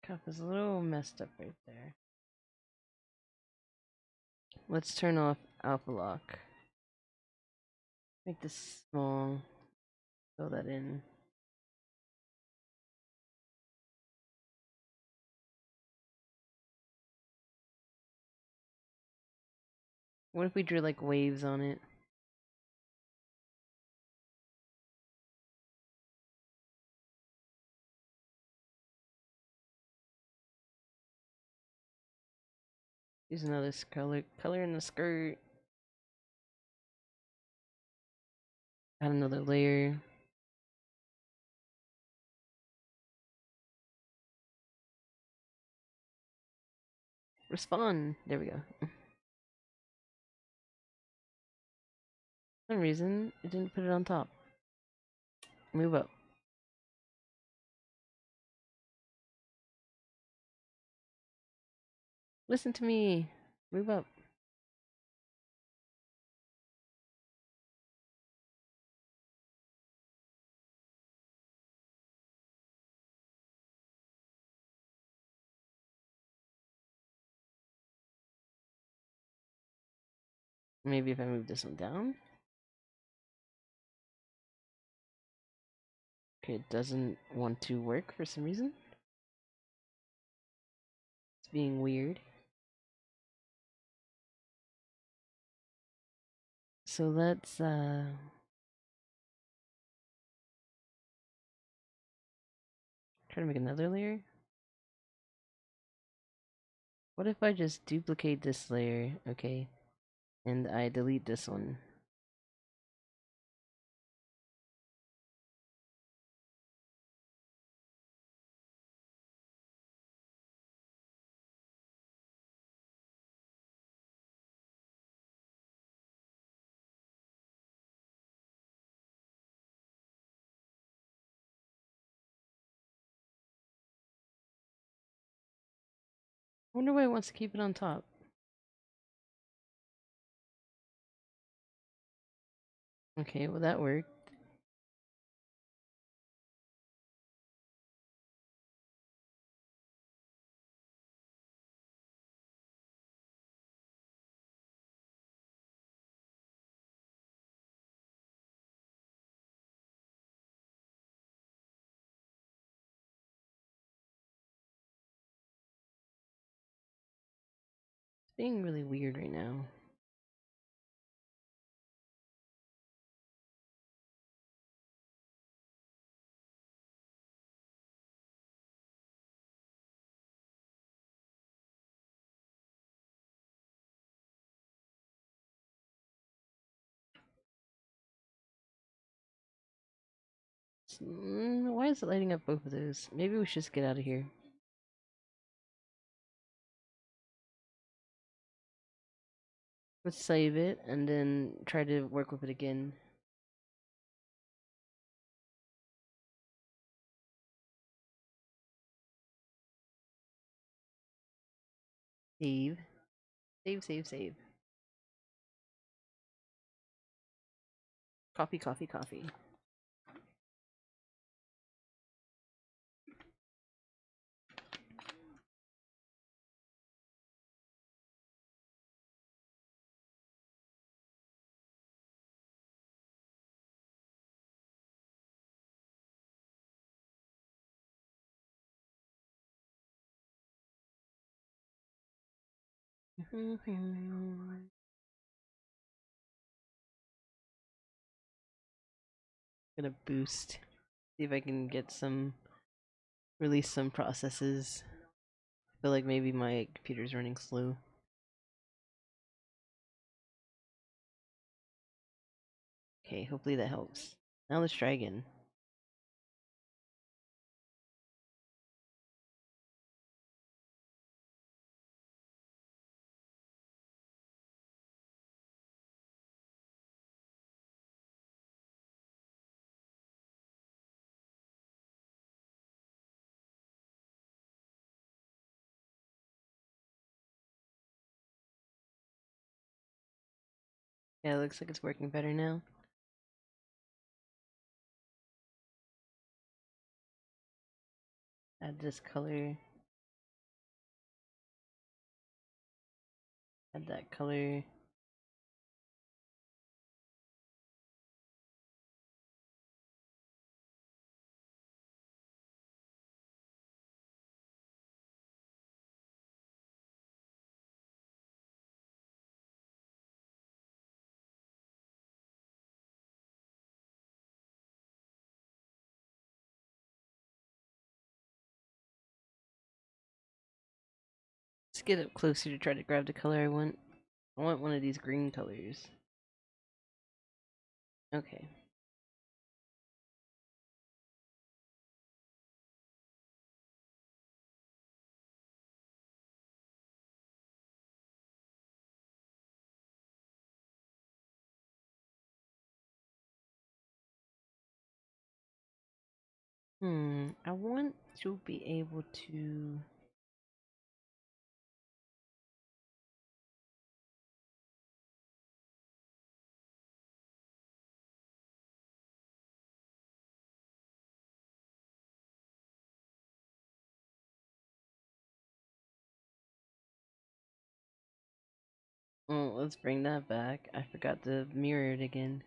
Cup is a little messed up right there. Let's turn off alpha lock. Make this small. Fill that in. What if we drew like waves on it? Use another color in the skirt. Add another layer. Respond. There we go. For some reason, it didn't put it on top. Move up. Listen to me. Move up. Maybe if I move this one down. Okay, it doesn't want to work for some reason. It's being weird. So let's try to make another layer. What if I just duplicate this layer, okay, and I delete this one? I wonder why it wants to keep it on top. Okay, well that worked. being really weird right now. Why is it lighting up both of those? Maybe we should just get out of here. Let's save it and then try to work with it again. Save. Save, save, save. Coffee, coffee, coffee. Gonna boost. See if I can get some, release some processes. I feel like maybe my computer's running slow. Okay, hopefully that helps. Now let's try again. Yeah, it looks like it's working better now. Add this color. Add that color. Let's get up closer to try to grab the color I want. I want one of these green colors. Okay. I want to be able to... Oh, let's bring that back. I forgot to mirror it again.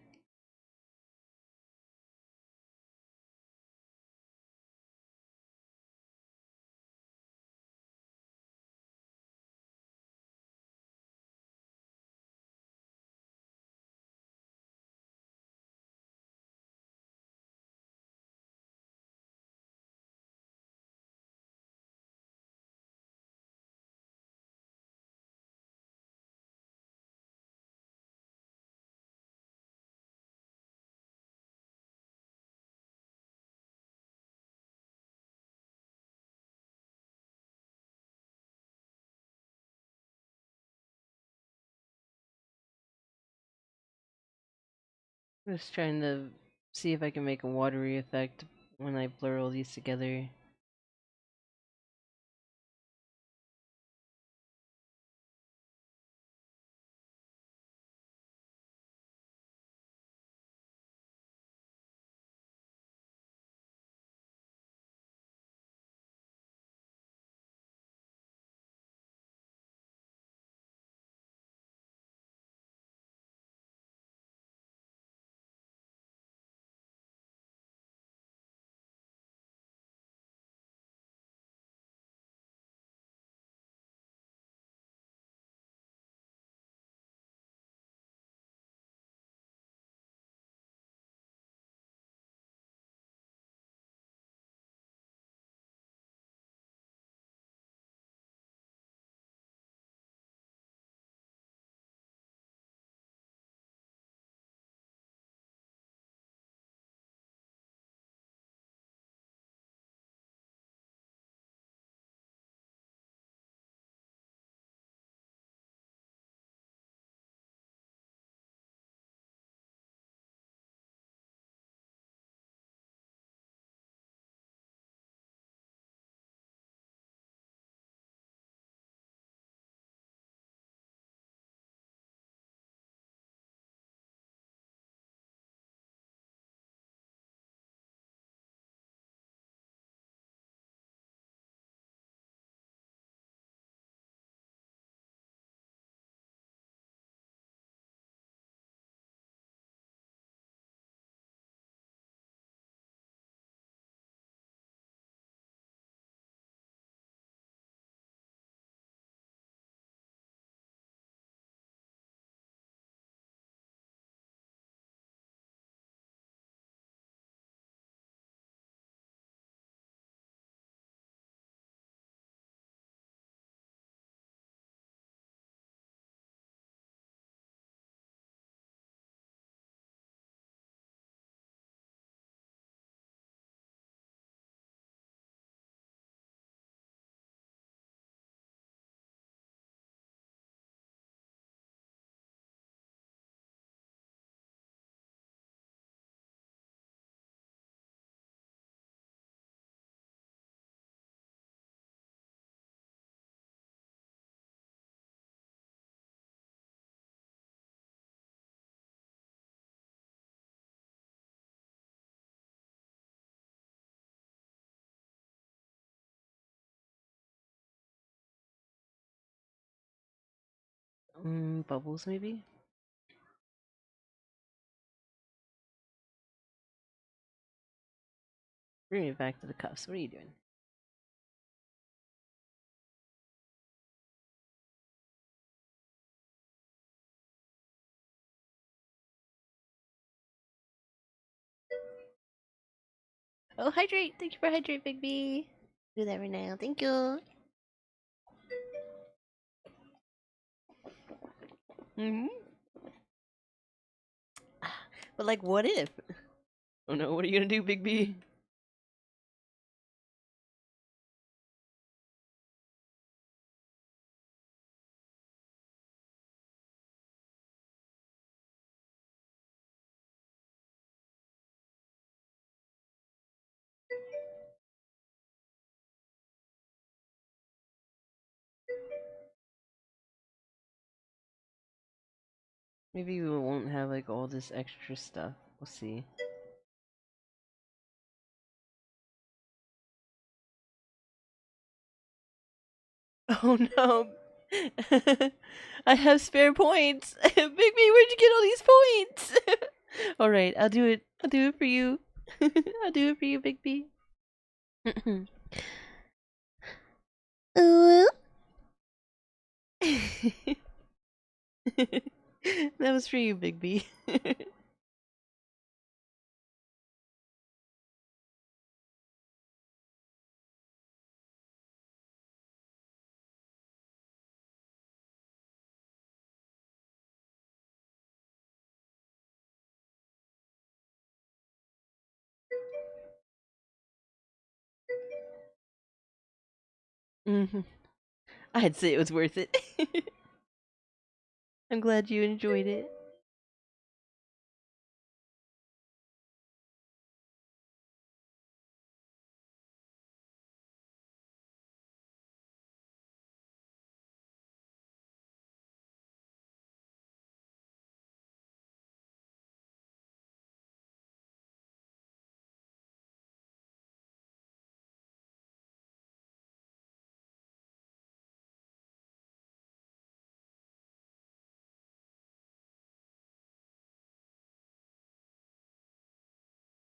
Just trying to see if I can make a watery effect when I blur all these together. Bubbles maybe? Bring me back to the cuffs. What are you doing? Oh, hydrate! Thank you for hydrate, Big B. Do that right now. Thank you. Hmm. But like, what if? Oh no, what are you gonna do, Big B? Maybe we won't have like all this extra stuff. We'll see. Oh no. I have spare points. Big B, where'd you get all these points? Alright, I'll do it. I'll do it for you. I'll do it for you, Big B. Ooh. That was for you, Big B. Hmm. I'd say it was worth it. I'm glad you enjoyed it.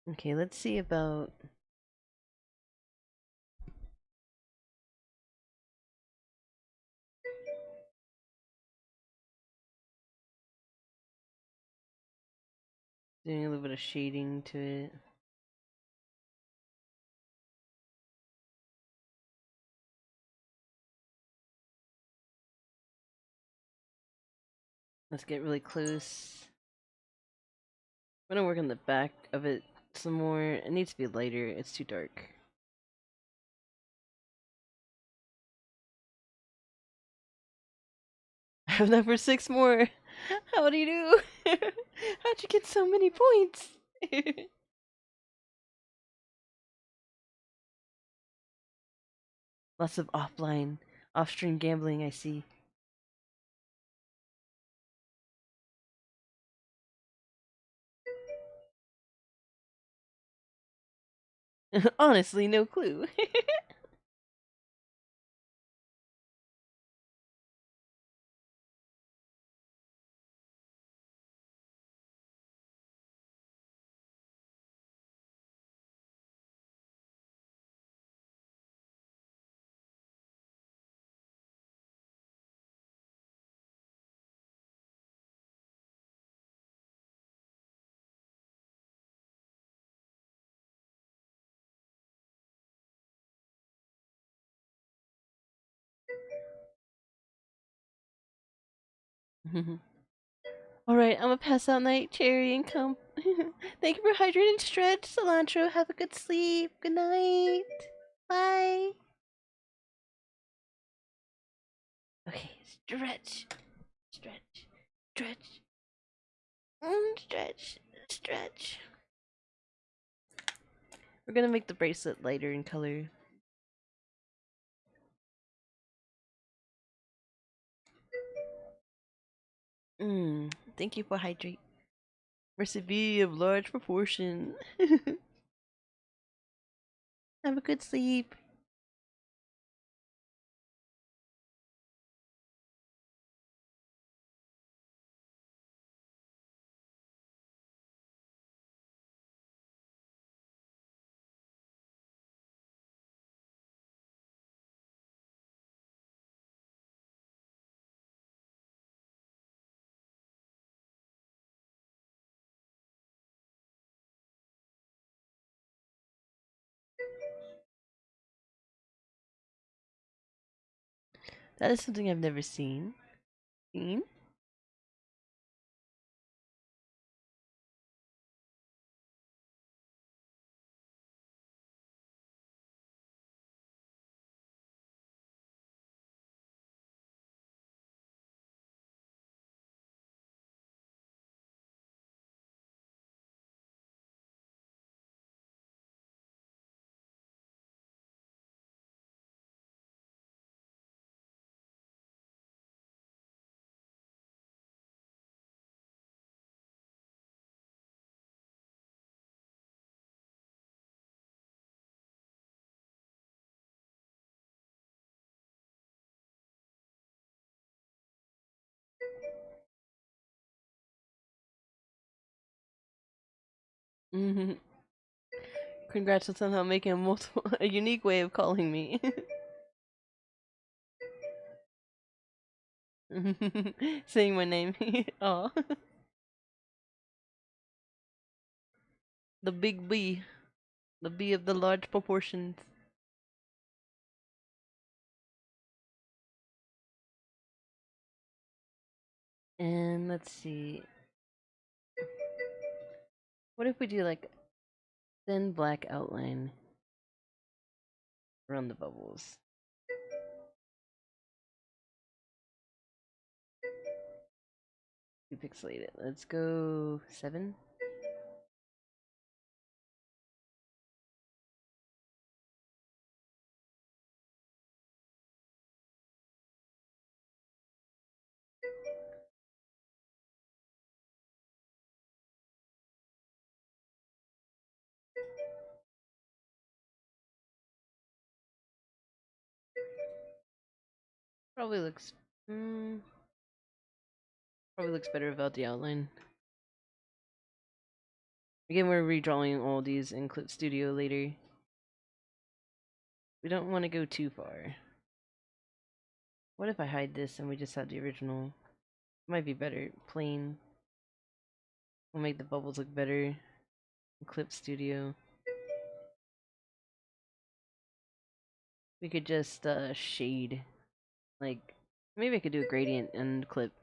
Okay, let's see about doing a little bit of shading to it. Let's get really close. I'm gonna work on the back of it some more. It needs to be lighter. It's too dark. I have enough for 6 more. How do you do? How'd you get so many points? Lots of offline, off-stream gambling, I see. Honestly, no clue. Alright, I'm gonna pass out night, Cherry, and come. Thank you for hydrating, stretch, cilantro. Have a good sleep. Good night. Bye. Okay, stretch, stretch, stretch, stretch, stretch. We're gonna make the bracelet lighter in color. Thank you for hydrate. Recipe of large proportion. Have a good sleep. That is something I've never seen. Seen? Mm-hmm. Congrats on somehow making a multiple a unique way of calling me. Saying my name. Oh. The big B. The B of the large proportions. And let's see. What if we do like thin black outline around the bubbles? We pixelate it. Let's go 7. Probably looks. Mm, probably looks better without the outline. Again, we're redrawing all these in Clip Studio later. We don't want to go too far. What if I hide this and we just have the original? Might be better. Plain. We'll make the bubbles look better in Clip Studio. We could just shade. Like, maybe I could do a gradient and Clip.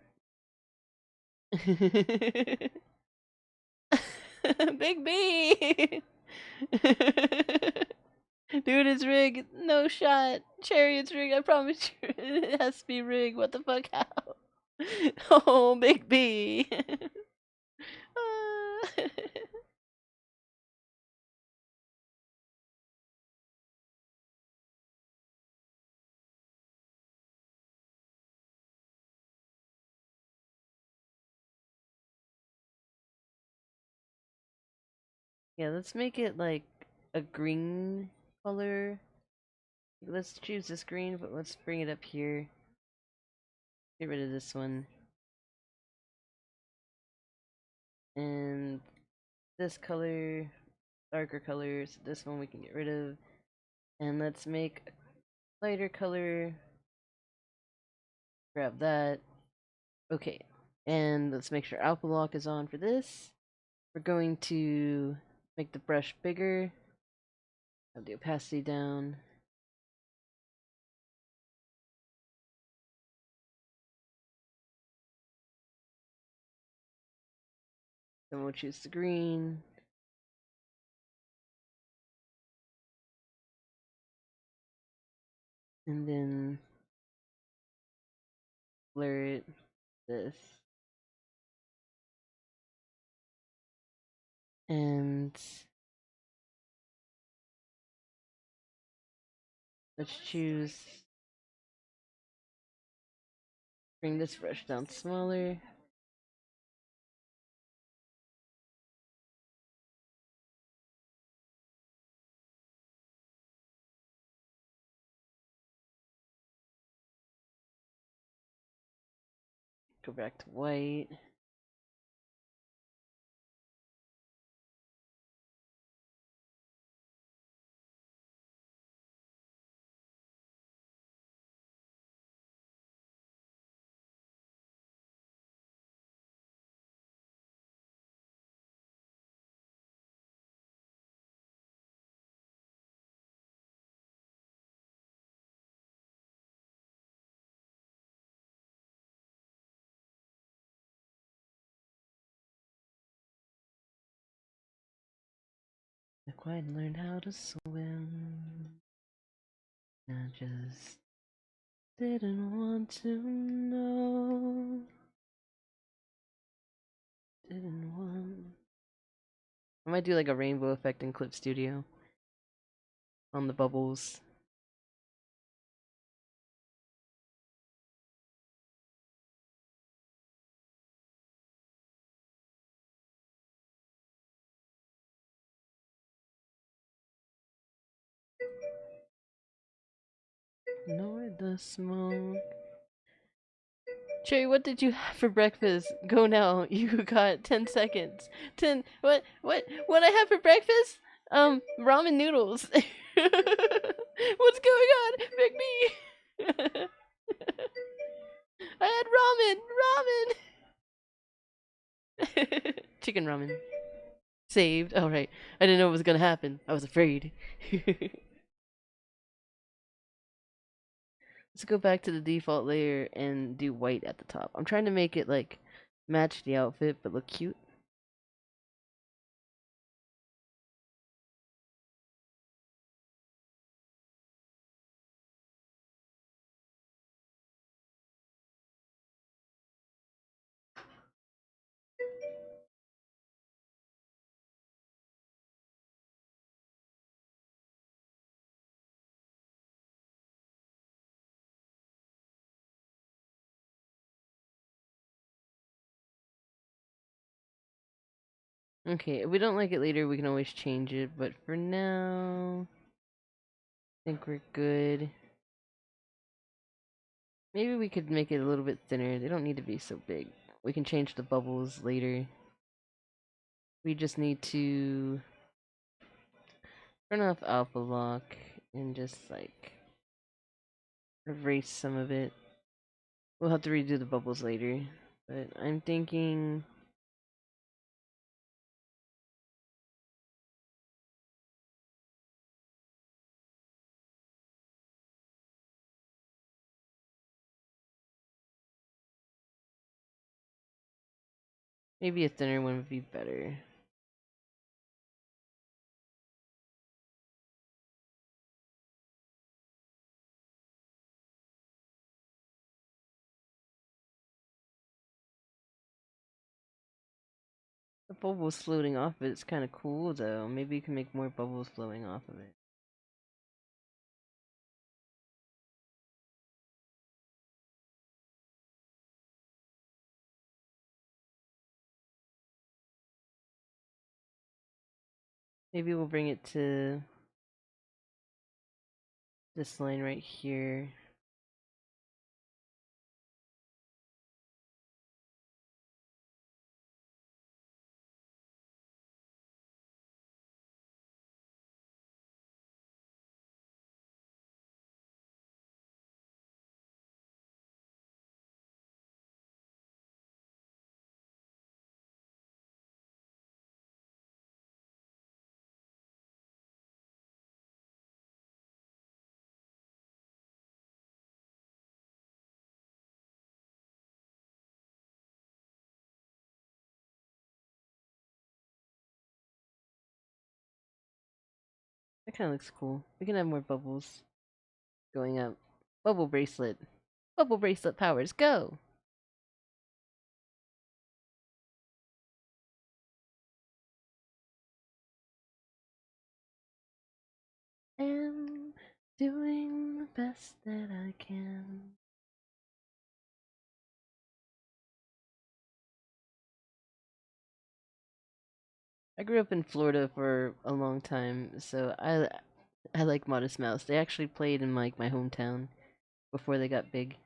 Big B! Dude, it's rigged. No shot. Cherry, it's rigged. I promise you. It has to be rigged. What the fuck? How? Oh, Big B. Yeah, let's make it like a green color. Let's choose this green, but let's bring it up here. Get rid of this one. And this color, darker colors. This one we can get rid of. And let's make a lighter color. Grab that. Okay. And let's make sure alpha lock is on for this. We're going to make the brush bigger. Have the opacity down. Then we'll choose the green. And then blur it. This. And let's choose. Bring this brush down smaller. Go back to white. quite learned how to swim. I just didn't want to know. Didn't want. I might do like a rainbow effect in Clip Studio on the bubbles. Ignore the smoke. Cherry, what did you have for breakfast? Go now. You got 10 seconds. 10. What I have for breakfast? Ramen noodles. What's going on? Pick me. I had ramen. Chicken ramen. Saved. Alright. I didn't know what was gonna happen. I was afraid. Let's go back to the default layer and do white at the top. I'm trying to make it like match the outfit but look cute. Okay, if we don't like it later, we can always change it, but for now, I think we're good. Maybe we could make it a little bit thinner. They don't need to be so big. We can change the bubbles later. We just need to turn off alpha lock and just like erase some of it. We'll have to redo the bubbles later, but I'm thinking maybe a thinner one would be better. The bubbles floating off it, it's kind of cool though. Maybe you can make more bubbles flowing off of it. Maybe we'll bring it to this line right here. That kind of looks cool. We can have more bubbles going up. Bubble bracelet. Bubble bracelet powers, go! Am doing the best that I can. I grew up in Florida for a long time, so I like Modest Mouse. They actually played in like my hometown before they got big.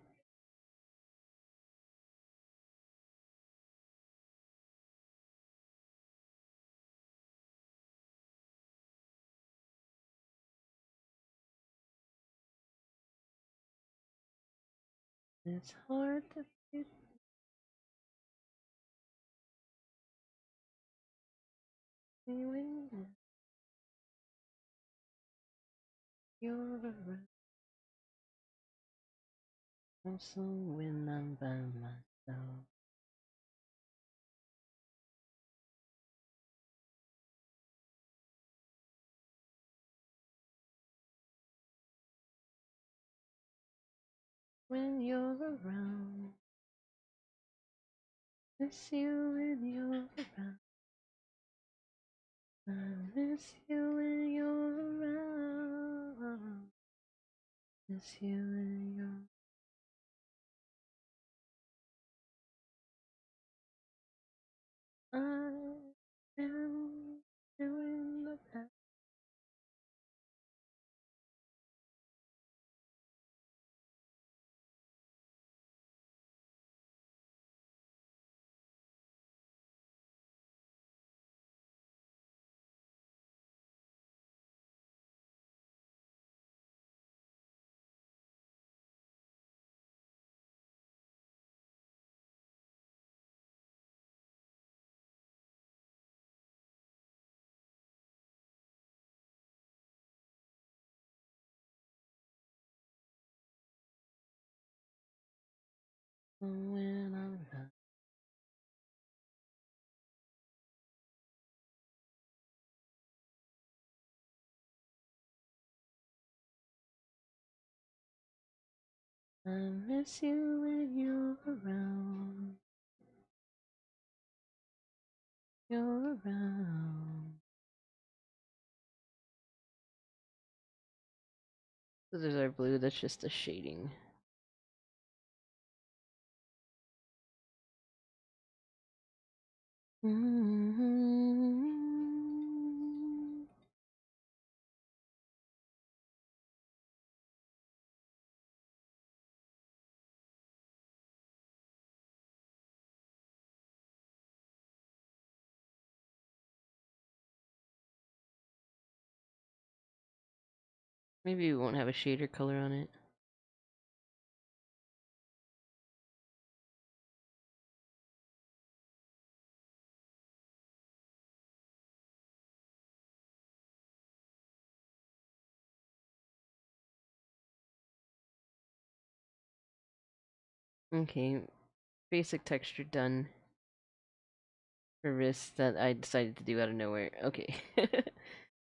It's hard to get when you're around. Also when I'm by myself. when you're around. Miss you when you're around. I miss you when you're around. Miss you when you're. I am doing the best. When I'm not. I miss you when you're around. You're around. So there's our blue, that's just the shading. Maybe we won't have a shader color on it. Okay, basic texture done for wrists that I decided to do out of nowhere. Okay.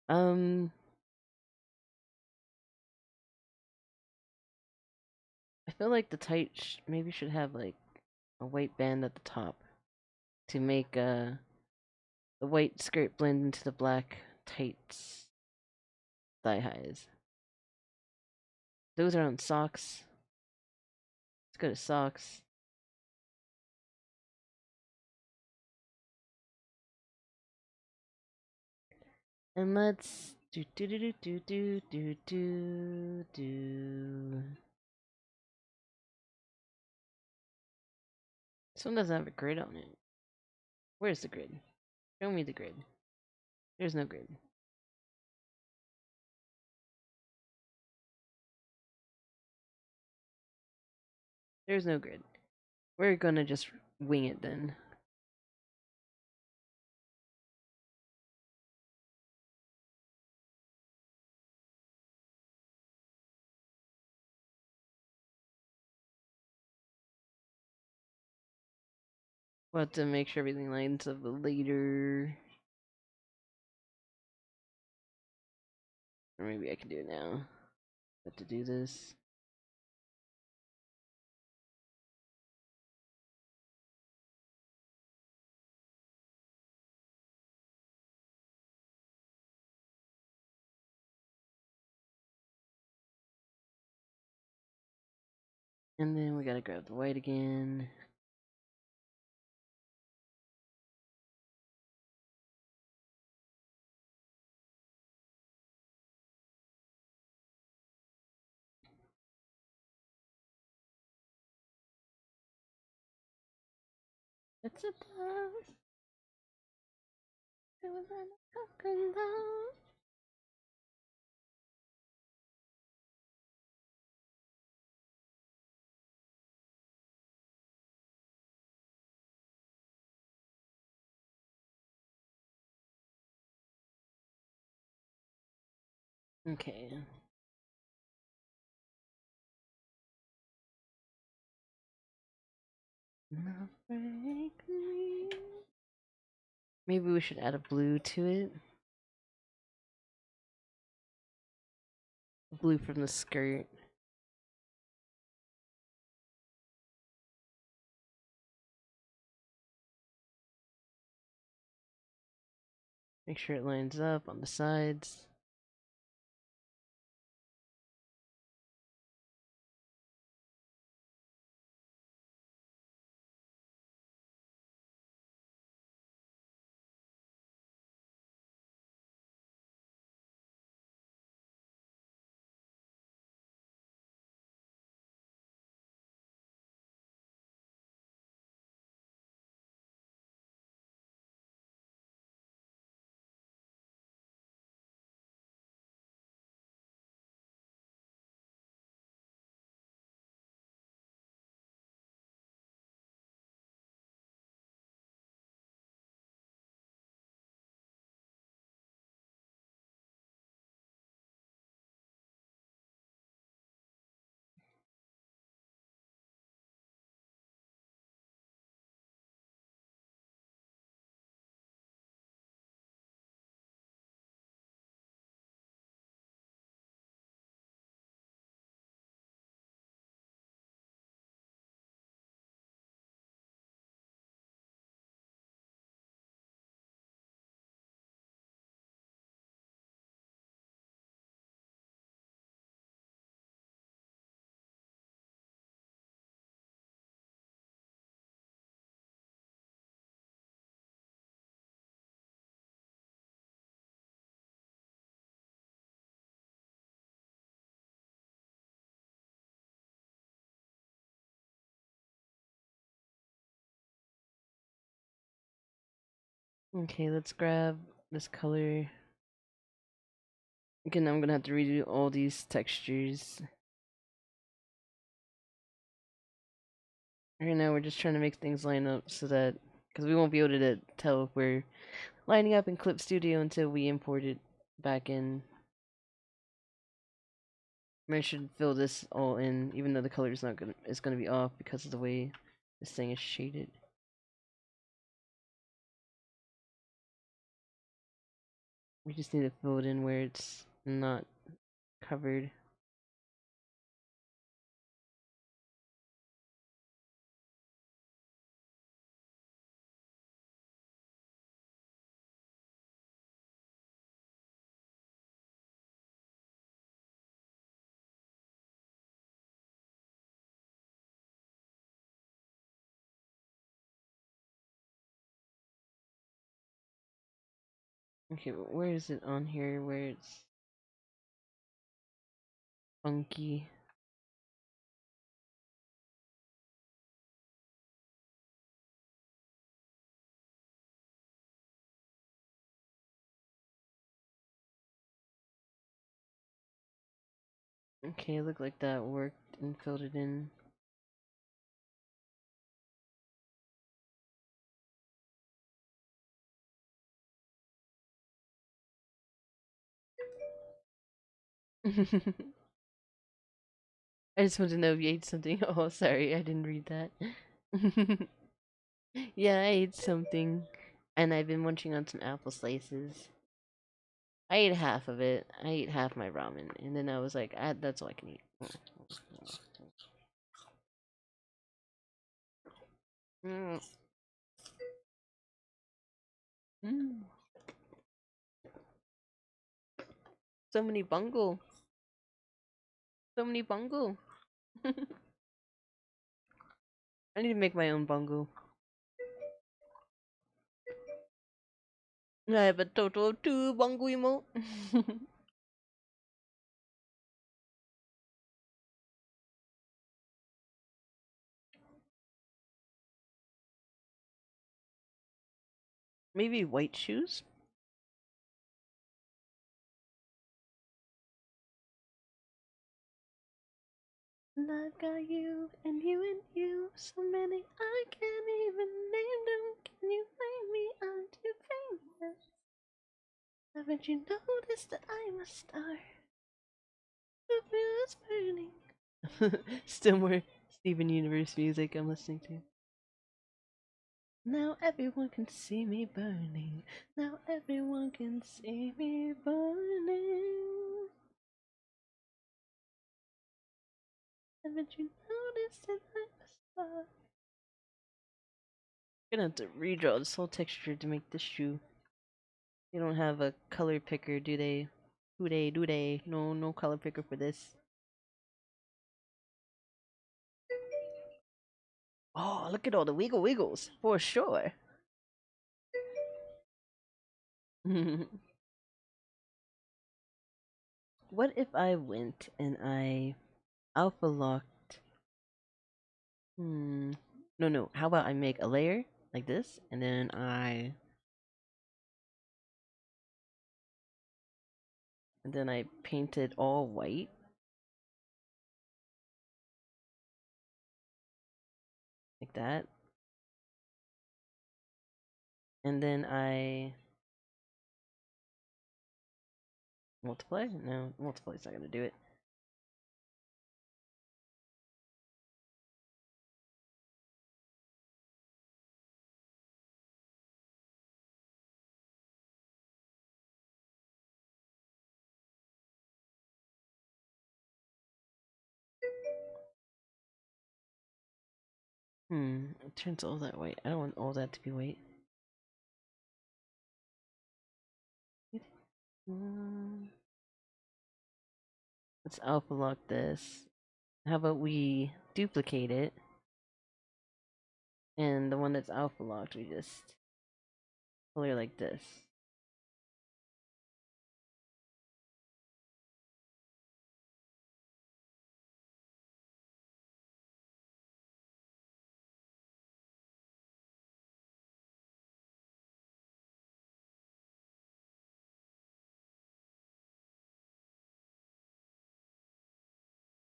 um, I feel like the tight maybe should have like a white band at the top to make the white skirt blend into the black tights thigh highs. Those are on socks. Let's go to socks. And let's do. This one doesn't have a grid on it. Where's the grid? Show me the grid. There's no grid. There's no grid. We're gonna just wing it then. We'll have to make sure everything lines up later. Or maybe I can do it now. Have to do this. And then we gotta grab the white again. It's a dove. It was in a coconut. Okay. Now break me. Maybe we should add a blue to it. Blue from the skirt. Make sure it lines up on the sides. Okay, let's grab this color. Again, I'm gonna have to redo all these textures. Right now, we're just trying to make things line up so that, because we won't be able to tell if we're lining up in Clip Studio until we import it back in. I should fill this all in, even though the color is not gonna be off because of the way this thing is shaded. We just need to fill it in where it's not covered. Okay, where is it on here where it's funky? Okay, looked like that worked and filled it in. I just want to know if you ate something. Oh, sorry, I didn't read that. Yeah, I ate something. And I've been munching on some apple slices. I ate half of it. I ate half my ramen. And then I was like, that's all I can eat. Mm. Mm. So many bungle. So many bungle. I need to make my own bungle. I have a total of 2 bungle emote. Maybe white shoes? And I've got you, and you, so many I can't even name them. Can you name me? I'm too famous. Haven't you noticed that I'm a star? The fuse burning. Still more Steven Universe music I'm listening to. Now everyone can see me burning. Now everyone can see me burning. Haven't you noticed that I'm a star? I'm gonna have to redraw this whole texture to make this shoe. They don't have a color picker, do they? Do they? No, no color picker for this. Oh, look at all the wiggles, for sure. What if I went and I alpha locked? No, no. How about I make a layer like this, and then I paint it all white, like that, and then I multiply. No, multiply's not gonna do it. It turns all that white. I don't want all that to be white. Let's alpha lock this. How about we duplicate it? And the one that's alpha locked, we just color like this.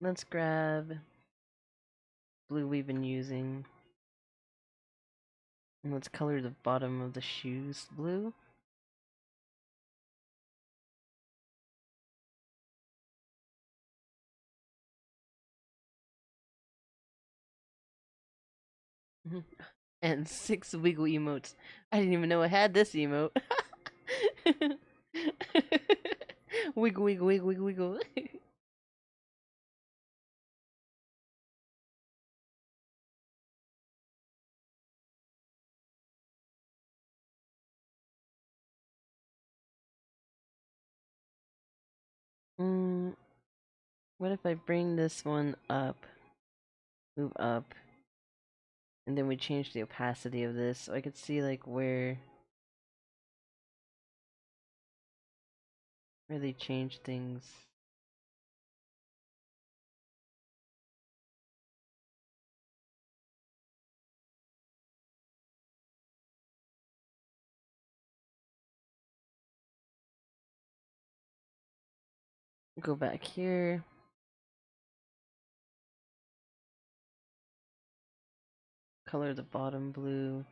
Let's grab blue we've been using. And let's color the bottom of the shoes blue. And 6 wiggle emotes. I didn't even know I had this emote. Wiggle, wiggle, wiggle, wiggle, wiggle. What if I bring this one up, move up, and then we change the opacity of this so I could see like where they change things. Go back here. Color the bottom blue.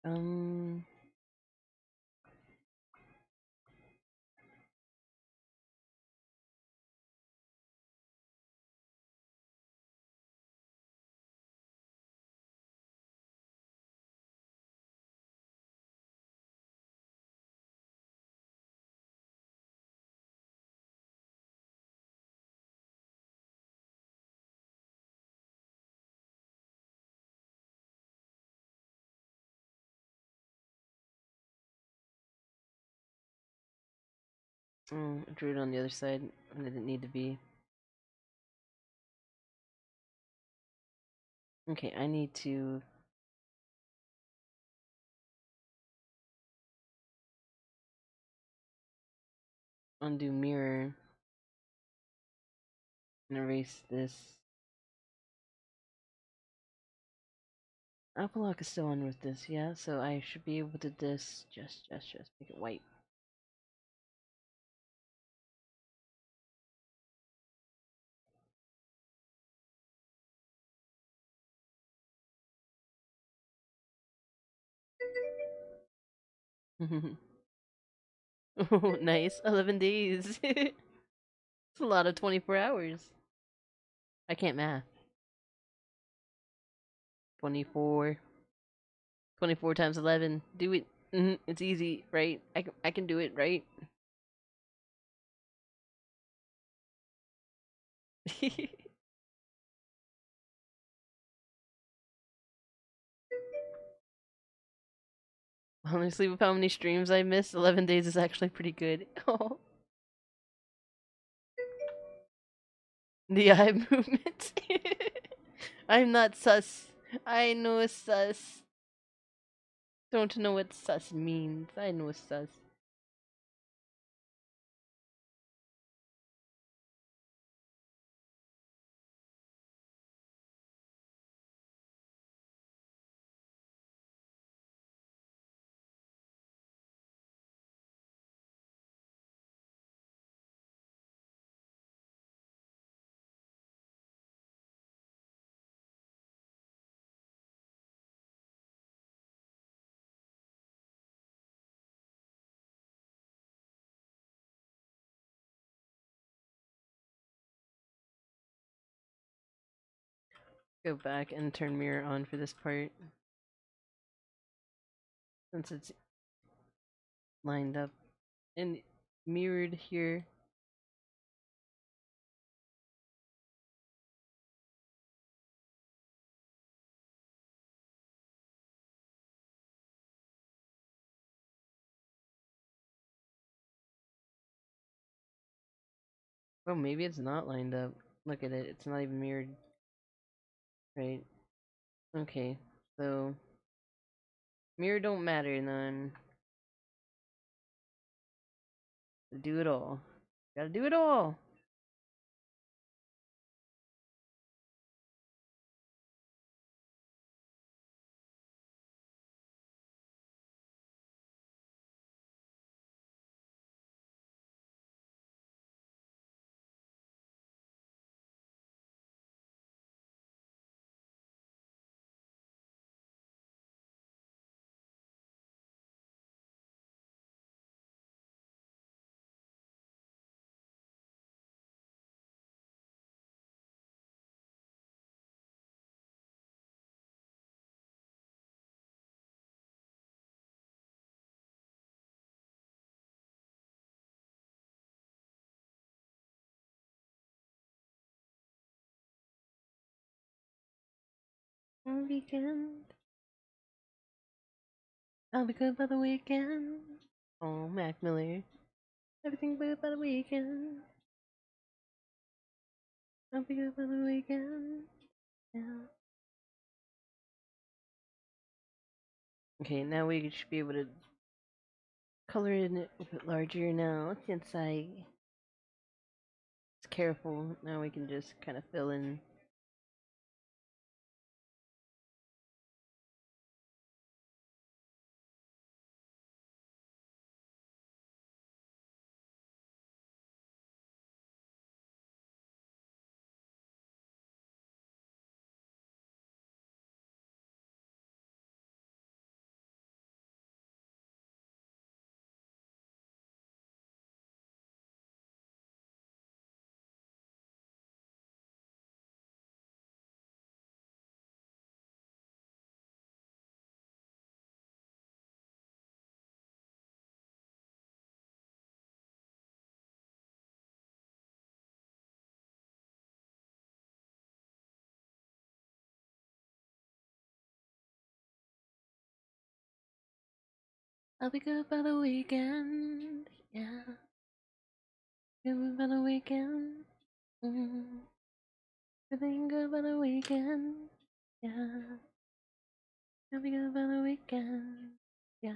Um, I drew it on the other side and it didn't need to be. Okay, I need to undo mirror and erase this. Apple lock is still on with this, yeah. So I should be able to just make it white. Oh, nice. 11 days. It's a lot of 24 hours. I can't math. 24. 24 times 11. Do it. It's easy, right? I can do it, right? Honestly, with how many streams I missed, 11 days is actually pretty good. Oh, the eye movement. I'm not sus. I know sus. Don't know what sus means. I know sus. Go back and turn mirror on for this part. Since it's lined up and mirrored here. Oh, maybe it's not lined up. Look at it. It's not even mirrored. Right. Okay. So mirror don't matter none. Do it all. Gotta do it all. Weekend. I'll be good by the weekend. Oh, Mac Miller. Everything good by the weekend. I'll be good by the weekend. Yeah. Okay, now we should be able to color in it a bit larger now. Since I was careful, now we can just kind of fill in. I'll be good by the weekend. Yeah. Good by the weekend. Everything good by the weekend. Yeah. I'll be good by the weekend. Yeah.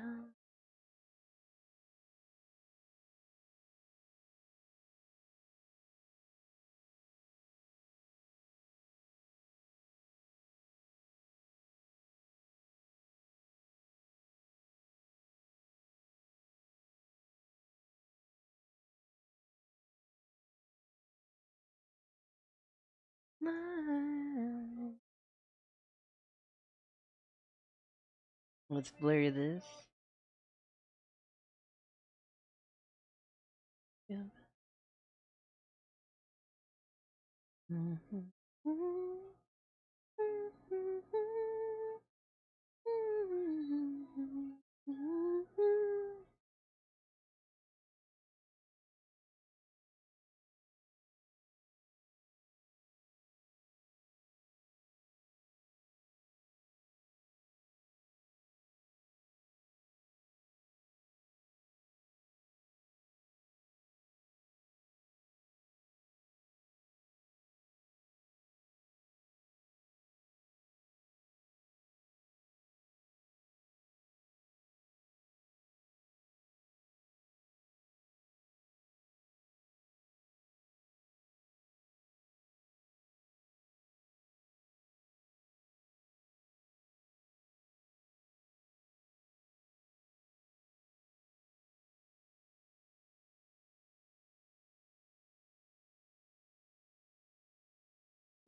night. Let's blur this. Yeah.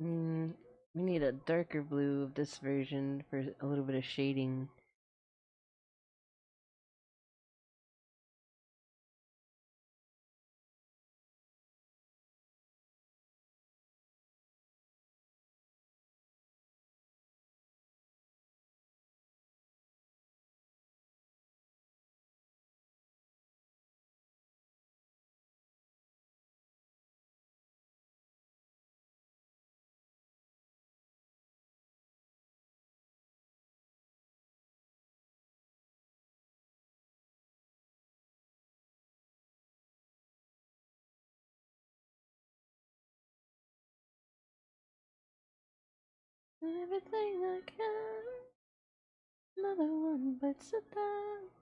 Mm, we need a darker blue of this version for a little bit of shading. Everything I can, another one bites the dust.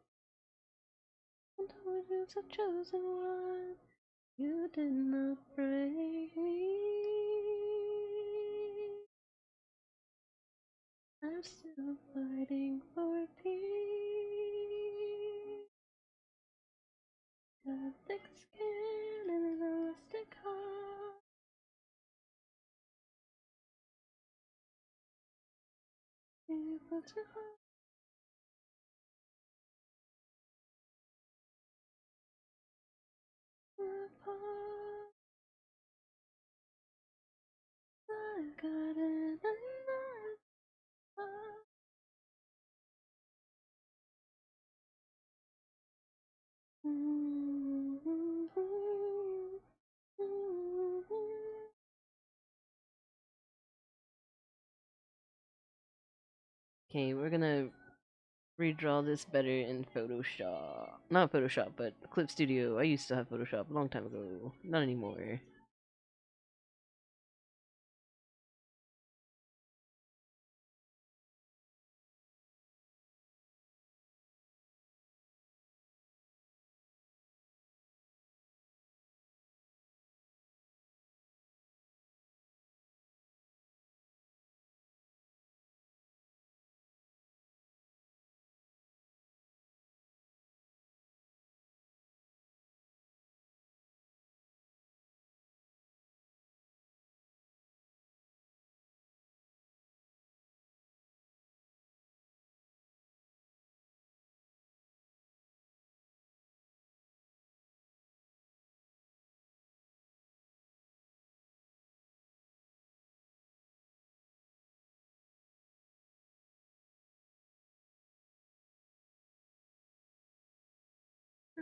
And always feels a chosen one. You did not break me. I'm still fighting for peace. Got thick skin and an elastic heart. You put your heart apart. I've got an enough heart. Okay, we're gonna redraw this better in Photoshop. Not Photoshop, but Clip Studio. I used to have Photoshop a long time ago. Not anymore.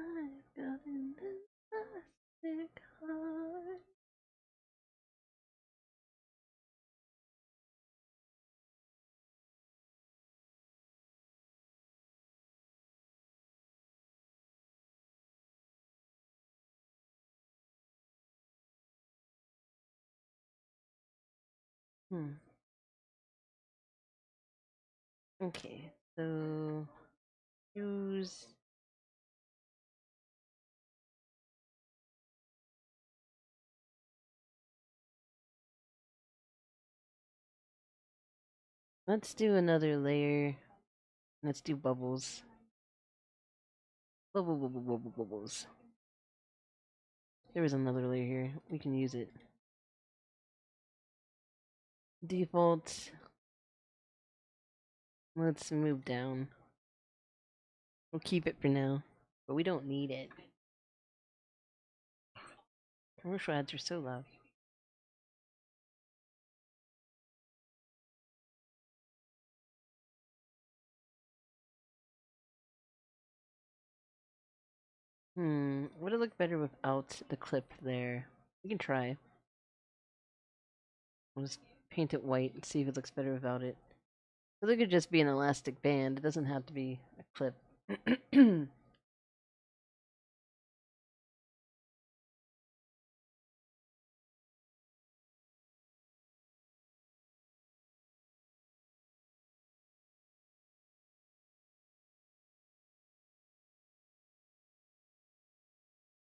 I've got an elastic heart. Hmm. Okay, so use. Let's do another layer. Let's do bubbles. Bubbles. There was another layer here. We can use it. Default. Let's move down. We'll keep it for now, but we don't need it. Commercial ads are so loud. Would it look better without the clip there? We can try. I'll just paint it white and see if it looks better without it. But it could just be an elastic band. It doesn't have to be a clip.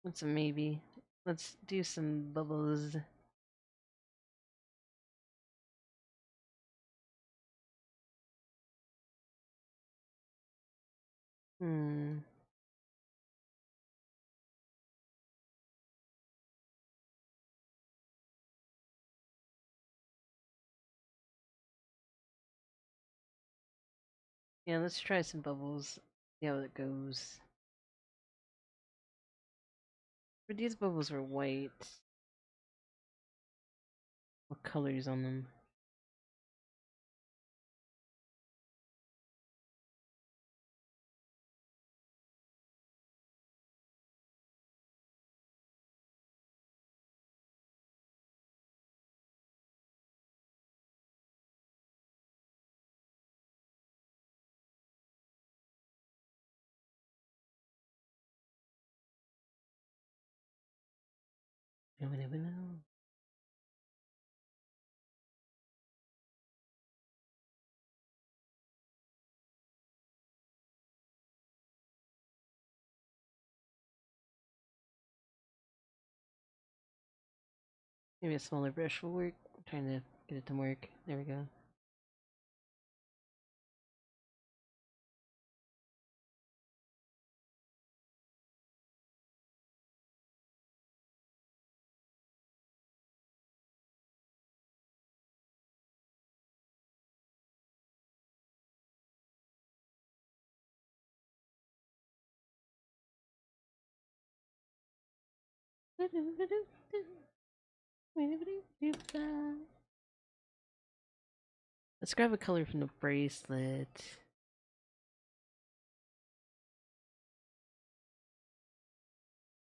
What's a maybe? Let's do some bubbles. Hmm. Yeah, let's try some bubbles. See how it goes. But these bubbles are white. What colors on them? We never know. Maybe a smaller brush will work. I'm trying to get it to work. There we go. Let's grab a color from the bracelet.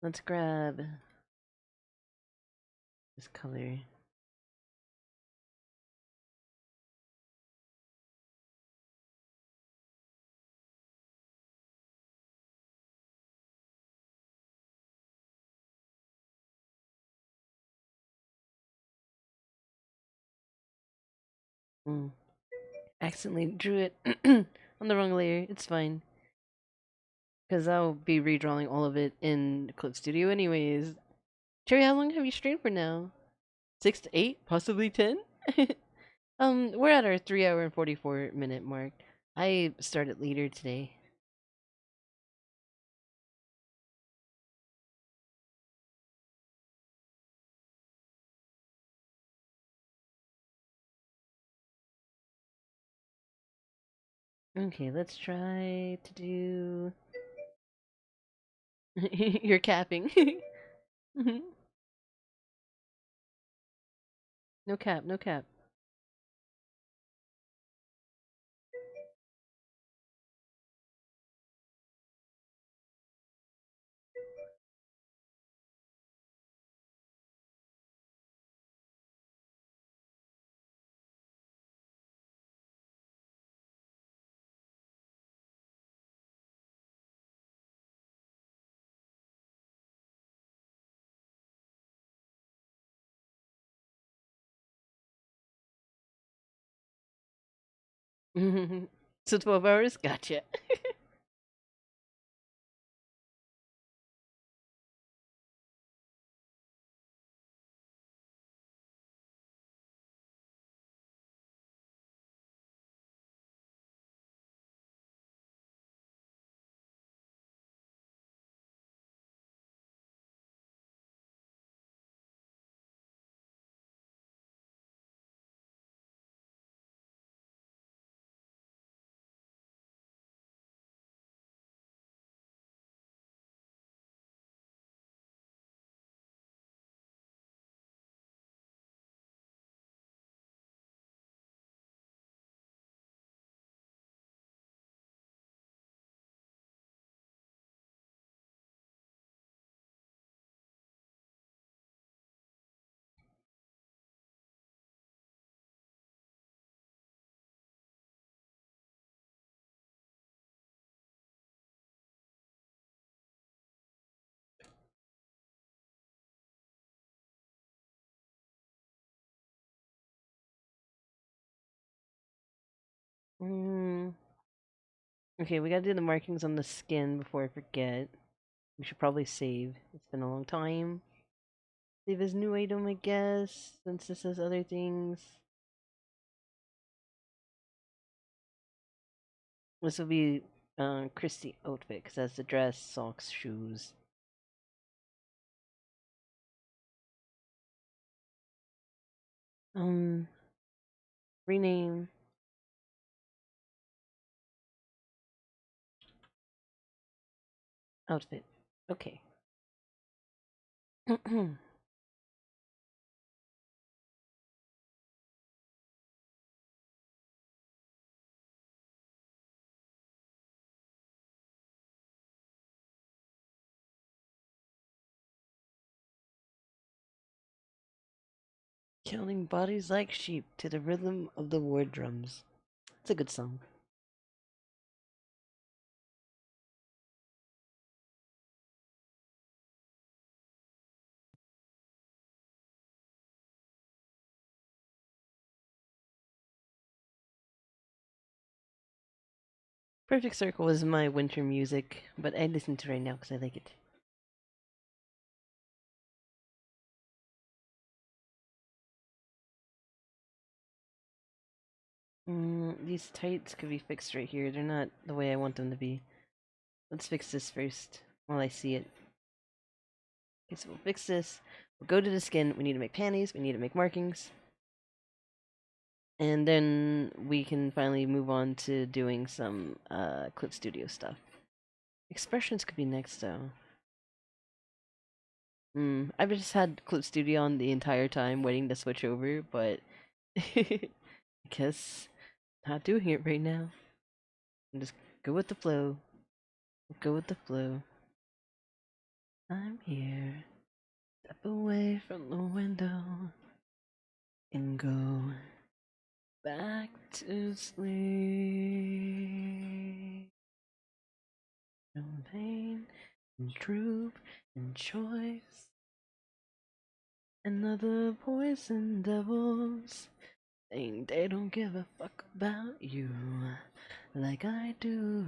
Let's grab this color. Accidentally drew it on the wrong layer. It's fine. Because I'll be redrawing all of it in Clip Studio anyways. Cherry, how long have you streamed for now? 6 to 8? Possibly 10? We're at our 3 hour and 44 minute mark. I started later today. Okay, let's try to do... You're capping. No cap, no cap. So 12 hours? Gotcha. Okay, we gotta do the markings on the skin before I forget. We should probably save. It's been a long time. Save as new item, I guess, since this has other things. This will be Christy outfit, because that's the dress, socks, shoes. Rename. Outfit. Okay. Killing bodies like sheep to the rhythm of the war drums. It's a good song. Perfect Circle is my winter music, but I listen to it right now because I like it. These tights could be fixed right here. They're not the way I want them to be. Let's fix this first while I see it. Okay, so we'll fix this. We'll go to the skin. We need to make panties. We need to make markings. And then we can finally move on to doing some Clip Studio stuff. Expressions could be next though. I've just had Clip Studio on the entire time waiting to switch over, but I guess not doing it right now. And just go with the flow. Go with the flow. I'm here. Step away from the window and go back to sleep. No pain and truth and choice. And other poison devils saying they don't give a fuck about you like I do.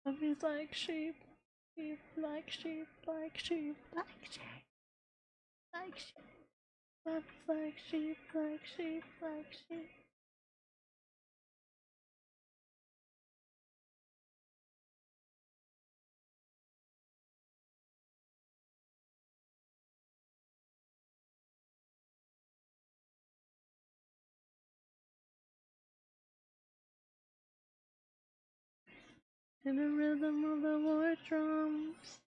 Puppies like sheep, sheep like sheep, like sheep, like sheep, like sheep. Puppies like sheep, like sheep, like sheep. In the rhythm of the war drums.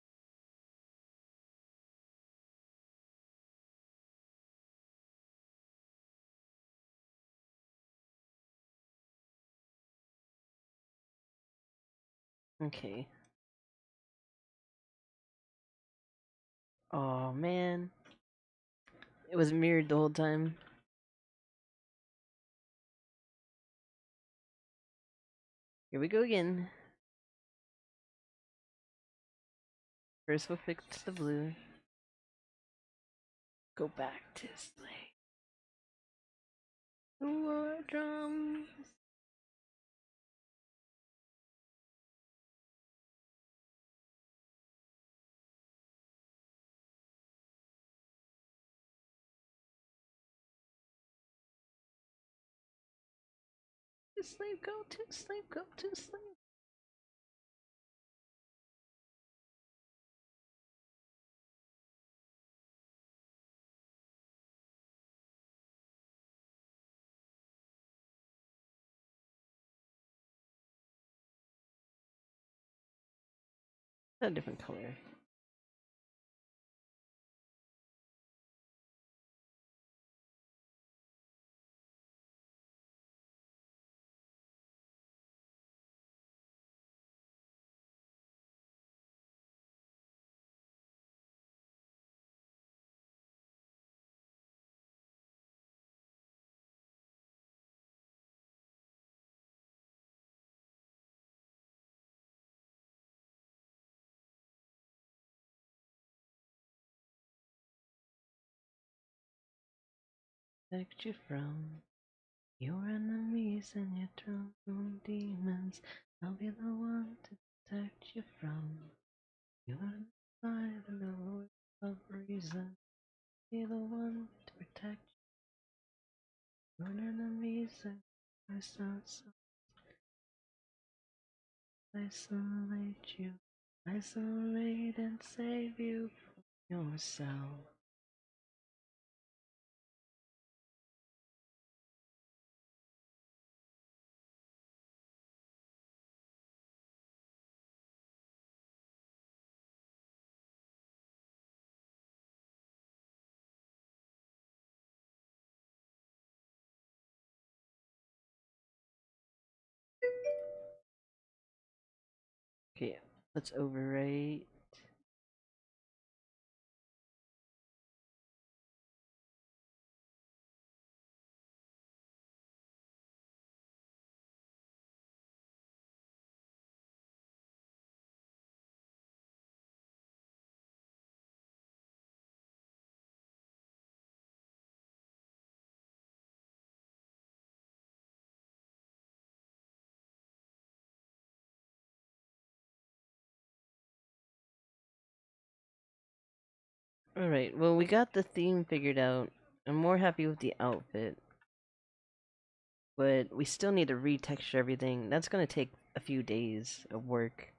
Okay. Oh man. It was mirrored the whole time. Here we go again. First we'll fix the blue. Go back to sleep. The war drums. To sleep, go to sleep, go to sleep. A different color. protect you from your enemies and your own demons. I'll be the one to protect you from your life and the voice of reason. Be the one to protect your enemies and isolate you, isolate and save you from yourself. Okay, let's overwrite. Alright, well, we got the theme figured out. I'm more happy with the outfit. But we still need to retexture everything. That's gonna take a few days of work.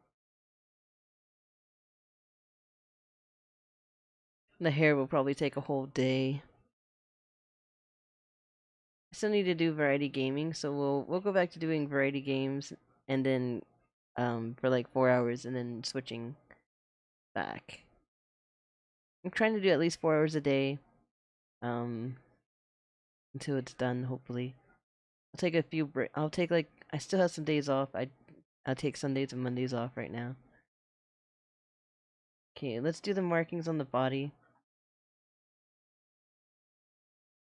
The hair will probably take a whole day. I still need to do variety gaming, so we'll go back to doing variety games and then for like 4 hours and then switching back. I'm trying to do at least 4 hours a day. Um until it's done, hopefully. I'll take a few I'll take like I still have some days off. I'll take Sundays and Mondays off right now. Okay, let's do the markings on the body.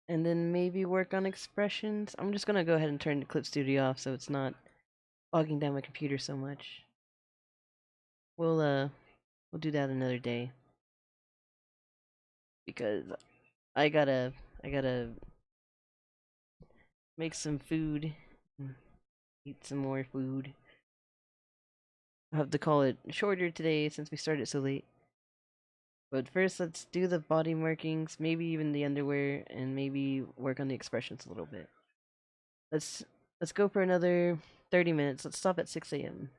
And then maybe work on expressions. I'm just gonna go ahead and turn the Clip Studio off so it's not bogging down my computer so much. We'll do that another day. Because I gotta make some food. Eat some more food. I'll have to call it shorter today since we started so late. But first, let's do the body markings, maybe even the underwear, and maybe work on the expressions a little bit. Let's let's go for another 30 minutes. Let's stop at 6 a.m.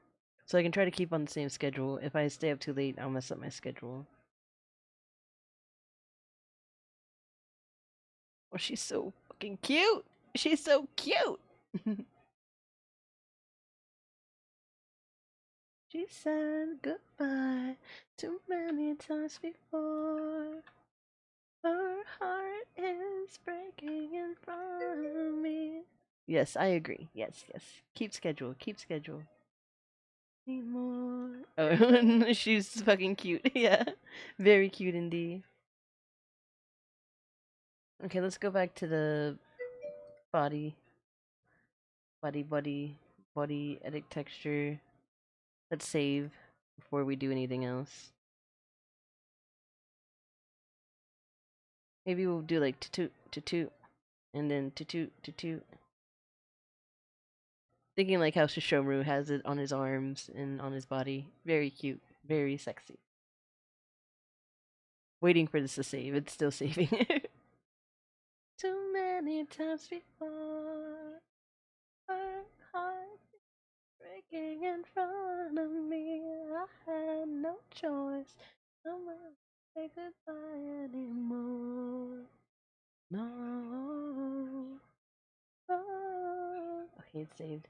so I can try to keep on the same schedule. If I stay up too late, I'll mess up my schedule. Oh, she's so fucking cute. She's so cute. She said goodbye too many times before. Her heart is breaking in front of me. Yes, I agree. Yes, yes. Keep schedule. Keep schedule. Need more. Oh, she's fucking cute. Yeah, very cute indeed. Okay, let's go back to the body, body edit texture. Let's save before we do anything else. Maybe we'll do like toot, and then toot. Thinking like how Shishomaru has it on his arms and on his body. Very cute, very sexy. Waiting for this to save. It's still saving. Too many times before, her heart breaking in front of me. I had no choice. I'm not say goodbye anymore. No. Oh. Okay, it's saved.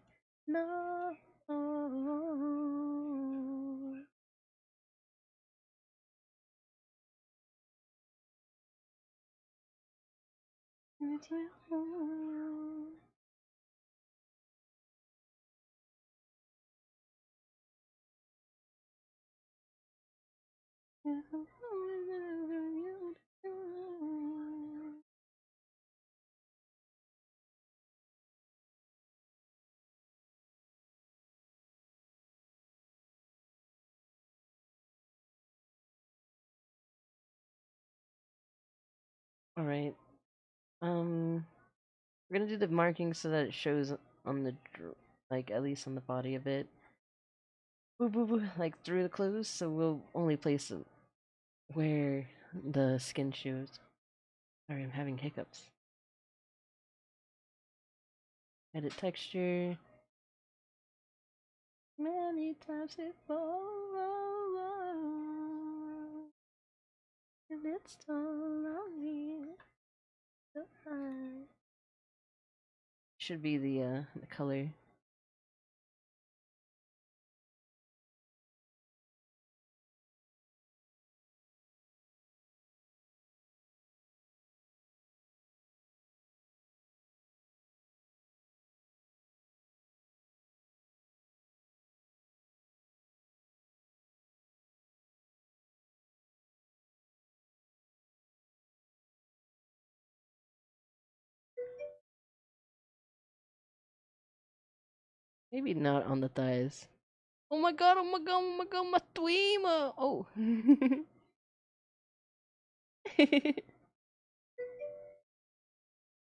No. All right. We're gonna do the marking so that it shows on the like at least on the body a bit. Boo boo boo, like through the clothes. So we'll only place them where the skin shows. Sorry, I'm having hiccups. Edit texture. Many times before, and it's all on me. Should be the color. Maybe not on the thighs. Oh my god, oh my god, oh my god, my tweema! Oh.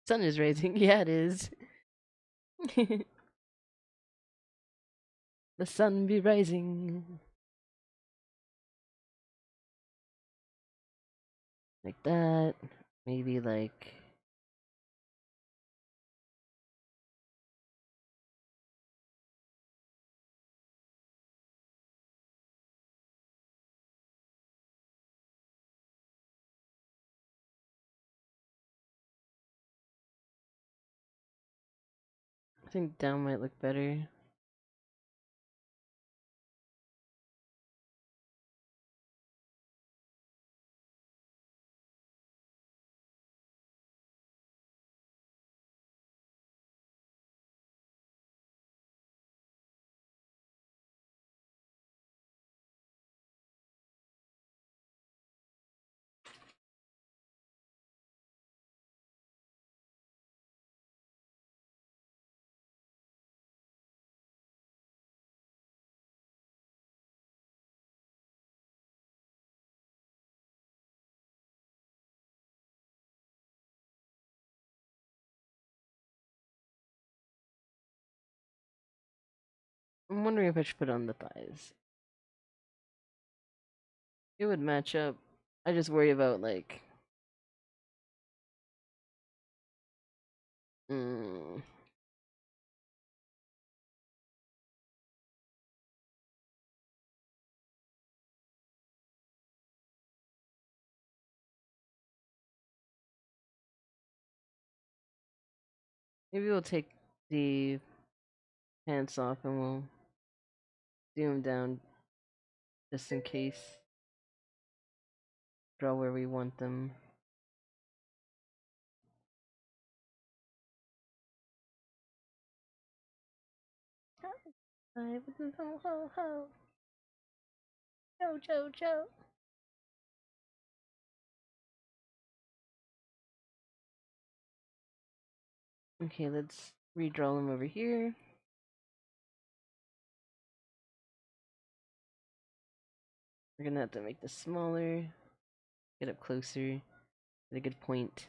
Sun is rising. Yeah, it is. The sun be rising. Like that. Maybe like. I think down might look better. I'm wondering if I should put it on the thighs. It would match up. I just worry about like. Mm, maybe we'll take the pants off and we'll zoom down just in case. Draw where we want them. I wouldn't ho ho ho. Cho cho cho. Okay, let's redraw them over here. We're gonna have to make this smaller. Get up closer. Get a good point.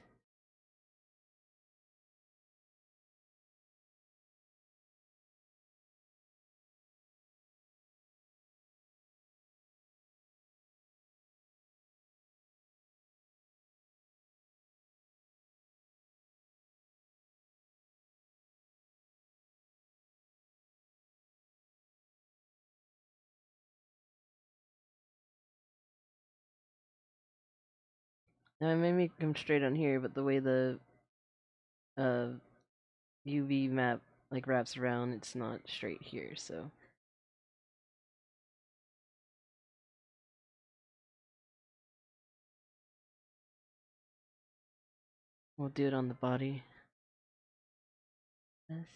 Now I may make them straight on here, but the way the uh UV map like wraps around, it's not straight here, so we'll do it on the body. Yes.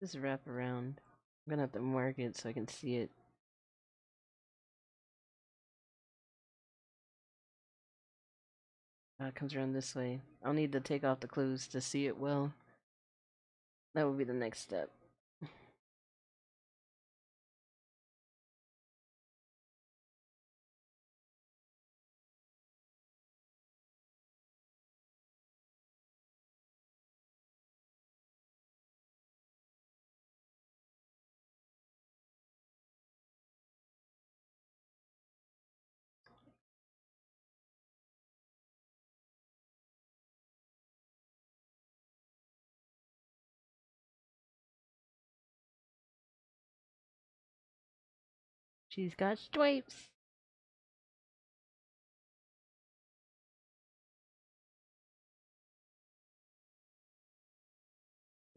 Just wrap around. I'm gonna have to mark it so I can see it. It comes around this way. I'll need to take off the clothes to see it well. That will be the next step. She's got stripes.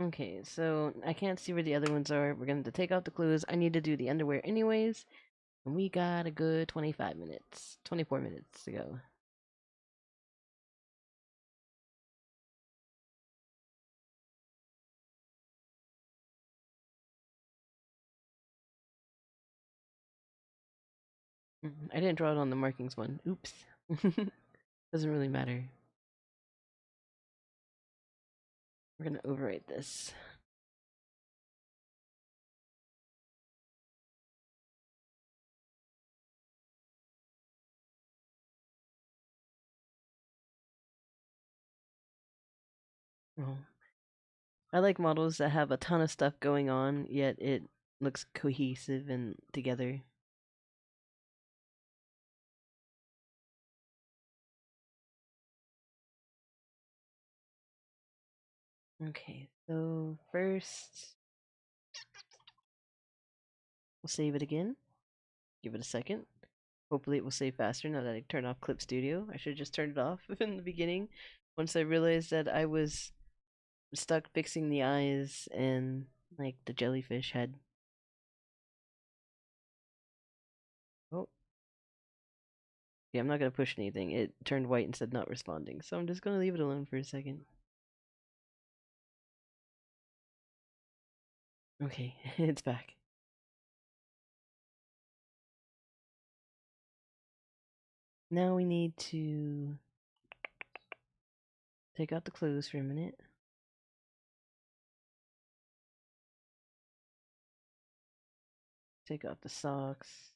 Okay, so I can't see where the other ones are. We're gonna have to take out the clues. I need to do the underwear anyways. And we got a good 25 minutes, 24 minutes to go. I didn't draw it on the markings one. Oops. Doesn't really matter. We're gonna overwrite this. Oh. I like models that have a ton of stuff going on, yet it looks cohesive and together. Okay, so first we'll save it again. Give it a second. Hopefully it will save faster now that I turn off Clip Studio. I should have just turned it off in the beginning once I realized that I was stuck fixing the eyes and like the jellyfish head. Oh. Yeah, I'm not gonna push anything. It turned white and said not responding, so I'm just gonna leave it alone for a second. Okay, it's back. Now we need to take out the clothes for a minute. Take out the socks.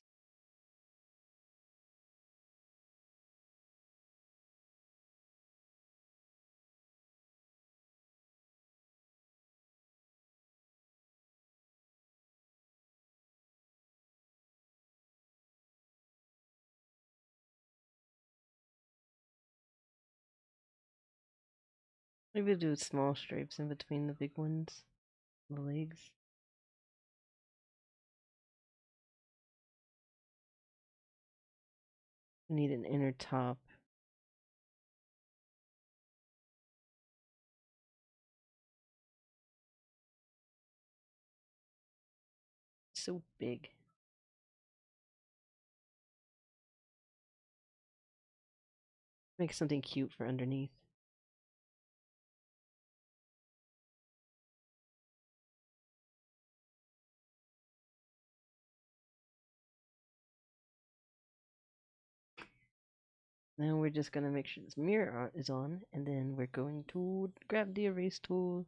Maybe do small stripes in between the big ones. The legs. We need an inner top. So big. Make something cute for underneath. Now we're just gonna make sure this mirror is on, and then we're going to grab the erase tool.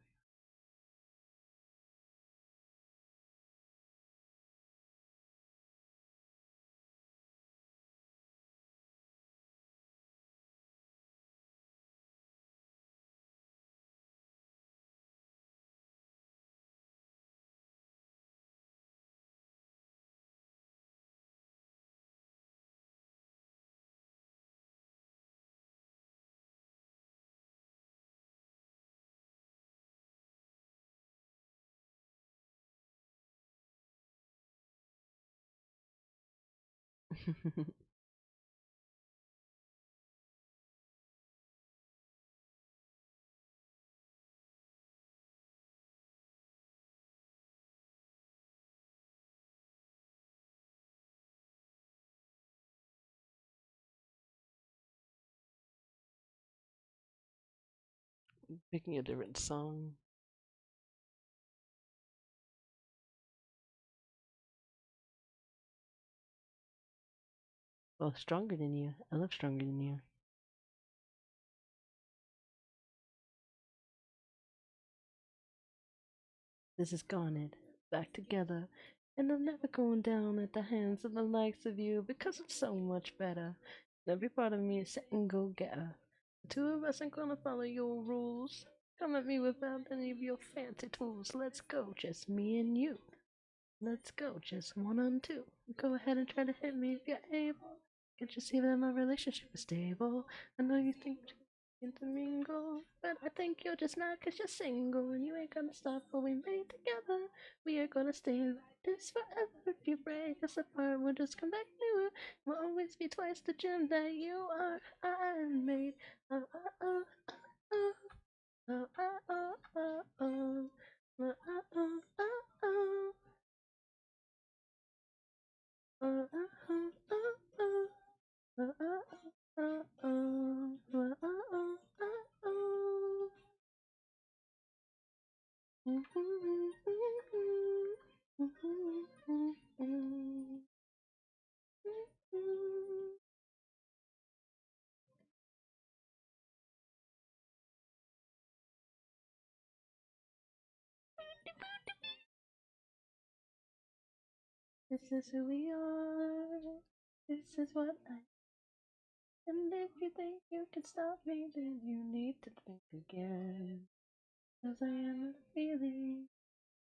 Picking a different song. Oh, Stronger Than You. I love Stronger Than You. This is Garnet, back together, and I'm never going down at the hands of the likes of you because I'm so much better. And every part of me is set and go getter. The two of us ain't gonna follow your rules. Come at me without any of your fancy tools. Let's go, just me and you. Let's go, just one on two. Go ahead and try to hit me if you're able. Can't you see that my relationship is stable? I know you think intermingle. But I think you're just mad 'cause you're single and you ain't gonna stop what we made together. We are gonna stay like this forever. If you break us apart, we'll just come back newer. We'll always be twice the gem that you are. I made. Oh, oh, oh, oh, oh, oh, oh, oh, oh, oh, oh, oh, oh, oh, oh, oh, oh, oh. Oh, oh, oh, oh, oh, oh, oh, oh, oh. This is who we are. This is what I. And if you think you can stop me, then you need to think again. 'Cause I am a feeling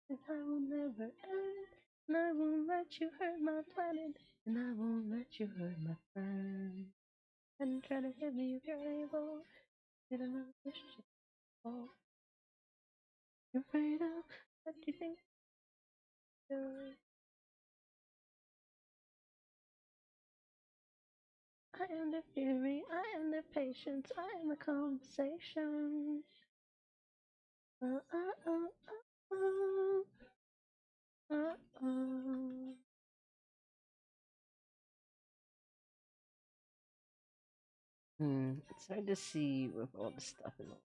that I will never end. And I won't let you hurt my planet. And I won't let you hurt my friend. And try to hit me if you're able. Did another relationship fall? You're afraid of what you think you're. I am the fury, I am the patience, I am the conversation. Oh, oh, oh, oh, oh, oh. It's hard to see with all the stuff in it.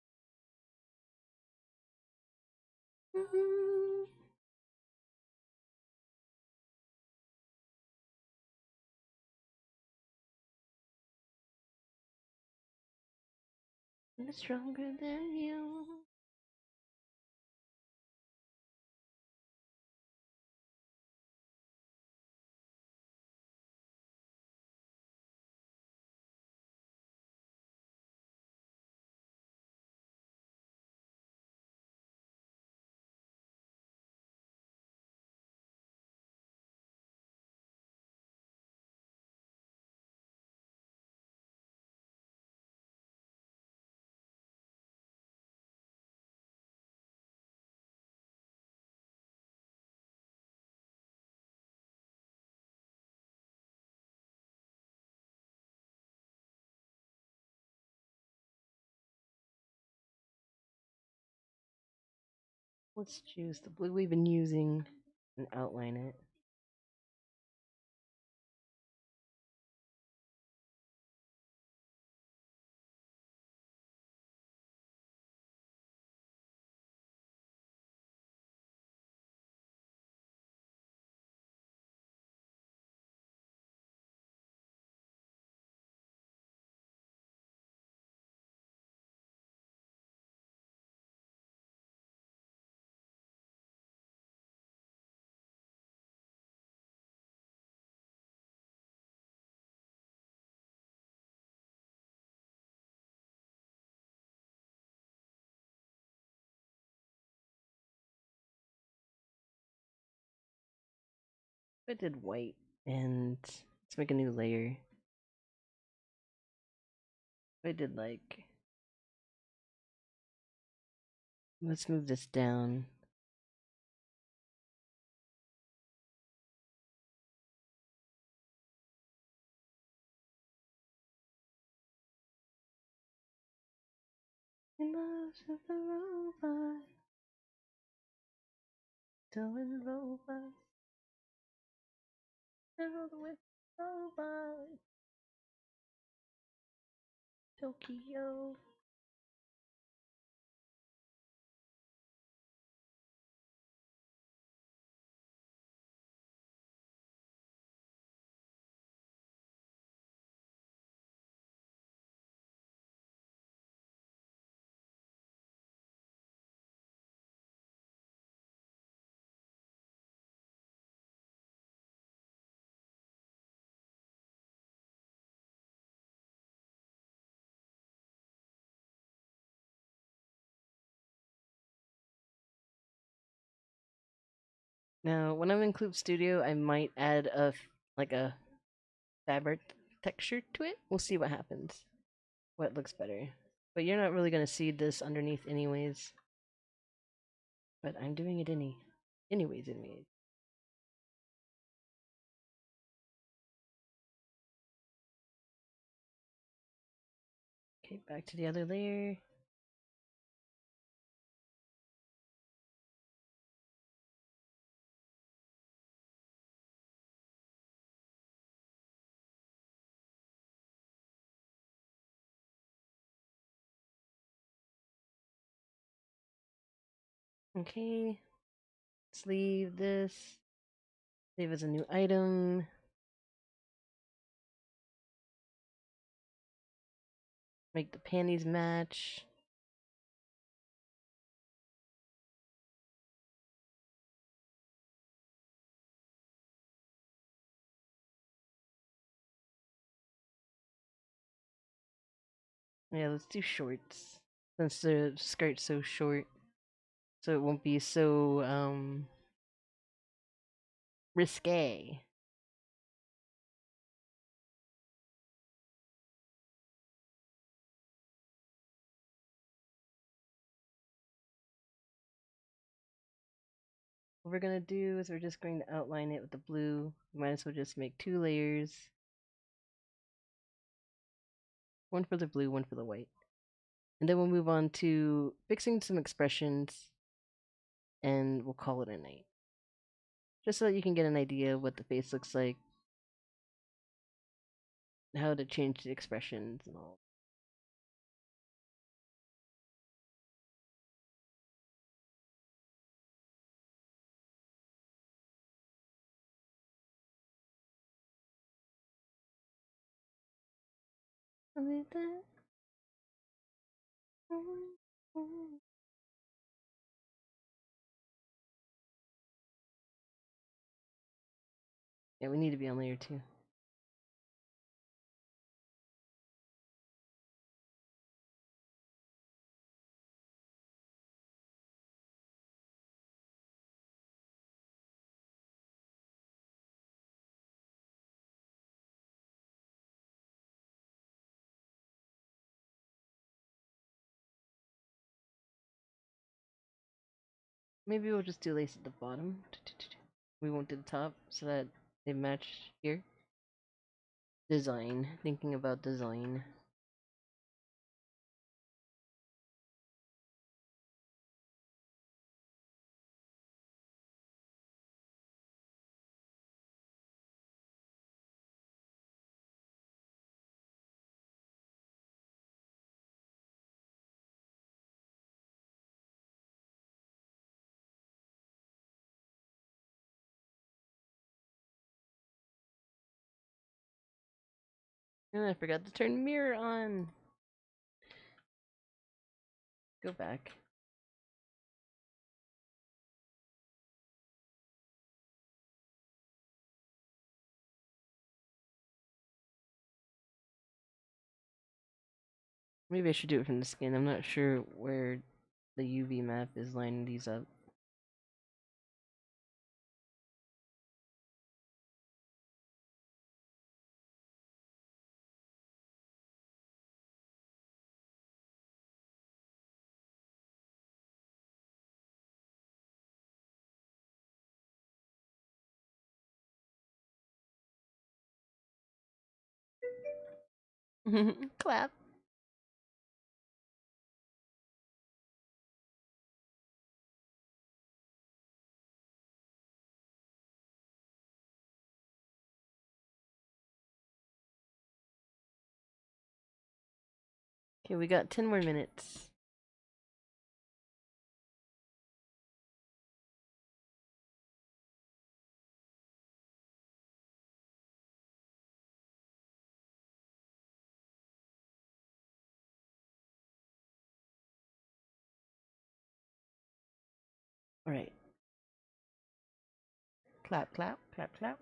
I'm stronger than you. Let's choose the blue we've been using and outline it. I did white and let's make a new layer. I did like. Let's move this down. Emotions of the robot, doing robots, filled with robots. Tokyo. Now, when I'm in Club Studio, I might add like a fabric texture to it. We'll see what happens. What looks better. But you're not really gonna see this underneath anyways. But I'm doing it anyways. Okay, back to the other layer. Okay, let's leave this. Save as a new item. Make the panties match. Yeah, let's do shorts. Since the skirt's so short. So it won't be so, risque. What we're gonna do is we're just going to outline it with the blue. We might as well just make 2 layers. One for the blue, one for the white. And then we'll move on to fixing some expressions, and we'll call it a night. Just so that you can get an idea of what the face looks like, how to change the expressions and all. Yeah, we need to be on layer 2. Maybe we'll just do lace at the bottom. We won't do the top so that they match here. Design. Thinking about design. And I forgot to turn mirror on. Go back. Maybe I should do it from the skin. I'm not sure where the UV map is lining these up. Clap. Okay, we got 10 more minutes. Alright. Clap, clap, clap, clap.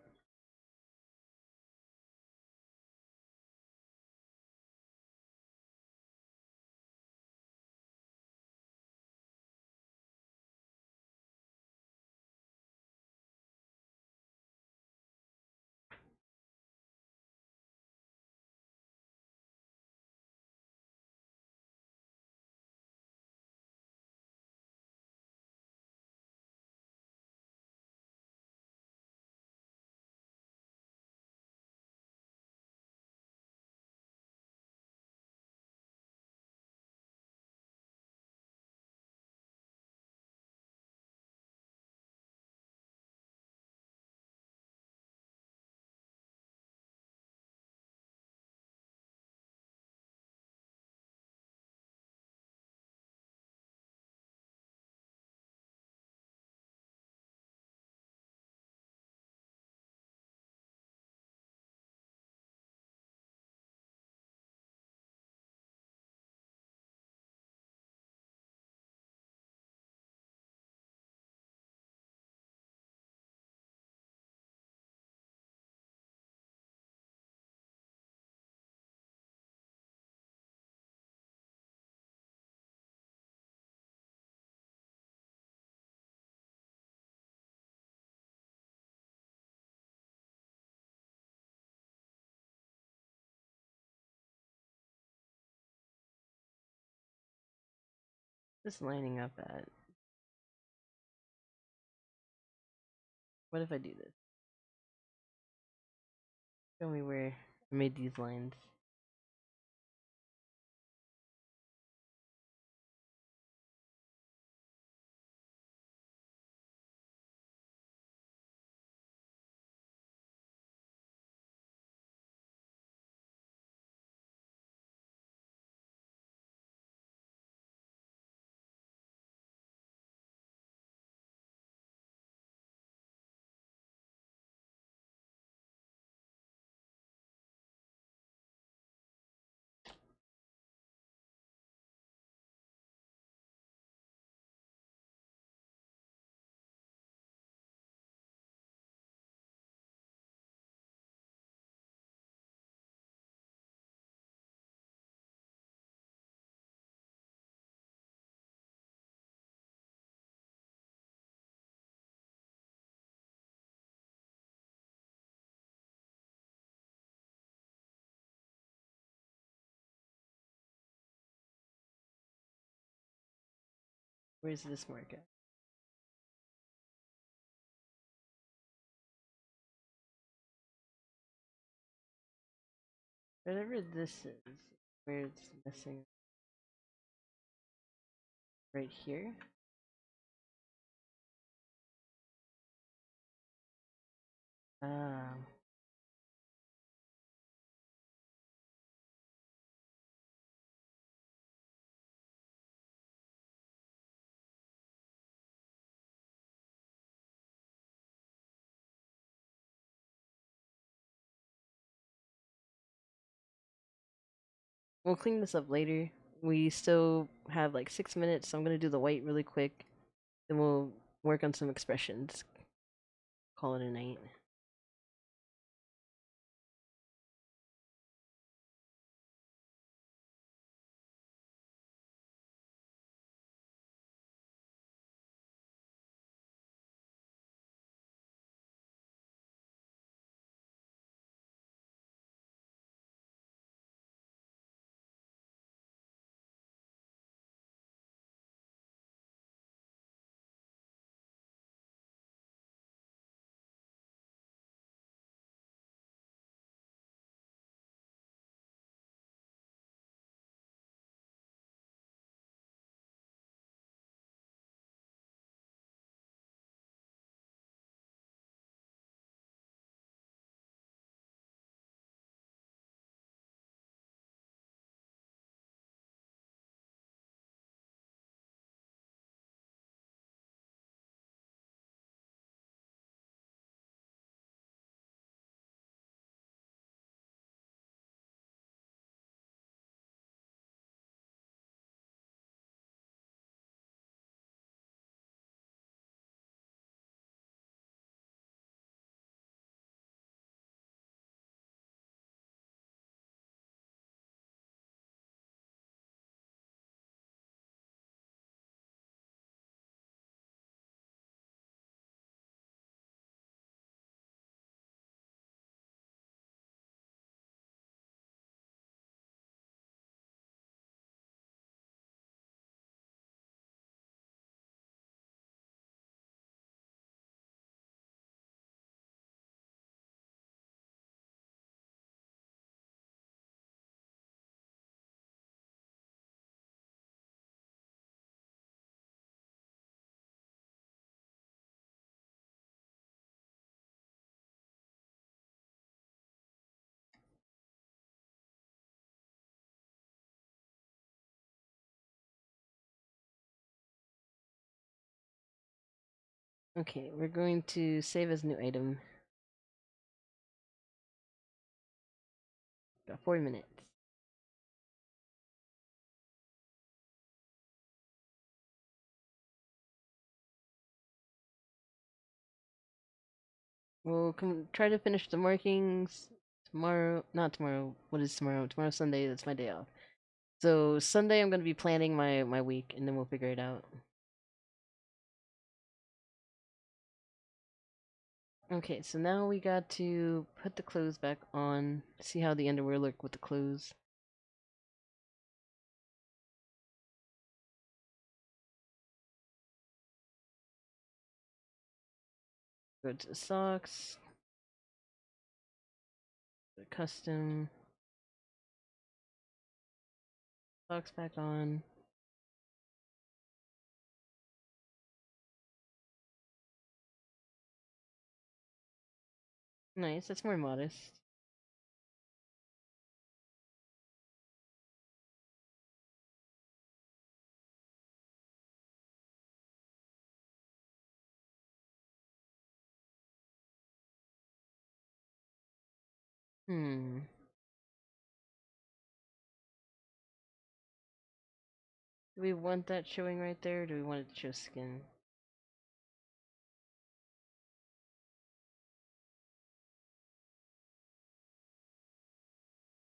Just lining up at. What if I do this? Show me where I made these lines. Where's this mark at? Whatever this is, where it's missing. Right here? Ah. We'll clean this up later. We still have like 6 minutes, so I'm gonna do the white really quick. Then we'll work on some expressions. Call it a night. Okay, we're going to save as new item. Got 4 minutes. We'll try to finish the markings tomorrow. Not tomorrow. What is tomorrow? Tomorrow's Sunday. That's my day off. So Sunday I'm gonna be planning my week, and then we'll figure it out. Okay, so now we got to put the clothes back on. See how the underwear look with the clothes. Go to socks, custom, socks back on. Nice, that's more modest. Hmm. Do we want that showing right there, or do we want it to show skin?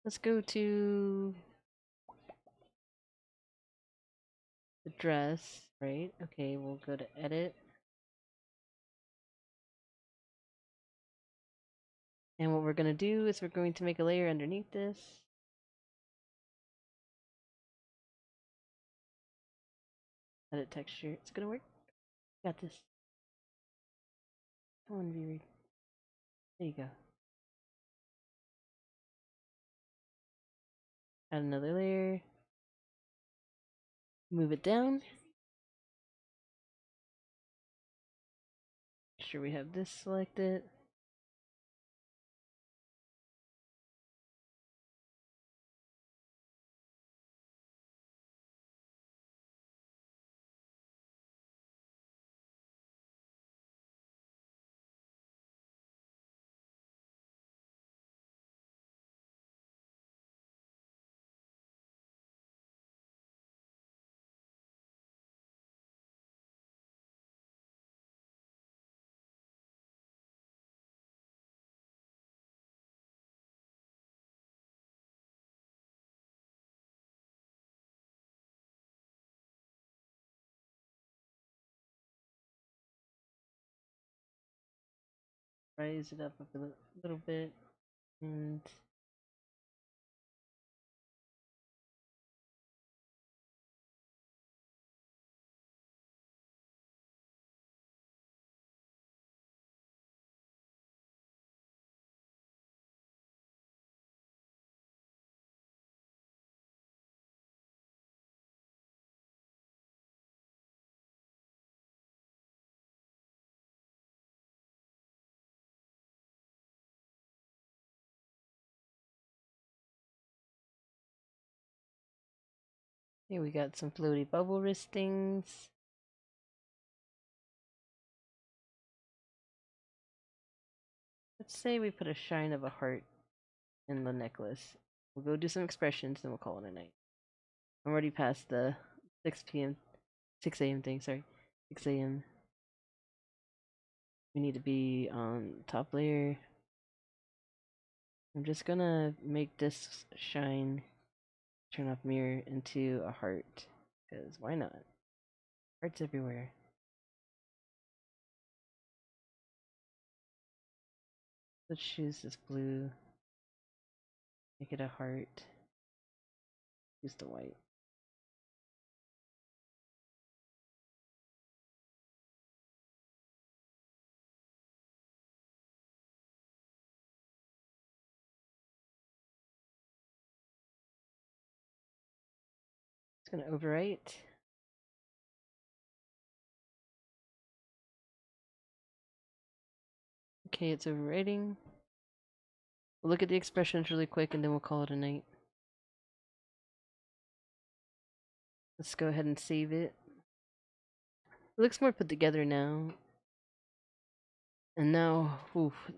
Let's go to the dress, right? Okay, we'll go to edit. And what we're going to do is we're going to make a layer underneath this. Edit texture. It's going to work. Got this. Come on, VOD. There you go. Add another layer. Move it down. Make sure we have this selected. Raise it up a little bit. And here we got some floaty bubble wristings. Let's say we put a shine of a heart in the necklace. We'll go do some expressions, then we'll call it a night. I'm already past the 6 p.m. 6 a.m. thing, sorry. 6 a.m. We need to be on top layer. I'm just gonna make this shine, turn off mirror into a heart. Because why not? Hearts everywhere. Let's choose this blue. Make it a heart. Use the white. It's gonna overwrite. Okay, it's overwriting. We'll look at the expressions really quick and then we'll call it a night. Let's go ahead and save it. It looks more put together now. And now,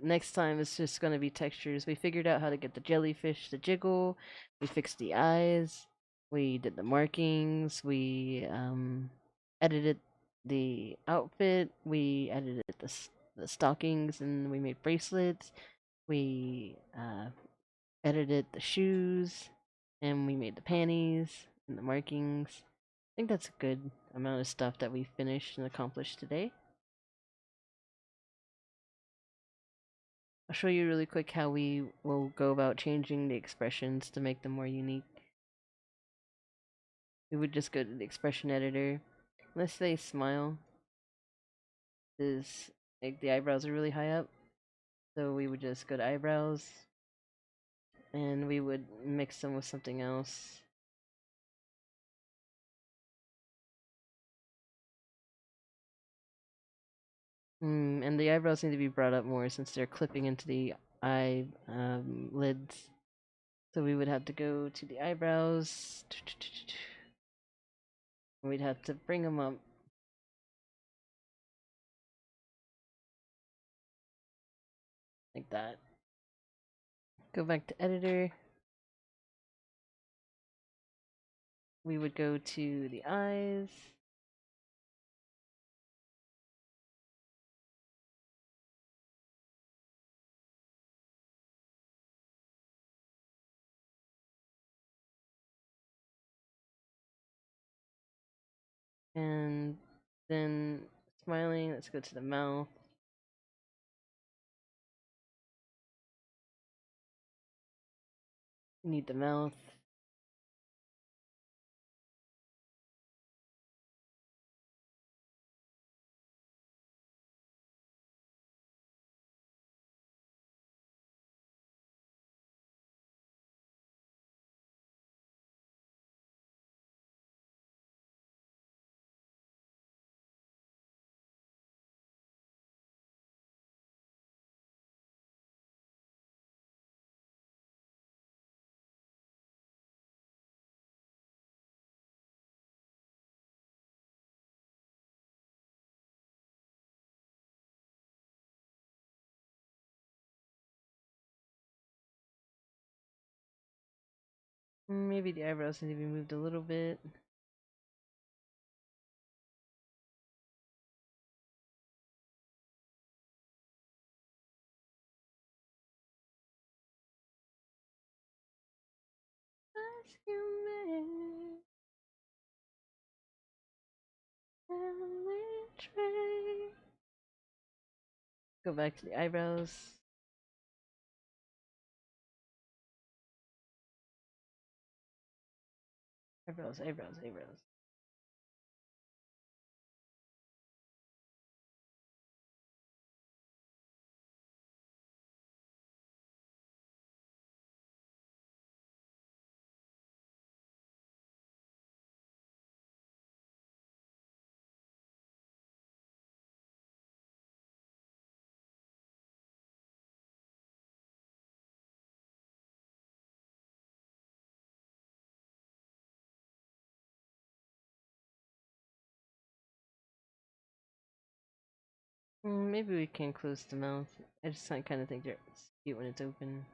next time it's just gonna be textures. We figured out how to get the jellyfish to jiggle. We fixed the eyes. We did the markings. We edited the outfit. We edited the stockings, and we made bracelets. We edited the shoes, and we made the panties and the markings. I think that's a good amount of stuff that we finished and accomplished today. I'll show you really quick how we will go about changing the expressions to make them more unique. We would just go to the expression editor. Let's say smile is Like the eyebrows are really high up. So we would just go to eyebrows and we would mix them with something else. And the eyebrows need to be brought up more since they're clipping into the eye lids. So we would have to go to the eyebrows. We'd have to bring them up like that. Go back to editor. We would go to the eyes. And then smiling, let's go to the mouth. We need the mouth. Maybe the eyebrows need to be moved a little bit. As you may, go back to the eyebrows. Eyebrows, eyebrows, eyebrows. Maybe we can close the mouth. I just kind of think it's cute when it's open.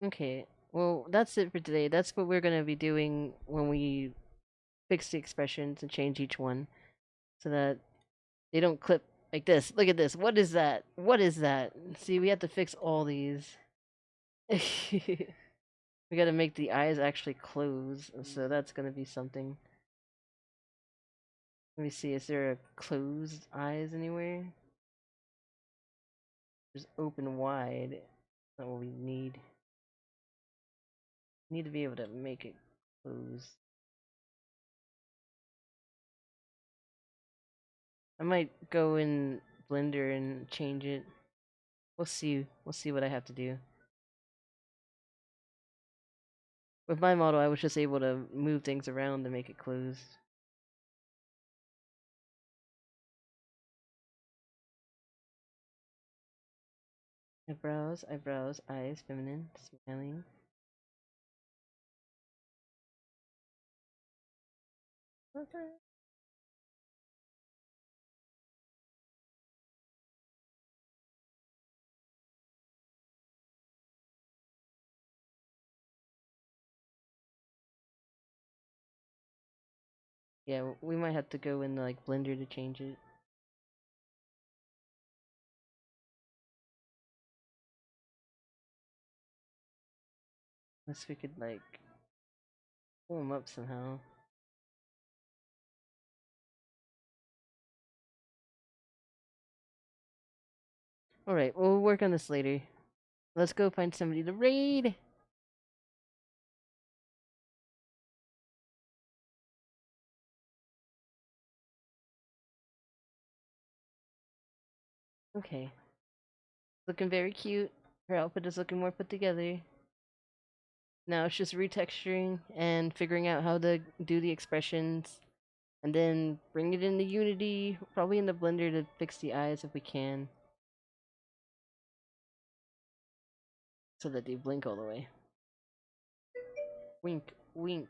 Okay, well, that's it for today. That's what we're gonna be doing when we fix the expressions and change each one so that they don't clip like this. Look at this. What is that? What is that? See, we have to fix all these. We gotta make the eyes actually close, so that's gonna be something. Let me see, is there a closed eyes anywhere? Just open wide. That's what we need. Need to be able to make it close. I might go in Blender and change it. We'll see. We'll see what I have to do. With my model, I was just able to move things around to make it close. Eyebrows, eyebrows, eyes, feminine, smiling. Okay. Yeah, we might have to go in like Blender to change it. Unless we could like pull them up somehow. Alright, we'll work on this later. Let's go find somebody to raid! Okay. Looking very cute. Her outfit is looking more put together. Now it's just retexturing and figuring out how to do the expressions. And then bring it into Unity, probably in the Blender to fix the eyes if we can. So that they blink all the way. Wink, wink.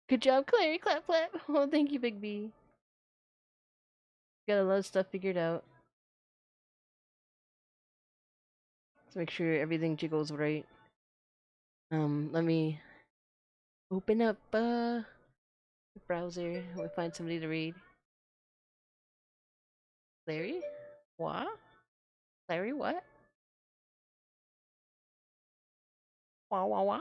Good job, Clary. Clap, clap. Oh, thank you, Big B. Got a lot of stuff figured out. Let's make sure everything jiggles right. Let me open up the browser. We'll find somebody to read. Clary? What? Clary, what? Wah, wah, wah?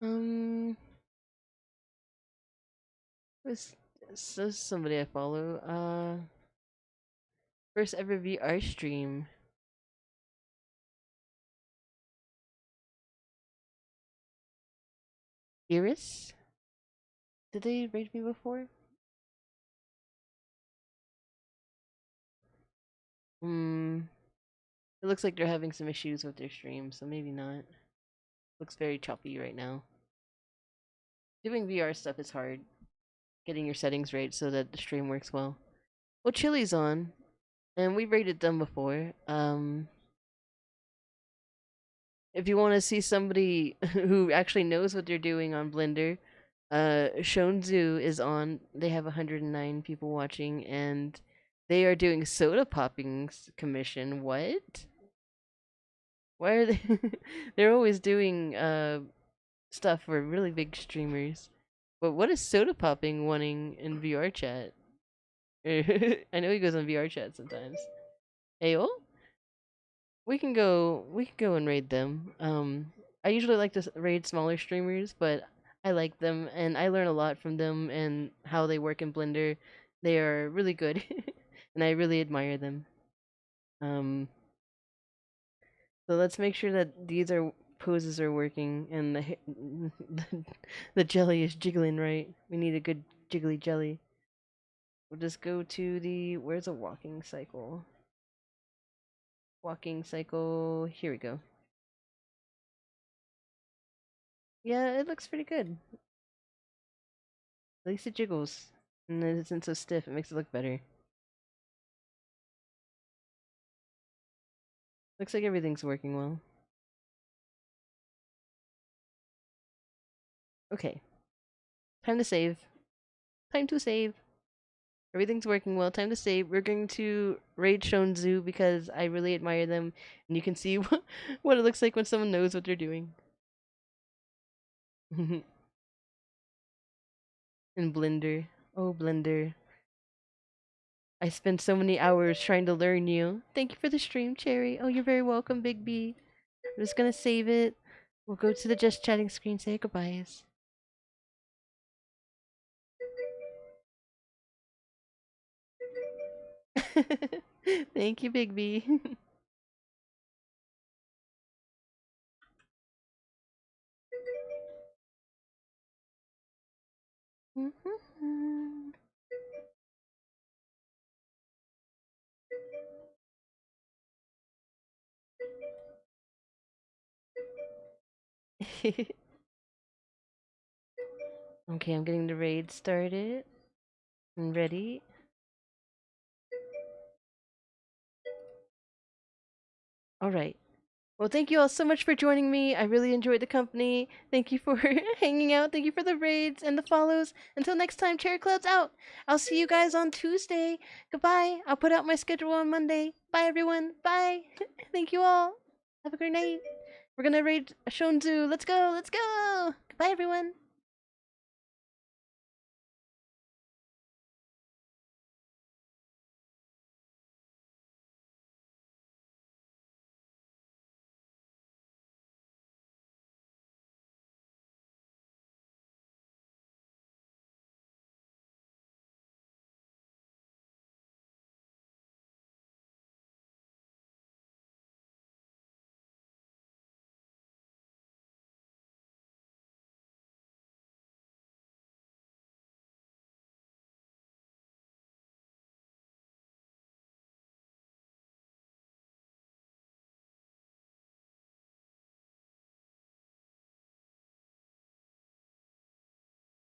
Um, this, this is somebody I follow. First ever VR stream. Iris? Did they rate me before? Hmm. It looks like they're having some issues with their stream, so maybe not. Looks very choppy right now. Doing VR stuff is hard. Getting your settings right so that the stream works well. Well, Chili's on, and we rated them before. If you want to see somebody who actually knows what they're doing on Blender, Shonzu is on. They have 109 people watching, and they are doing soda popping's commission. What? Why are they? They're always doing stuff for really big streamers. But what is soda popping wanting in VR chat? I know he goes on VR chat sometimes. Ayo? We can go and raid them. I usually like to raid smaller streamers, but I like them and I learn a lot from them and how they work in Blender. They are really good and I really admire them. Um so let's make sure that these are poses are working and the jelly is jiggling right. We need a good jiggly jelly. We'll just go to the where's a walking cycle? Walking cycle. Here we go. Yeah, it looks pretty good. At least it jiggles. And it isn't so stiff, it makes it look better. Looks like everything's working well. Okay. Time to save. Time to save. Everything's working well. Time to save. We're going to raid Shonzu because I really admire them. And you can see what it looks like when someone knows what they're doing. In Blender. Oh, Blender. I spent so many hours trying to learn you. Thank you for the stream, Cherry. Oh, you're very welcome, Big B. I'm just gonna save it. We'll go to the just chatting screen, say goodbyes. Thank you, Big B. Okay, I'm getting the raid started. I'm ready. Alright. Well, thank you all so much for joining me. I really enjoyed the company. Thank you for hanging out. Thank you for the raids and the follows. Until next time, CherryClouds out. I'll see you guys on Tuesday. Goodbye. I'll put out my schedule on Monday. Bye, everyone. Bye. Thank you all. Have a great night. We're gonna raid Shonzu. Let's go. Let's go. Goodbye, everyone.